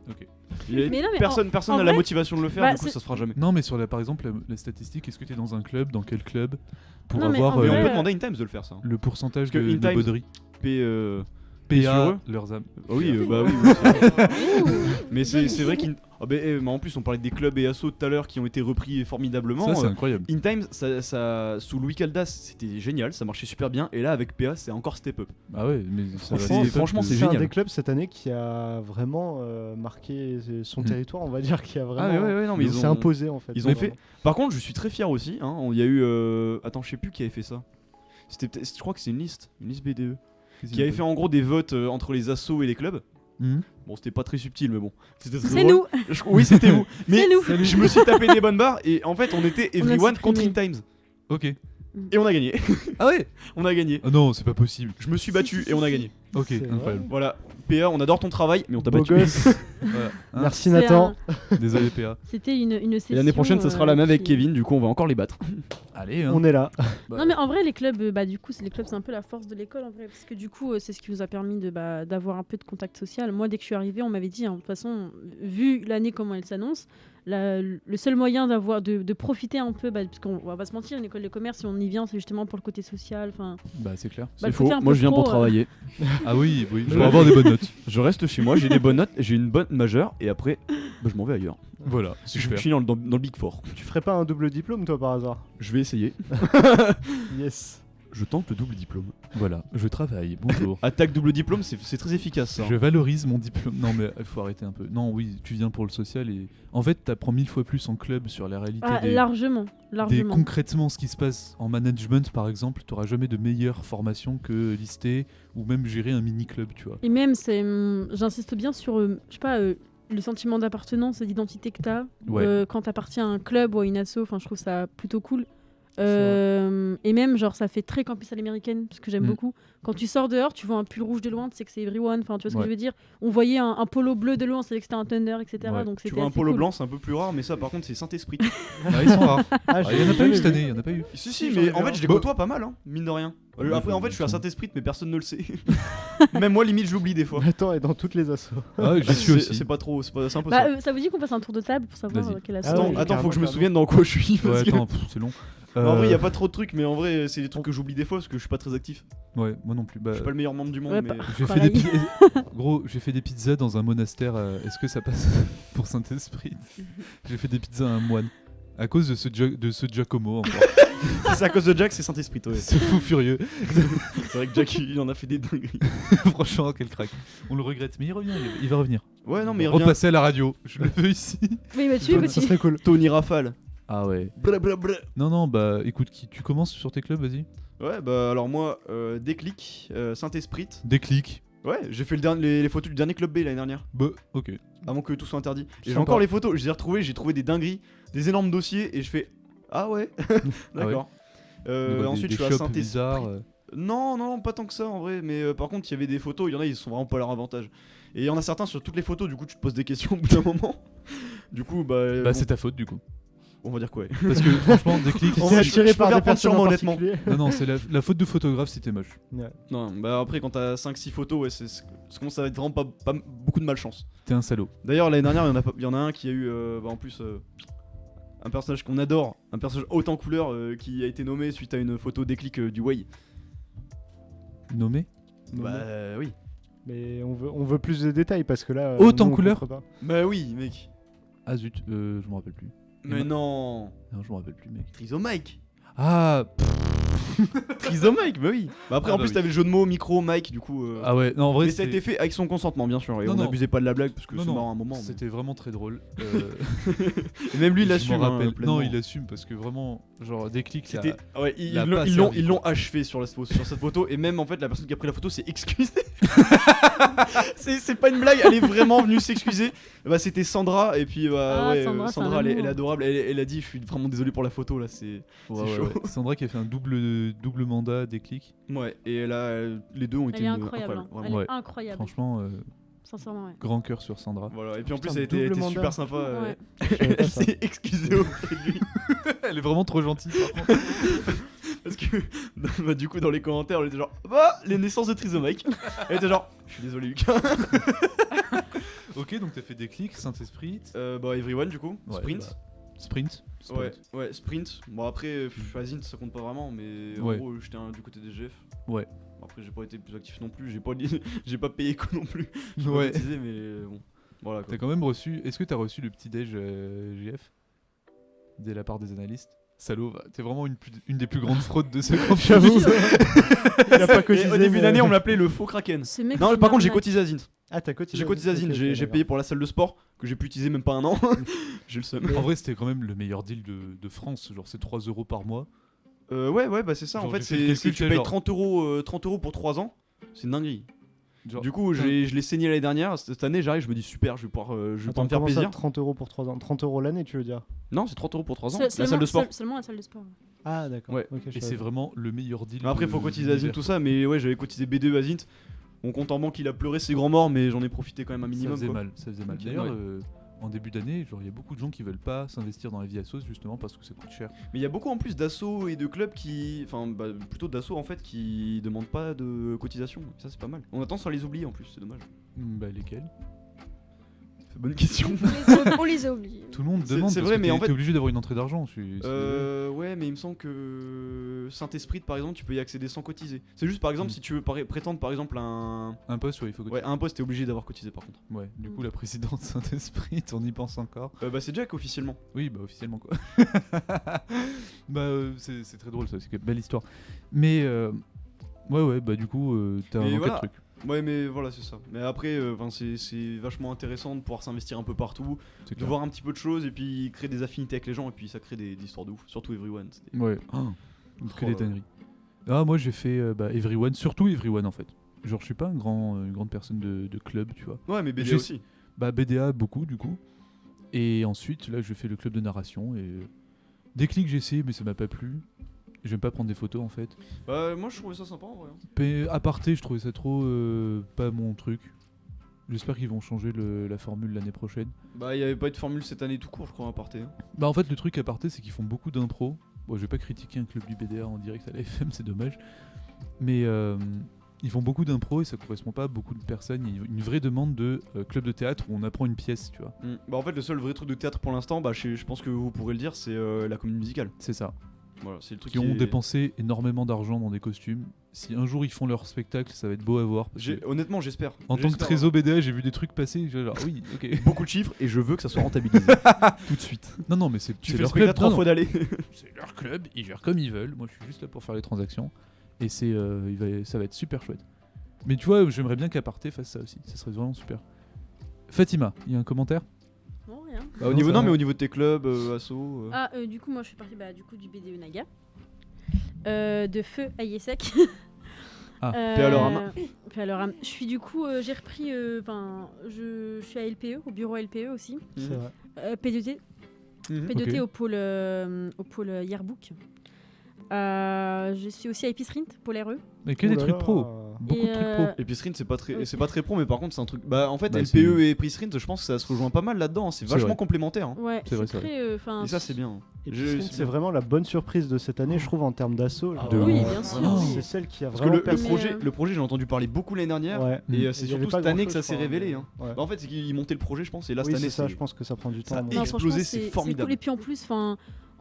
Ok. Mais non, mais Personne en n'a la vrai, motivation de le faire, bah, du coup c'est- ça se fera jamais. Non, mais sur par exemple les statistiques, est-ce que t'es dans un club, dans quel club, pour Non, mais avoir en Mais on vrai, peut demander à InTimes de le faire ça. le pourcentage Parce que de InTimes- bauderie. P, PA, sur eux leurs âmes. Ah oui, bah oui. Mais c'est vrai mais en plus on parlait des clubs et assos tout à l'heure qui ont été repris formidablement. Ça, c'est incroyable. InTimes, sous Louis Caldas, c'était génial, ça marchait super bien. Et là avec PA, c'est encore step up. Ah ouais, mais ça va Franchement, step up franchement, de- c'est C'est un génial. des clubs cette année qui a vraiment marqué son territoire, on va dire, qui a vraiment. Ah ouais, non, mais ils s'est ont imposé en fait. ils ont fait. Par contre, je suis très fier aussi. Hein, il y a eu. Attends, je sais plus qui avait fait ça. Je crois que c'est une liste BDE. Qui avait fait en gros des votes entre les assos et les clubs. Bon, c'était pas très subtil, mais bon. C'était très C'est drôle. nous. Oui, c'était vous. Mais C'est nous. je me suis tapé des bonnes barres et en fait, on était On a everyone supprimé. contre In Times. Ok. Et on a gagné. Ah ouais. On a gagné. Ah non, c'est pas possible. Je me suis battu et on a gagné. Ok, C'est incroyable. Voilà. PA, on adore ton travail, mais on t'a Beau battu. gosse. Voilà. Hein, Merci C'est Nathan. Désolé PA. C'était une session. Et l'année prochaine, ce sera la même avec qui- Kevin, du coup, on va encore les battre. Allez, hein. On est là. Non mais en vrai les clubs du coup c'est un peu la force de l'école en vrai parce que du coup c'est ce qui nous a permis d'avoir un peu de contact social. Moi dès que je suis arrivée on m'avait dit de toute façon vu l'année comment elle s'annonce le seul moyen de profiter un peu parce qu'on va pas se mentir une école de commerce si on y vient c'est justement pour le côté social enfin Bah c'est clair. C'est le faux. côté un Moi, peu je viens pour pro, travailler. Ah oui, pour avoir des bonnes notes. Je reste chez moi, j'ai des bonnes notes, j'ai une bonne majeure, et après, je m'en vais ailleurs. Voilà, Je super. suis dans le Big Four. Tu ferais pas un double diplôme toi par hasard? Je vais essayer. Yes. Je tente le double diplôme. Voilà, je travaille. Bonjour. Attaque double diplôme, c'est très efficace ça. Je valorise mon diplôme. Non mais il faut arrêter un peu. Non oui, tu viens pour le social et en fait t'apprends 1000 fois plus en club sur la réalité largement concrètement ce qui se passe en management par exemple. T'auras jamais de meilleure formation que lister ou même gérer un mini club, tu vois. et même j'insiste bien sur je sais pas le sentiment d'appartenance et d'identité que t'as Ouais. quand t'appartiens à un club ou à une asso enfin je trouve ça plutôt cool. vrai. Et même genre ça fait très campus à l'américaine parce que j'aime beaucoup quand tu sors dehors tu vois un pull rouge de loin tu sais que c'est everyone enfin tu vois ce que Ouais. je veux dire on voyait un polo bleu de loin on savait que c'était un Thunder etc Ouais. donc Tu c'était vois un assez polo cool. blanc, c'est un peu plus rare, mais ça par contre, c'est Saint-Esprit. Ah, ils sont rares. Ah, Ah, il y en a pas eu cette année, il y en a pas eu. Si, j'en ai mais en vu fait, un. je les Bah. côtoie pas mal, hein, mine de rien. Ouais, Après, en fait, je suis à attends. Saint-Esprit, mais personne ne le sait. Même moi, limite, j'oublie des fois. Nathan est dans toutes les assos. Ah, j'y suis aussi. C'est pas trop, c'est un peu Bah, ça. ça vous dit qu'on passe un tour de table pour savoir Vas-y. quelle asso Ah Attends, ouais, attends, faut que je me carrément. souvienne dans quoi je suis. Ouais, parce que- attends, c'est long. En vrai, il y a pas trop de trucs, mais en vrai, c'est des trucs que j'oublie des fois parce que je suis pas très actif. Ouais, moi non plus. Bah, Je suis pas le meilleur membre du monde, Ouais, mais. j'ai fait pareil. des gros, j'ai fait des pizzas dans un monastère. Est-ce que ça passe pour Saint-Esprit? J'ai fait des pizzas à un moine à cause de ce Giacomo. Encore. C'est à cause de Jack, c'est Saint-Esprit, ouais. C'est fou furieux. C'est vrai que Jack, il en a fait des dingueries. Franchement, quel crack. On le regrette, mais il revient. Il va revenir. Ouais, non, mais il On revient. repasser à la radio. Je le veux ici. oui bah tu Ça serait cool. Tony Rafale. Ah ouais. Blablabla. Non, bah écoute, tu commences sur tes clubs, vas-y. Ouais, bah alors moi, Déclic, Saint-Esprit. Déclic. Ouais, j'ai fait les photos du dernier Club B l'année dernière, Bah, ok. avant que tout soit interdit. Et j'ai Sympa. encore les photos, je les ai retrouvées, j'ai trouvé des dingueries, des énormes dossiers, et je fais ah ouais, d'accord. Ensuite, je suis à shops Saint-Esprit. bizarres. Non, pas tant que ça en vrai, mais par contre, il y avait des photos, il y en a, ils sont vraiment pas à leur avantage. Et il y en a certains sur toutes les photos, du coup, tu te poses des questions au bout d'un moment. Du coup, Bah, bon, c'est ta faute du coup. on va dire quoi. Parce que franchement, Déclic. En C'est vrai, attiré je par préfère des prendre sur moi, personnes en honnêtement. particulier. Non, c'est la faute de photographe si t'es moche. Non, bah après, quand t'as 5-6 photos, ouais, ça commence à être vraiment pas beaucoup de malchance. T'es un salaud. D'ailleurs, l'année dernière, il y en a un qui a eu, en plus, un personnage qu'on adore, un personnage haut en couleur qui a été nommé suite à une photo Déclic du Way. Nommé. Bah oui. Mais on veut plus de détails parce que là. Haute en nous, on couleur comprend pas. Bah oui, mec. Ah zut, je me rappelle plus. Mais non. Non, je me rappelle plus, mec. Trisomike. Ah, Trisomike, bah oui. Bah après, Ah en bah plus, oui. t'avais le jeu de mots, micro, Mike, du coup. ah ouais, non, en vrai, Mais ça a c'était- été fait avec son consentement, bien sûr. Et Non, on non. n'abusait pas de la blague parce que Non, c'est non, marrant à un moment. mais- C'était vraiment très drôle. Et même lui, il je assume. m'en hein, rappelle. pleinement. Non, il assume parce que vraiment, genre, Déclic, là. C'était. Ouais, l'a pas ils l'ont servi, quoi. achevé sur cette photo. Et même en fait, la personne qui a pris la photo s'est excusée. c'est pas une blague, elle est vraiment venue s'excuser. Bah, c'était Sandra. Et puis, Ah, ouais, Sandra, c'est un elle est amour. adorable. Elle a dit, je suis vraiment désolé pour la photo là. C'est chaud. Sandra qui a fait un double mandat Déclic. Ouais, et là, les deux ont été elle est incroyable hein. vraiment. elle Ouais. est incroyable Franchement, sincèrement ouais grand cœur sur Sandra. Voilà, et puis en Putain, plus, elle était double super mandat. sympa. Ouais. Je savais pas Elle ça. s'est excusée auprès de lui. Elle est vraiment trop gentille, par contre. Parce que, bah, du coup, dans les commentaires, on était genre, bah, les naissances de Trisomike. Elle était genre, je suis désolé, Lucas. Ok, donc t'as fait Déclic, Saint-Esprit. Bah, Everyone, du coup, Ouais, Sprint. bah, Sprint. Ouais, Sprint. Bon, après, Azint, ça compte pas vraiment, mais en Ouais. gros, j'étais du côté des GF. Ouais. Bon, après, j'ai pas été plus actif non plus, j'ai pas payé quoi non plus. J'ai pas Ouais. cotisé, mais bon. Voilà quoi. T'as quand même reçu. Est-ce que t'as reçu le petit déj GF de la part des analystes? Salaud, t'es vraiment une des plus grandes fraudes de ce campus. J'avoue. Il a pas Et cotisé. au début mais- d'année, on m'appelait le faux Kraken. ce mec Non, c'est par contre, j'ai normal. cotisé Azint. Ah, t'as cotisé. J'ai cotisé Azint, Ok, j'ai d'accord. payé pour la salle de sport que j'ai pu utiliser même pas un an. J'ai le seum. En vrai, c'était quand même le meilleur deal de France. Genre, c'est 3 € par mois. Ouais, bah c'est ça. Genre, en fait, j'ai fait le c'est calcul, tu c'est payes genre- 30 euros pour 3 ans. C'est une dinguerie. Genre- Du coup, je l'ai saigné l'année dernière. Cette année, j'arrive, je me dis super, je vais pouvoir me faire comment ça, plaisir. 30 € pour 3 ans 30 € l'année, tu veux dire? Non, c'est 30 euros pour 3 ans. Se- La salle de sport. Seulement la salle de sport. Ah, d'accord. Ouais. Ok, je Et savais c'est pas. vraiment le meilleur deal. Après, de- faut cotiser de Azint, l'hiver, tout quoi. ça. Mais ouais, j'avais cotisé B2 Azint. Mon compte en banque, il a pleuré ses grands morts, mais j'en ai profité quand même un minimum. Ça faisait quoi. mal, ça faisait mal. Ok, D'ailleurs, ouais. en début d'année, genre il y a beaucoup de gens qui veulent pas s'investir dans la vie assos justement parce que ça coûte cher. Mais il y a beaucoup en plus d'assauts et de clubs qui. Enfin, plutôt d'assauts en fait qui demandent pas de cotisation. Ça, c'est pas mal. On a tendance à les oublier en plus, c'est dommage. Bah lesquels? C'est bonne question. On les a oubliés. Tout le monde C'est- demande. c'est parce vrai, que mais en t'es fait- obligé d'avoir une entrée d'argent. Ouais, mais il me semble que Saint-Esprit, par exemple, tu peux y accéder sans cotiser. C'est juste, par exemple, Mm. si tu veux prétendre, par exemple, à Un poste, ouais, il faut cotiser. à un poste, t'es obligé d'avoir cotisé, par contre. Ouais. Du coup, la présidente Saint-Esprit, on y pense encore. Bah, c'est Jack officiellement. Oui, bah officiellement quoi. Bah c'est très drôle ça, c'est une belle histoire. Mais ouais, bah du coup, t'as Mais inventé voilà. le truc. Ouais, mais voilà, c'est ça. Mais après, c'est vachement intéressant de pouvoir s'investir un peu partout, C'est de clair. voir un petit peu de choses et puis créer des affinités avec les gens et puis ça crée des histoires de ouf. Surtout Everyone. c'était- Ouais. Que des là là. tanneries. Ah, moi j'ai fait Everyone, surtout Everyone en fait. Genre, je suis pas une grande personne de club, tu vois. Ouais, mais BD J'ai- aussi. Bah, BDA, beaucoup du coup. Et ensuite, là, je fais le club de narration. Et Déclic, j'ai essayé, mais ça m'a pas plu. J'aime pas prendre des photos en fait. Bah, moi je trouvais ça sympa en vrai. Aparté, je trouvais ça trop pas mon truc. J'espère qu'ils vont changer la formule l'année prochaine. Bah, il y avait pas eu de formule cette année tout court, je crois, à parté. Bah, en fait, le truc aparté, c'est qu'ils font beaucoup d'impro. Bon, je vais pas critiquer un club du BDA en direct à la FM, c'est dommage. Mais ils font beaucoup d'impro et ça correspond pas à beaucoup de personnes. Il y a une vraie demande de club de théâtre où on apprend une pièce, tu vois. Bah, en fait, le seul vrai truc de théâtre pour l'instant, bah, je pense que vous pourrez le dire, c'est la comédie musicale. C'est ça. Voilà, c'est le truc Qui ont est- dépensé énormément d'argent dans des costumes. Si un jour ils font leur spectacle, ça va être beau à voir. Parce que Honnêtement, j'espère. en tant que J'espère, trésor BDA, j'ai vu des trucs passer. Genre, oui, ok. beaucoup de chiffres et je veux que ça soit rentabilisé tout de suite. Non, mais c'est Tu c'est fais le leur club. spectacle 3 Non, fois d'aller. c'est leur club, ils gèrent comme ils veulent. Moi, je suis juste là pour faire les transactions. Et ça va être super chouette. Mais tu vois, j'aimerais bien qu'Aparté fasse ça aussi. Ça serait vraiment super. Fatima, il y a un commentaire? Non, rien. Bah, au Non, niveau, ça non, va. mais au niveau de tes clubs, assos. Du coup, moi, je fais partie du coup, du BDE Naga. De Feu à Yesek. Ah, paix à leur âme. Paix à leur âme. Je suis du coup, j'ai repris, je suis à LPE, au bureau LPE aussi. C'est vrai. P2T, Mhm. P2T Ok. au pôle Yearbook. Je suis aussi à Episprint, pôle RE. mais que des Oh là trucs là. pro. Beaucoup de trucs pro. Episprint, c'est pas très pro, mais par contre, c'est un truc. Bah, en fait, Bah, LPE et Episprint, je pense que ça se rejoint pas mal là-dedans. C'est C'est vachement vrai. complémentaire. hein. Ouais, C'est vrai, c'est c'est très. Et ça, c'est bien. Et Je- puis, c'est c'est bien. vraiment la bonne surprise de cette année, je trouve, en termes d'assaut. Ah, genre, oui, ouf. bien sûr. Vraiment. oui. C'est celle qui a Parce que vraiment le Mais, projet, le projet, j'ai entendu parler beaucoup l'année dernière. Ouais. Et Mm. c'est Il y surtout avait pas cette année que grand-chose, ça s'est je crois, révélé. mais- hein. ouais. Bah, en fait, c'est qu'ils montaient le projet, je pense. Et là, Oui, cette c'est année, ça, je pense que ça prend du ça temps. a mais- Non, explosé, franchement, c'est cool. formidable. Et puis en plus,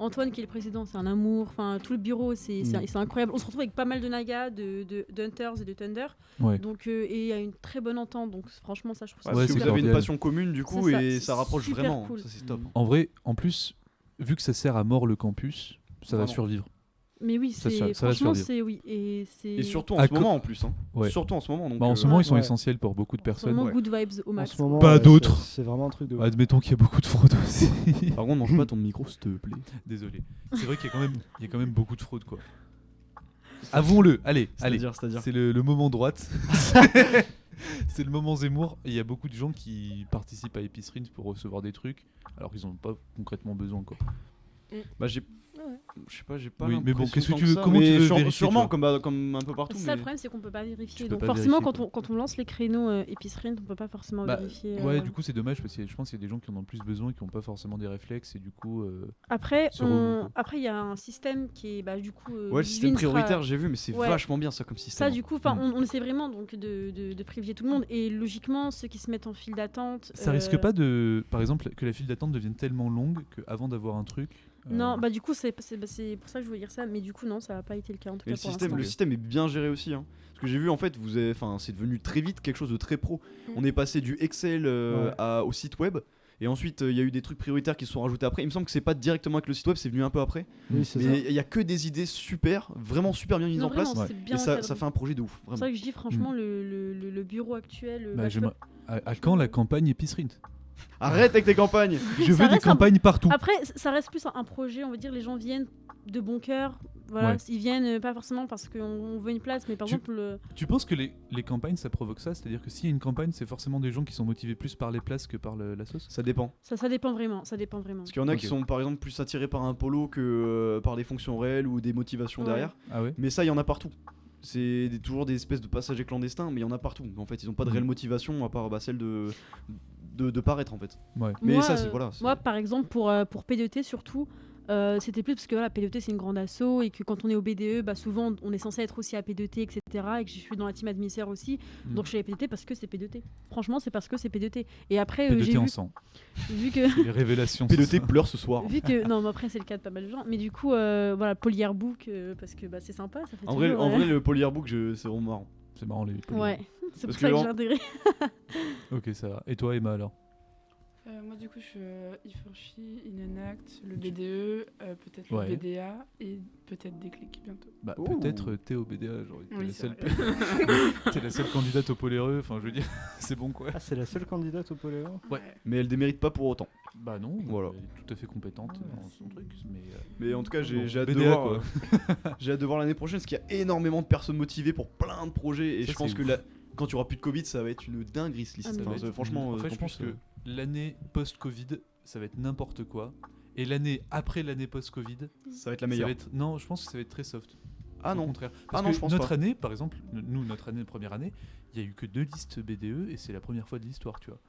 Antoine qui est le président, c'est un amour. Tout le bureau, c'est incroyable. On se retrouve avec pas mal de Naga, de Hunters et de Thunder. Ouais. Donc, et il y a une très bonne entente. Donc franchement, ça, je trouve ça Ouais, Ouais, si c'est vous avez une cordial. passion commune, du coup, C'est ça, et c'est ça rapproche super vraiment. cool. Ça, c'est top. En vrai, en plus, vu que ça sert à mort le campus, ça va Vraiment. survivre. Mais oui, Ça c'est va franchement, survivre. c'est oui. Et c'est Et surtout en À ce moment en plus. Hein. Ouais. Surtout en ce moment. Donc, Bah, en ce moment, ils sont ouais. essentiels pour beaucoup de personnes. vraiment ouais. good vibes au En max. ce moment, Pas ouais, d'autres. C'est vraiment un truc de ouf. Admettons qu'il y a beaucoup de fraude aussi. Par contre, mange pas ton micro, s'il te plaît. Désolé. C'est vrai qu'il y a quand même beaucoup de fraude, quoi. Avouons-le. Allez. C'est-à-dire. C'est le moment droite. C'est le moment Zemmour. Et il y a beaucoup de gens qui participent à Episprint pour recevoir des trucs, alors qu'ils n'en ont pas concrètement besoin, quoi. Bah, j'ai. Ouais. Je sais pas, j'ai pas. Oui, mais bon, l'impression qu'est-ce que tant tu veux- ça, comment tu mais veux vérifier, Sûrement, tu comme un peu partout. C'est ça, le problème, c'est qu'on peut pas vérifier. peux Donc pas forcément, vérifier, quand on lance les créneaux Episprint, on peut pas forcément Bah, vérifier. Ouais, du coup, c'est dommage parce que je pense qu'il y a des gens qui en ont le plus besoin, qui n'ont pas forcément des réflexes, et du coup. Après, se regroupent. il y a un système qui est du coup. Ouais, le système Divine sera- prioritaire, j'ai vu, mais c'est Ouais. vachement bien ça comme système. Ça, du coup, Mm. on essaie vraiment donc de privilégier tout le monde. Et logiquement, ceux qui se mettent en file d'attente. Ça risque pas de. Par exemple, que la file d'attente devienne tellement longue qu'avant d'avoir un truc. Non, du coup, c'est pour ça que je voulais dire ça. Mais du coup, non, ça n'a pas été le cas en tout Et cas le pour système, l'instant. le système est bien géré aussi. Hein. Parce que j'ai vu en fait, c'est devenu très vite quelque chose de très pro. Mm. On est passé du Excel au site web. Et ensuite, il y a eu des trucs prioritaires qui se sont rajoutés après. Il me semble que c'est pas directement avec le site web, c'est venu un peu après. Oui, c'est ça. Mais il y a que des idées super, vraiment super bien mises Non, en place. vraiment, c'est bien Et ça encadré. fait un projet de ouf. C'est Vraiment. ça que je dis, franchement, le bureau actuel. Bah, j'aimerais- à quand la campagne Episprint? Arrête avec tes campagnes. Je veux des reste un- campagnes partout. Après, ça reste plus un projet, on va dire, les gens viennent de bon cœur, Voilà, Ouais. ils viennent pas forcément parce qu'on veut une place, mais par Tu- exemple, Tu penses que les campagnes ça provoque ça? C'est-à-dire que s'il y a une campagne, c'est forcément des gens qui sont motivés plus par les places que par la sauce? Ça dépend. ça dépend vraiment. Ça dépend vraiment. Parce qu'il y en a qui Ok. sont par exemple plus attirés par un polo que par des fonctions réelles ou des motivations Ouais. derrière. Ah ouais? Mais ça, il y en a partout. C'est toujours des espèces de passagers clandestins, mais il y en a partout. En fait, ils ont pas de réelle motivation à part celle de paraître en fait. Ouais. Mais Moi, ça, c'est voilà. Moi, par exemple, pour P2T surtout, c'était plus parce que voilà, P2T c'est une grande asso et que quand on est au BDE, bah, souvent on est censé être aussi à P2T, etc. Et que je suis dans la team administraire aussi. Mm. Donc je suis à P2T parce que c'est P2T. Franchement, c'est parce que c'est P2T. Et après, P2T j'ai en vu, sang. vu que. Les révélations. c'est P2T ça. pleure ce soir. Vu que non, mais après c'est le cas de pas mal de gens. Mais du coup, voilà, Polyarbook parce que bah, c'est sympa, ça fait En vrai, toujours, le polyarbook, c'est vraiment marrant. C'est marrant les. ouais, c'est pour Parce ça que que en- j'ai intégré. Ok, ça va. Et toi, Emma alors? Moi, du coup, je suis Iforchi, Inenact, le BDE, peut-être Ouais. le BDA et peut-être Déclic bientôt. Bah Ouh. peut-être t'es au BDA, genre t'es Oui, la c'est seule, vrai. t'es la seule candidate au poléreux, enfin je veux dire, c'est bon quoi. Ah, c'est la seule candidate au Poléo. Ouais. Mais elle démérite pas pour autant. Bah non, Voilà. elle est tout à fait compétente dans son truc, mais Mais en tout cas, Bon, j'ai hâte de BDA, voir. quoi. J'ai hâte de voir l'année prochaine parce qu'il y a énormément de personnes motivées pour plein de projets et Ça, je pense c'est que ouf. quand tu auras plus de Covid, ça va être une dinguerie ce liste. Ah, mais Enfin, ouais. franchement, en fait t'en je pense penses, que l'année post-Covid, ça va être n'importe quoi, et l'année après l'année post-Covid, ça va être la ça meilleure. va être... non, je pense que ça va être très soft. Ah Au non. contraire. Ah Parce non, que je pense notre pas. année, par exemple, nous, notre année de première année, il y a eu que 2 listes BDE et c'est la première fois de l'histoire, tu vois.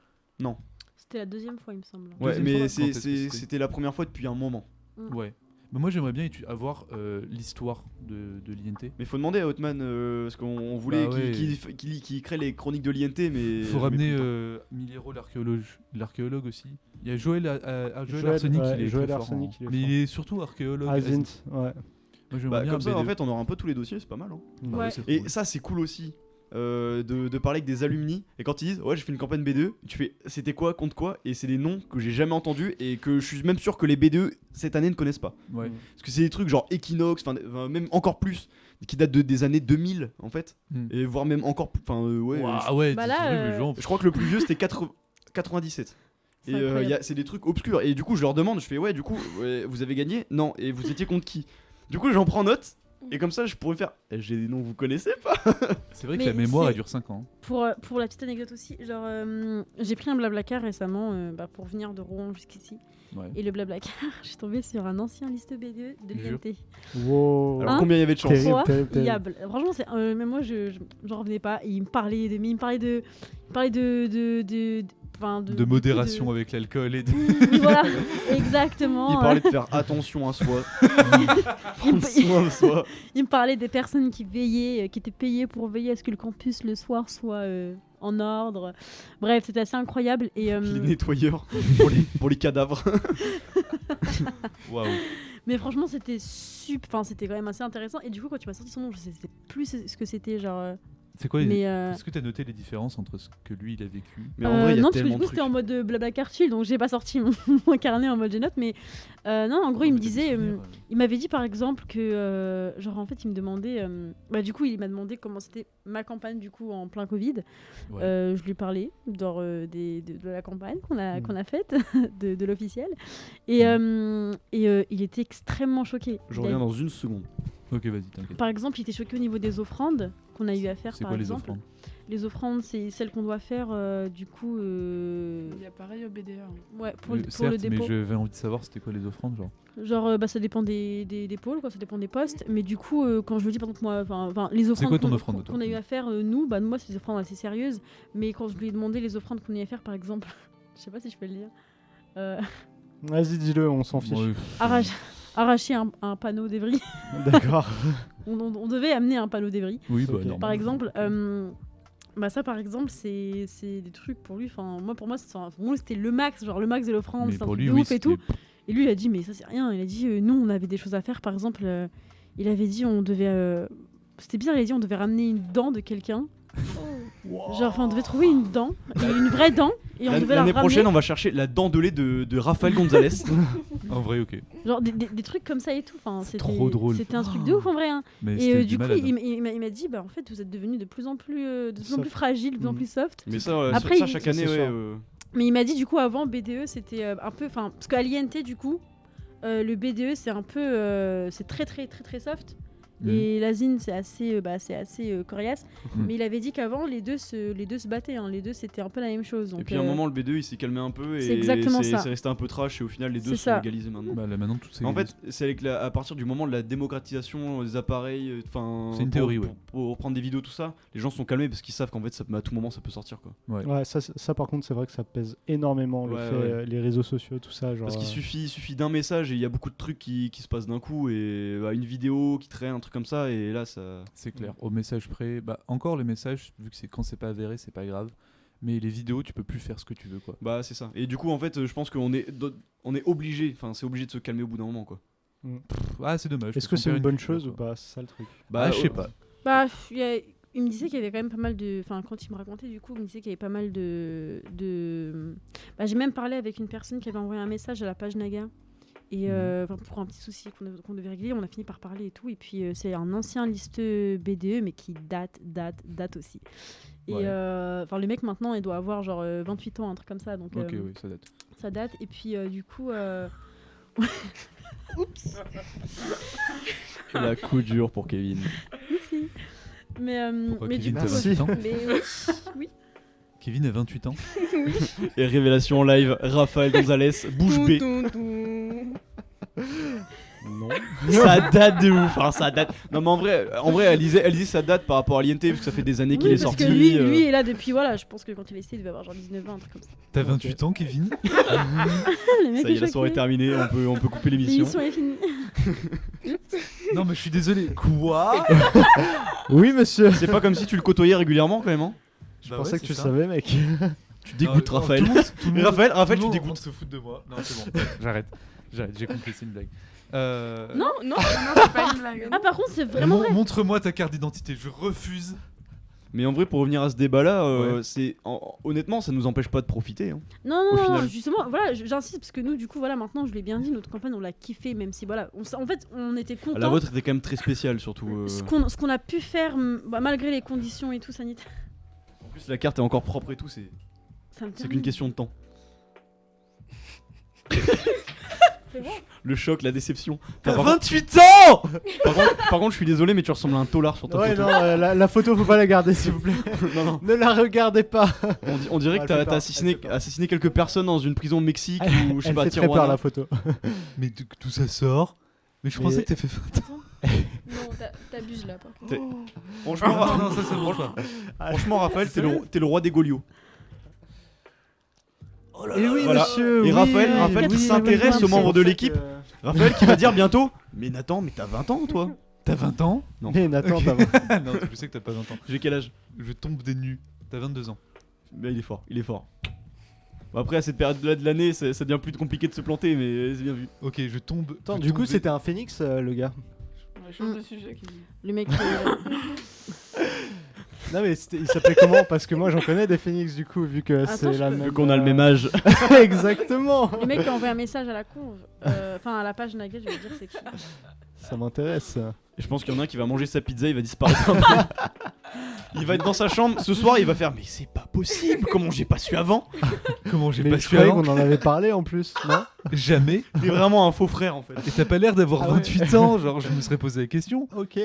C'était la deuxième fois, il me semble. Ouais, Deuxième mais fois, quand est-ce que c'était c'était la première fois depuis un moment. Ouais. Mais moi j'aimerais bien avoir l'histoire de l'INT. Mais faut demander à Hotman parce qu'on voulait Bah ouais. qu'il crée les chroniques de l'INT, mais Il faut jamais ramener plus le temps. Miliero, l'archéologue aussi. Il y a Joël, Joël Joël, Arsenic, ouais, il est Joël très fort Arsenic, en- il est Mais fort. il est surtout archéologue. Azint, ouais. Moi j'aimerais Bah, bien comme ça, un en BDE. fait, on aura un peu tous les dossiers, c'est pas mal. Hein. Bah Ouais. c'est Et cool. ça, c'est cool aussi de parler avec des alumni. Et quand ils disent, ouais, j'ai fait une campagne BDE, tu fais, c'était quoi, contre quoi? Et c'est des noms que j'ai jamais entendus et que je suis même sûr que les BDE cette année ne connaissent pas. Ouais. Parce que c'est des trucs genre Equinox, enfin, même encore plus, qui datent des années 2000 en fait. Hmm. Et voire même encore plus. Enfin, ouais. Ouah, ouais, Bah dis- là, dis- les gens- Je crois que le plus vieux c'était 97. C'est Et incroyable. c'est des trucs obscurs. Et du coup, je leur demande, je fais, ouais, du coup, ouais, vous avez gagné? Non. Et vous étiez contre qui? Du coup, j'en prends note. Et comme ça, je pourrais faire. J'ai des noms que vous connaissez pas? C'est vrai que Mais la mémoire c'est- elle dure 5 ans. Pour la petite anecdote aussi, genre, j'ai pris un Blablacar récemment pour venir de Rouen jusqu'ici. Ouais. Et le Blablacar, je suis tombée sur un ancien liste BDE de Jure. l'INT. Wow. Alors, Hein combien il y avait de chance? Terrible, terrible, terrible. Incroyable. Franchement, même moi, j'en revenais pas. Et il me parlait de, mais il me parlait de, enfin, De modération avec l'alcool et de... Oui, voilà, exactement. Il parlait de faire attention à soi, Il prendre me- soin de soi. Il me parlait des personnes qui veillaient, qui étaient payées pour veiller à ce que le campus le soir soit en ordre. Bref, c'était assez incroyable. Et, Les nettoyeurs pour les cadavres. Waouh. mais franchement, c'était c'était quand même assez intéressant. Et du coup, quand tu m'as sorti son nom, je sais plus ce que c'était, genre. C'est quoi Mais Est-ce que tu as noté les différences entre ce que lui il a vécu? Mais en vrai, il y a non, parce que du tellement coup, de c'était trucs. en mode Blablacar chill, donc j'ai pas sorti mon carnet en mode j'ai note. Mais non, en gros, il me disait. Il m'avait dit par exemple que, genre en fait, il me demandait, bah du coup, il m'a demandé comment c'était ma campagne du coup en plein Covid. Ouais. Je lui parlais genre, de la campagne qu'on a faite, de l'officiel. Et il était extrêmement choqué. Je Il a- reviens dans une seconde. Ok, vas-y, t'inquiète. Par exemple, il était choqué au niveau des offrandes qu'on a eu à faire. C'est par quoi les exemple. offrandes? Les offrandes, c'est celles qu'on doit faire du coup. Il y a pareil au BDA. hein. Ouais, pour le Certes, dépôt. mais j'avais envie de savoir c'était quoi les offrandes, genre. Genre, bah, ça dépend des pôles, quoi, ça dépend des postes. Mais du coup, quand je le dis, par exemple, moi, enfin, les offrandes quoi ton offrande, toi qu'on a eu à faire, nous, bah, moi, c'est des offrandes assez sérieuses. Mais quand je lui ai demandé les offrandes qu'on a eu à faire, par exemple, je sais pas si je peux le dire, Vas-y, dis-le, on s'en fiche. Ouais, arracher un panneau d'Evry. D'accord. On devait amener un panneau d'Evry. Oui, bah Ok. normal. Par exemple, bah ça par exemple c'est des trucs pour lui. Enfin moi pour moi c'était le max, genre le max de l'offrande, Mais c'est un pour truc lui, de oui, ouf et tout. c'était- Et lui il a dit mais ça c'est rien. Il a dit nous on avait des choses à faire. Par exemple il avait dit on devait c'était bizarre, il a dit on devait ramener une dent de quelqu'un. Genre enfin on devait trouver une dent, une vraie dent et on devait la L'année ramener. prochaine, on va chercher la dent de lait de Rafael Gonzalez. En vrai, ok. Genre des trucs comme ça et tout. Enfin c'était trop drôle. C'était un truc de ouf en vrai. Hein. Mais Et c'était du coup, malade. il m'a dit, bah en fait, vous êtes devenu de plus en plus Soft. fragile, de plus en Mm. plus soft. Mais ça, Après, ça il- chaque ça, année, c'est ouais. sûr. Mais il m'a dit, du coup, avant BDE, c'était un peu, enfin, parce qu'à l'INT, du coup, le BDE c'est un peu c'est très très très très soft. Mhm. Et l'asine c'est assez coriace. Mhm. Mais il avait dit qu'avant les deux se battaient, hein. Les deux c'était un peu la même chose. Donc, Et puis à un moment, le B2 il s'est calmé un peu et c'est exactement ça. c'est resté un peu trash et au final les deux C'est sont ça. égalisés maintenant. Bah là maintenant tout c'est. En fait, c'est avec à partir du moment de la démocratisation des appareils, enfin, C'est une théorie, ouais. pour prendre des vidéos tout ça, les gens sont calmés parce qu'ils savent qu'en fait à tout moment ça peut sortir quoi. Ouais, ça par contre, c'est vrai que ça pèse énormément le Ouais, fait, ouais. les réseaux sociaux, tout ça. Genre, Parce qu'il suffit d'un message et il y a beaucoup de trucs qui se passent d'un coup et une vidéo qui traîne, un truc comme ça et là ça. C'est clair. Au message près, bah encore les messages, vu que c'est quand c'est pas avéré, c'est pas grave. Mais les vidéos, tu peux plus faire ce que tu veux quoi. Bah c'est ça. Et du coup en fait je pense qu'on est obligé, enfin c'est obligé de se calmer au bout d'un moment quoi. Ah c'est dommage. Est-ce parce que qu'on c'est perd une bonne culture, chose ou quoi. pas? C'est ça le truc. Bah je sais pas. Bah, il me disait qu'il y avait quand même pas mal de. Enfin, quand il me racontait, du coup, il me disait qu'il y avait pas mal de. Bah, j'ai même parlé avec une personne qui avait envoyé un message à la page Naga. Et pour un petit souci qu'on devait régler, on a fini par parler et tout. Et puis, c'est un ancien listeux BDE, mais qui date aussi. Et Ouais. le mec, maintenant, il doit avoir genre 28 ans, un truc comme ça. Donc, Ok oui ça date. ça date. Et puis, du coup. La coup dur pour Kevin. Merci. Mais Pourquoi du Kevin coup. t'as 28 ans Mais oui. Kevin a 28 ans. Et révélation en live, Raphaël Gonzalez, bouche bée. Non. Ça date de ouf, hein, ça date. Non mais en vrai elle disait ça date par rapport à l'INT parce que ça fait des années qu'il Oui, est parce sorti. que lui est là depuis, voilà, je pense que quand il a essayé, il devait avoir genre 19 ans, un truc comme ça. T'as 28 ans Kevin. Le mec Ça y est, la choqué. soirée est terminée, on peut couper l'émission. L'émission est finie. Non mais je suis désolé. Quoi? Oui, monsieur. C'est pas comme si tu le côtoyais régulièrement quand même, hein. Je Bah pensais ouais, que c'est tu ça. savais, mec. Tu dégoûtes Non, Raphaël. tout le monde- Raphaël, tout le tu monde dégoûtes. en train de se foutre de moi. Non c'est bon. J'arrête, j'ai compris, c'est une blague. Non, Non, c'est pas une blague. Ah, par contre, c'est vraiment vrai. Montre-moi ta carte d'identité, je refuse. Mais en vrai, pour revenir à ce débat-là, Ouais. honnêtement, ça nous empêche pas de profiter. Hein. Non, Au non, final. justement, voilà, j'insiste parce que nous, du coup, voilà, maintenant, je l'ai bien dit, notre campagne, on l'a kiffé, même si, voilà, en fait, on était contents. La vôtre était quand même très spéciale, surtout. Ce qu'on a pu faire, malgré les conditions et tout sanitaires. En plus, la carte est encore propre et tout, c'est Ça me qu'une termine. question de temps. C'est bon. Le choc, la déception. T'as Par 28 ans. par contre, je suis désolé, mais tu ressembles à un tolard sur ta Ouais, photo. non, la photo, faut pas la garder, s'il vous plaît. Non, non. Ne la regardez pas. On dirait Ah, que elle fait t'as peur, assassiné, elle fait peur. assassiné quelques personnes dans une prison au Mexique ou je sais Elle pas, fait très peur, Tijuana. la photo. Mais tout ça sort. Mais je Mais- pensais que t'avais fait 20 ans. Non, t'abuses là, par contre. Franchement, Non, ça c'est bon ça. franchement, Raphaël, t'es le roi des Golios. Et oui, Voilà. monsieur. Et oui, Raphaël qui oui, s'intéresse oui, aux membres c'est de en fait, l'équipe. Raphaël qui va dire bientôt mais Nathan, mais t'as 20 ans toi? T'as 20 ans? Non. Mais Nathan, Ok. t'as Non, je sais que t'as pas 20 ans. J'ai quel âge? Je tombe des nues. T'as 22 ans. Mais il est fort, il est fort. Bon, après, à cette période-là de l'année, ça devient plus compliqué de se planter, mais c'est bien vu. Ok, je tombe. Attends, je du coup, tombe c'était un phénix, le gars. Ouais, change de sujet. Kevin. Le mec, Non, mais il s'appelait comment? Parce que moi, j'en connais des phénix, du coup, vu que Attends, c'est je la peux- même. Vu qu'on a le même âge. Exactement. le mec qui a envoyé un message à la conve, enfin à la page Naga, je vais dire c'est qui. Ça m'intéresse. Et je pense qu'il y en a un qui va manger sa pizza, il va disparaître un peu. Il va être dans sa chambre, ce soir il va faire mais c'est pas possible, comment j'ai pas su avant? Comment j'ai Mais pas je su croyais avant? qu'on en avait parlé en plus, non? Jamais. T'es vraiment un faux frère en fait. Et t'as pas l'air d'avoir Ah ouais. 28 ans, genre je me serais posé la question. Ok.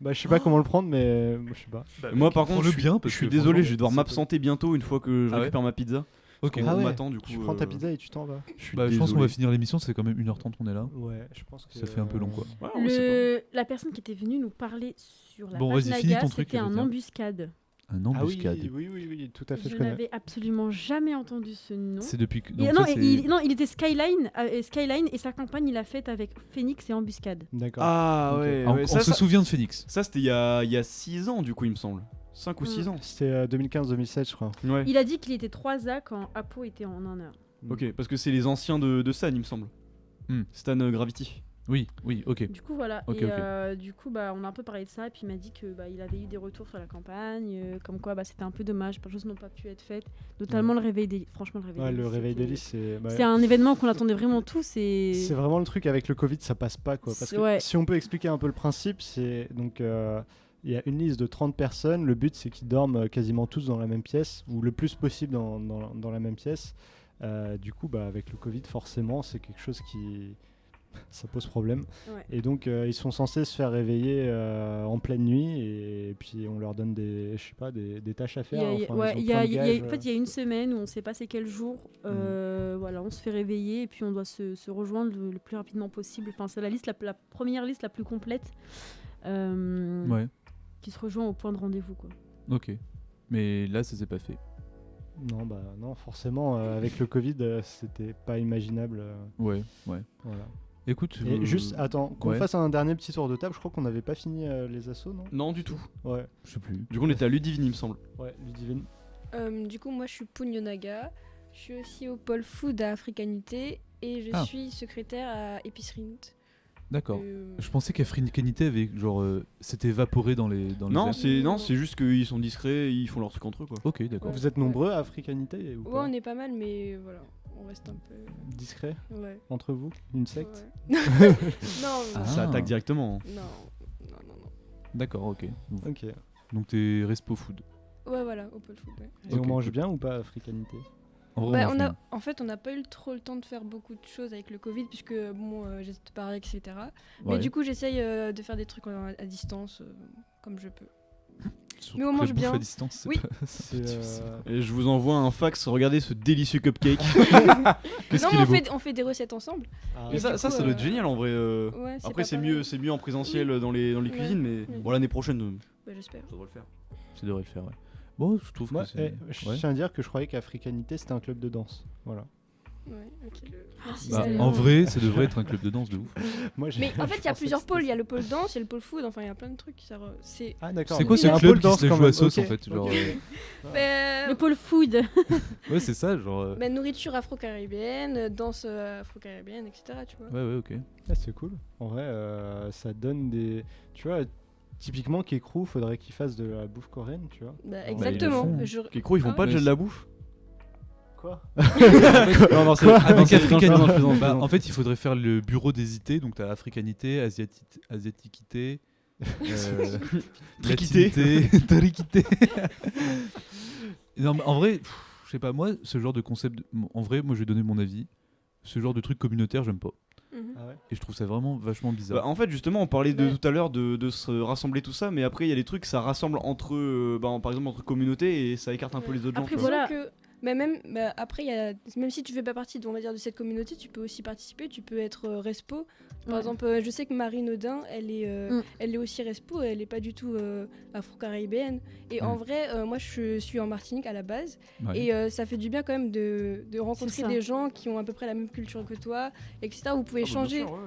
Bah, je sais pas comment le prendre, mais je sais pas. Moi par contre, Prends-le bien, parce je suis que désolé, franchement, je vais devoir ça m'absenter bientôt une fois que je Ah ouais récupère ma pizza. Ok. On Ah ouais. m'attend du coup. Tu prends ta pizza et tu t'en vas. Je suis Bah, je pense qu'on va désolé. finir l'émission, c'est quand même 1h30 qu'on est là. Ouais, je pense que Ça fait un peu long quoi. Ouais, on sait La personne qui était venue nous parler sur la Bon, page vas-y, finis Naga, ton truc, c'était un Elisa. embuscade. Un Ah oui, embuscade. oui, tout à fait, je Je connais. n'avais absolument jamais entendu ce nom. C'est depuis que. Et donc non, ça, et c'est- non, il était Skyline et sa campagne il a faite avec Phoenix et Embuscade. D'accord. Ah Ok. ouais, on, ouais, on ça, se souvient de Phoenix. ça, c'était il y a 6 ans du coup il me semble. 5 ou 6 ans. C'était 2015-2016, je crois. Ouais. Il a dit qu'il était 3A quand Apo était en 1 heure. Ok, parce que c'est les anciens de Stan il me semble. Stan Gravity. Oui, ok. Du coup voilà, Ok, et ok. du coup bah on a un peu parlé de ça et puis il m'a dit que il avait eu des retours sur la campagne, comme quoi c'était un peu dommage, plein de choses n'ont pas pu être faites, notamment le réveil d'Hélice. Franchement le réveil Ouais, d'Hélice. le réveil c'était- d'Hélice, c'est. bah, C'est un événement qu'on attendait vraiment tous et C'est vraiment le truc avec le Covid, ça passe pas quoi. Parce que Ouais. si on peut expliquer un peu le principe, c'est donc il y a une liste de 30 personnes. Le but c'est qu'ils dorment quasiment tous dans la même pièce ou le plus possible dans la même pièce. Du coup, avec le Covid, forcément, c'est quelque chose qui ça pose problème. Ouais. Et donc, ils sont censés se faire réveiller en pleine nuit et puis on leur donne des tâches à faire. En fait, il y a une semaine où on ne sait pas c'est quel jour. Voilà, on se fait réveiller et puis on doit se rejoindre le plus rapidement possible. Enfin, c'est la première liste la plus complète qui se rejoint au point de rendez-vous, quoi. Ok. Mais là, ça s'est pas fait. Non, forcément, avec le Covid, c'était pas imaginable. Ouais. Voilà. Écoute, Et juste, attends, qu'on fasse un dernier petit tour de table. Je crois qu'on n'avait pas fini les assos, non ? Non, du tout. Ouais. Je sais plus. Du coup, on était à Ludivine, il me semble. Ouais, Ludivine. Du coup, moi, je suis Punyonaga. Je suis aussi au pôle food à Africanité et je suis secrétaire à Épicerie. D'accord. Je pensais qu'Africanité avait s'était évaporé dans les Non, airs. c'est juste qu'ils sont discrets, ils font leur truc entre eux, quoi. Ok, d'accord. Vous êtes nombreux à Africanité ou Ouais, pas ? on est pas mal, mais voilà, on reste un peu Discret Ouais. entre vous ? Une secte ? Ouais. Non, Ça attaque directement. non. D'accord, ok. Ok. Donc t'es Respo Food. Ouais, voilà, au pôle food. Ouais. Et Ok, on mange cool. bien ou pas à Africanité ? En vrai, on mange bien. En fait, on n'a pas eu trop le temps de faire beaucoup de choses avec le Covid, puisque j'étais pareil, etc. Mais Ouais. du coup, j'essaye de faire des trucs à distance, comme je peux. Surtout mais on que la mange bouffe bien. à distance, c'est Oui. pas- c'est pas difficile. Et je vous envoie un fax, regardez ce délicieux cupcake. Qu'est-ce Non, qu'il mais est beau. on fait des recettes ensemble. Mais ça, du ça coup, doit être génial en vrai. Ouais, Après, pas c'est pareil. mieux en présentiel dans les cuisines, mais Oui. bon, l'année prochaine, Bah, j'espère. ça devrait le faire. Ça devrait le faire, ouais. Bon, je trouve Moi, que c'est... je ouais. tiens à dire que je croyais qu'Africanité c'était un club de danse. Voilà. Ouais, ok. Merci. Bah, Stéphane. en vrai, ça devrait être un club de danse de ouf. Moi, Mais en fait, il y a je plusieurs pensais que pôles. Il y a le pôle danse, il y a le pôle food. Enfin, il y a plein de trucs. C'est. Ah d'accord. C'est quoi mais ce il y a un club pôle qui danse se la quand joue à même. sauce, Ok, en fait, genre, ok. Bah, Le pôle food. Ouais, c'est ça, genre... bah, nourriture afro-caribéenne, danse afro-caribéenne, etc. Tu vois. Ouais, ok. Ah, c'est cool. En vrai, ça donne des. Tu vois, typiquement Kékrou, faudrait qu'il fasse de la bouffe coréenne, tu vois. Bah, ils exactement. le font. Je- Kékro, ils font Ah pas ouais. déjà de la bouffe Quoi Non, c'est Avec non, c'est- Africanité. non, je plaisante, Bah, en fait, il faudrait faire le bureau des IT, donc t'as Africanité, Asiaticité, Triquité. Latinité, Triquité. Non, mais en vrai, je sais pas, moi, ce genre de concept, en vrai, moi, je vais donner mon avis. Ce genre de truc communautaire, j'aime pas. Mhm. Ah ouais. Et je trouve ça vraiment vachement bizarre. Bah, en fait, justement, on parlait de Ouais. tout à l'heure de se rassembler tout ça, mais après, il y a des trucs, ça rassemble entre, par exemple, entre communautés et ça écarte un peu les autres gens. Après, tu vois. voilà. Que, après, même si tu fais pas partie on va dire, de cette communauté, tu peux aussi participer, tu peux être respo. Par Ouais. exemple, je sais que Marie Naudin, elle est aussi respo, elle est pas du tout afro-caribéenne. Et en vrai, moi je suis en Martinique à la base, Ouais. et ça fait du bien quand même de rencontrer ça. des gens qui ont à peu près la même culture que toi, etc. Vous pouvez Ah, bah, bien changer. sûr, ouais.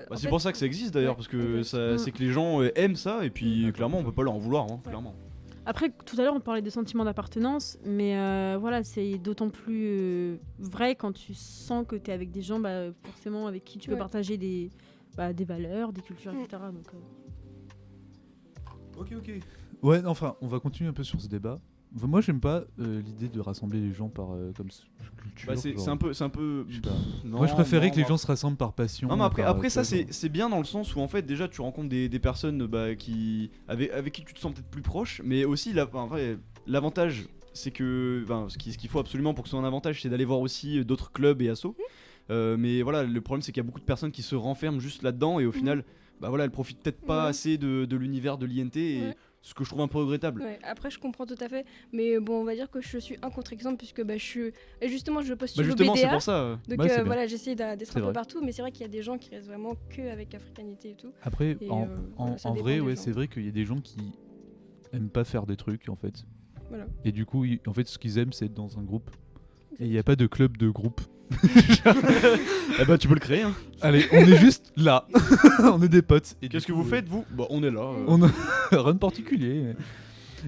En C'est fait, pour ça que ça existe d'ailleurs, ouais, parce que exact. c'est que les gens aiment ça, et puis clairement, on peut pas leur en vouloir, hein, clairement. Après, tout à l'heure, on parlait de sentiments d'appartenance, mais voilà, c'est d'autant plus vrai quand tu sens que tu es avec des gens forcément avec qui tu peux Ouais. partager des valeurs, des cultures, etc. Donc, Ok. Ouais, enfin, on va continuer un peu sur ce débat. Enfin, moi, j'aime pas l'idée de rassembler les gens par comme culture. Bah, c'est genre. un peu. Je sais pas. Non, Moi, je préférais non, que les bah, gens se rassemblent par passion. Non, mais après, par, après ça, tu vois, c'est bien dans le sens où en fait, déjà, tu rencontres des personnes avec qui tu te sens peut-être plus proche, mais aussi, en vrai, l'avantage, c'est que ce qu'il faut absolument pour que ce soit un avantage, c'est d'aller voir aussi d'autres clubs et assos. Mais voilà, le problème, c'est qu'il y a beaucoup de personnes qui se renferment juste là-dedans et au final, elles profitent peut-être pas Ouais. assez de l'univers de l'INT, et Ouais. ce que je trouve un peu regrettable. Ouais, après, je comprends tout à fait, mais bon, on va dire que je suis un contre-exemple puisque et justement, je postule au Justement, c'est BDA. pour ça. Donc Ouais, c'est bien. voilà, j'essaie d'être C'est un peu vrai. partout, mais c'est vrai qu'il y a des gens qui restent vraiment que avec Africanité et tout. Après, Et, en voilà, ça en dépend vrai, des ouais, gens. c'est vrai qu'il y a des gens qui aiment pas faire des trucs en fait. Voilà. Et du coup, en fait, ce qu'ils aiment, c'est être dans un groupe. Et il n'y a pas de club de groupe. Eh bah, tu peux le créer. Hein. Allez, on est juste là. On est des potes. Et du Qu'est-ce que coup, vous faites, vous Bah, on est là. On a rien de particulier.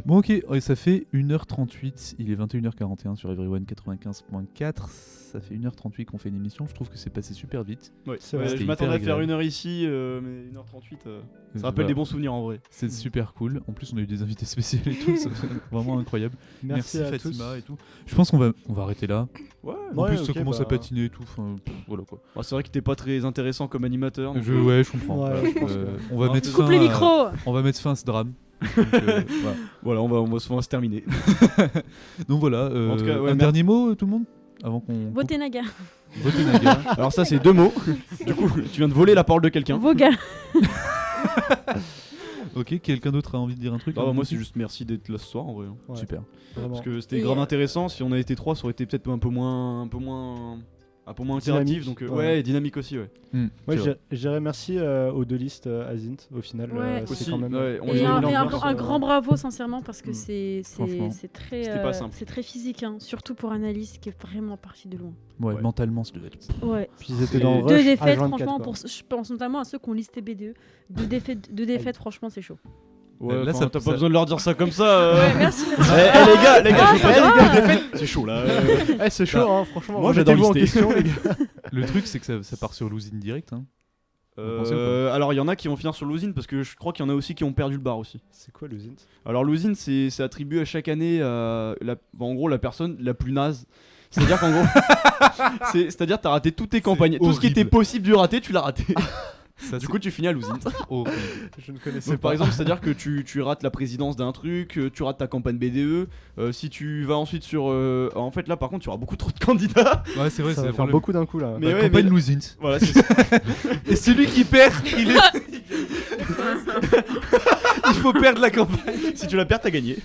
Bon, ok, et ça fait 1h38, il est 21h41 sur Everyone 95.4. Ça fait 1h38 qu'on fait une émission. Je trouve que c'est passé super vite. Ouais, C'est vrai, je c'était m'attendais à hyper faire agréable. 1 heure ici, mais 1h38, ça Voilà. rappelle des bons souvenirs en vrai. C'est super cool. En plus, on a eu des invités spéciaux et tout. C'est vraiment incroyable. Merci à Fatima tous. et tout. Je pense qu'on va arrêter là. Ouais, En Ouais, plus, ça ok, commence à bah. patiner et tout. Enfin, voilà quoi. Bah, c'est vrai que t'es pas très intéressant comme animateur. donc, Ouais, je comprends. Ouais, Voilà. je pense On va Non, mettre c'est- fin. coupe les micros. On va mettre fin à ce drame. Donc, voilà. Voilà, on va se terminer. Donc voilà. En tout cas, ouais, un merci. dernier mot, tout le monde. avant qu'on... Votez Naga. Votez Naga. Alors ça c'est 2 mots. Du coup, tu viens de voler la parole de quelqu'un. Vos gars. Ok, quelqu'un d'autre a envie de dire un truc? Moi c'est juste merci d'être là ce soir en vrai. Ouais, Super. vraiment. Parce que c'était Et, grave intéressant. Si on avait été 3, ça aurait été peut-être un peu moins interactif. Dynamique, Donc ouais. ouais, dynamique aussi, ouais. Moi, C'est vrai. je dirais merci aux deux listes Azint au final. Ouais. C'est Aussi, quand même. ouais, on Et les a un, mis et l'ambiance, un grand bravo sincèrement parce que Franchement. c'est très C'était pas simple. c'est très physique hein, surtout pour Analyse qui est vraiment parti de loin. Ouais, Ouais. mentalement, ça devait être... Ouais. Puis ils étaient dans le Deux rush défaites H24, franchement quoi. je pense notamment à ceux qui ont listé BDE. Deux défaites franchement c'est chaud. Ouais, Là, enfin, ça- t'as ça- pas besoin de leur dire ça comme ça. Ouais, merci. Les gars, je Ah, veux ça pas dire va. que défaite, c'est chaud là. Eh, c'est chaud, hein, franchement. Moi, j'adore mettez-vous en lister. question, les gars. Le truc, c'est que ça part sur l'usine direct. Hein. Vous pensez ou pas? Alors il y en a qui vont finir sur l'usine parce que je crois qu'il y en a aussi qui ont perdu le bar aussi. C'est quoi le Zint? Alors l'usine c'est attribué à chaque année à en gros la personne la plus naze. C'est-à-dire qu'en gros, c'est-à-dire t'as raté toutes tes campagnes, tout ce qui horrible. était possible de rater, tu l'as raté. Ça, Du c'est coup tu finis à l'usine. horrible. Je ne connaissais Donc, pas. par exemple, c'est-à-dire que tu rates la présidence d'un truc, tu rates ta campagne BDE. Si tu vas ensuite sur, en fait là par contre tu auras beaucoup trop de candidats. Ouais, c'est vrai, ça c'est va le faire problème. beaucoup d'un coup là. Mais La ouais, campagne mais- Lousint. Voilà, c'est ça. Et celui qui perd, il faut perdre la campagne. Si tu la perds, t'as gagné.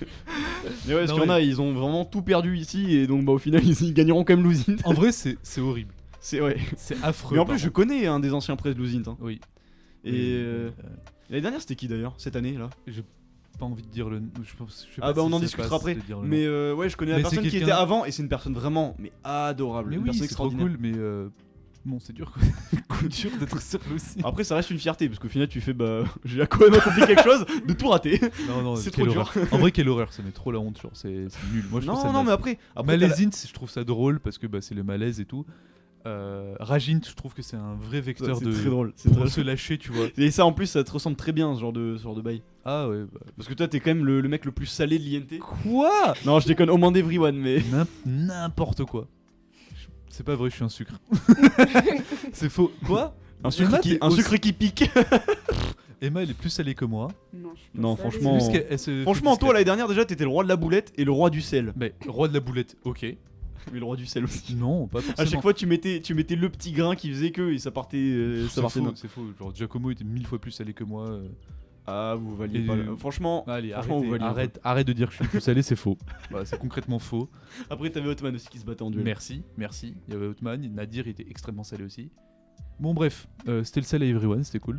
Mais ouais, parce Non, qu'il y en a, ils ont vraiment tout perdu ici et donc bah au final ils gagneront quand même l'usine. En vrai, c'est horrible. C'est ouais. C'est affreux. Mais en plus par je connais un des anciens presse de l'usine. Hein. contre. Oui. Et l'année dernière c'était qui d'ailleurs cette année là? J'ai pas envie de dire le. Je sais Ah pas bah si on en ça discutera passe après. de dire le nom. Mais ouais, je connais la Mais c'est personne qui quelqu'un- était avant et c'est une personne vraiment mais adorable, Mais une oui, personne c'est trop extraordinaire. cool, mais bon, c'est dur quoi. Coup dur d'être sur l'usine. Après ça reste une fierté parce qu'au final tu fais bah j'ai quand même accompli quelque chose de tout rater. Non, C'est quelle trop dur. horreur. En vrai, quelle horreur, ça met trop la honte, genre, c'est nul. Moi, je trouve ça Non naze. mais après t'as la- Malaisine, je trouve ça drôle parce que bah, c'est le malaise et tout. Ragint, je trouve que c'est un vrai vecteur c'est de. très drôle, c'est Pour très se lâcher, tu vois. Et ça en plus ça te ressemble très bien ce genre de bail. Ah ouais, bah. Parce que toi t'es quand même le mec le plus salé de l'INT. Quoi? Non je déconne, au moins d'Everyone mais. N'importe quoi. C'est pas vrai, je suis un sucre. C'est faux. Quoi? Un sucre, Emma, qui, t'es un aussi- sucre qui pique. Emma, elle est plus salée que moi. Non, je suis Non, pas salée. franchement. C'est juste qu'elle se fait Franchement, toi discrète. l'année dernière déjà t'étais le roi de la boulette et le roi du sel. Mais roi de la boulette, ok. Mais le roi du sel aussi. Non, pas À forcément. chaque fois tu mettais le petit grain qui faisait que et ça partait. ça C'est partait faux, non. c'est faux. Genre, Giacomo était 1000 fois plus salé que moi. Ah vous valiez Et- pas. Franchement, Allez, franchement, arrêtez, vous valiez un peu. arrête de dire que je suis plus salé, c'est faux. Voilà, c'est concrètement faux. Après t'avais Hotman aussi qui se battait en duel. Merci. Il y avait Outman, Nadir il était extrêmement salé aussi. Bon bref, c'était le sel à Everyone, c'était cool.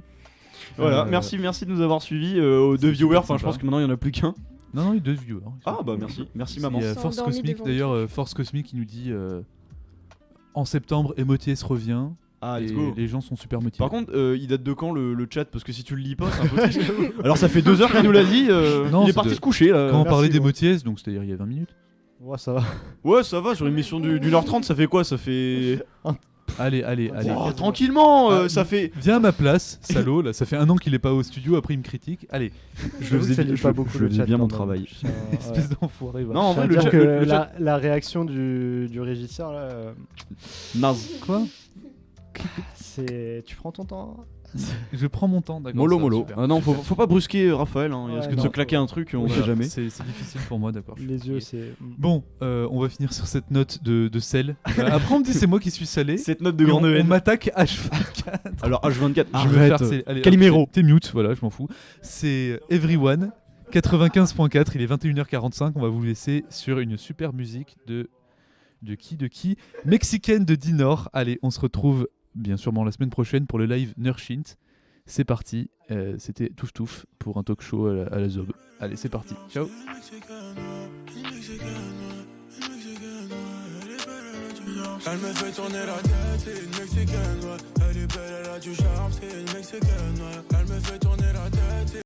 Voilà, Euh, merci de nous avoir suivis aux deux c'est viewers. super Enfin, je sympa. pense que maintenant il y en a plus qu'un. Non, il y a 2 viewers. Ah bah merci Il maman. y a Ils sont Force endormis Cosmique devant d'ailleurs, Force Cosmique qui nous dit en septembre, Emoties revient. Ah let's et go. les gens sont super motivés. Par contre, il date de quand le chat? Parce que si tu le lis pas, c'est un peu triste. Alors ça fait 2 heures qu'il nous l'a dit. Non, il est c'est parti de- se coucher là. quand on merci, parlait bon. d'Emoties, donc c'est-à-dire il y a 20 minutes. Ouais, ça va. Ouais, ça va sur une mission d'une heure 30, ça fait quoi? Ça fait. Allez. Oh, tranquillement, Ah, ça fait. Viens à ma place, salaud. Là, ça fait 1 an qu'il est pas au studio. Après, il me critique. Allez, J'avoue que ça lit pas beaucoup le faisais chat bien quand mon même. travail. Je tiens- ouais. espèce d'enfoiré. va. Non, en Je tiens vrai, à le dire chat. que le chat- la réaction du régisseur là, Naze. Quoi? c'est. Tu prends ton temps. Je prends mon temps, d'accord. Mollo ça va, mollo. super. Ah non, faut pas brusquer Raphaël. Hein. Il Ouais, risque de non, se claquer un truc, on Voilà, sait jamais. C'est difficile pour moi, d'accord. Les yeux, c'est. Bon, on va finir sur cette note de sel. Après, on me dit c'est moi qui suis salé. Cette note de Et grande on haine. m'attaque H24. Alors H24, Je vais faire arrête. c'est- allez, Calimero. T'es mute, voilà, je m'en fous. C'est Everyone 95.4. Il est 21h45. On va vous laisser sur une super musique de qui Mexicaine de Dinor. Allez, on se retrouve bien sûrement la semaine prochaine pour le live Nurshint. C'est parti. C'était Touf Touf pour un talk show à la Zob. Allez, c'est parti. Ciao. Elle me fait tourner la tête, c'est une Mexicaine, ouais. Elle est belle, elle a du charme, c'est une Mexicaine, ouais. Elle me fait tourner la tête.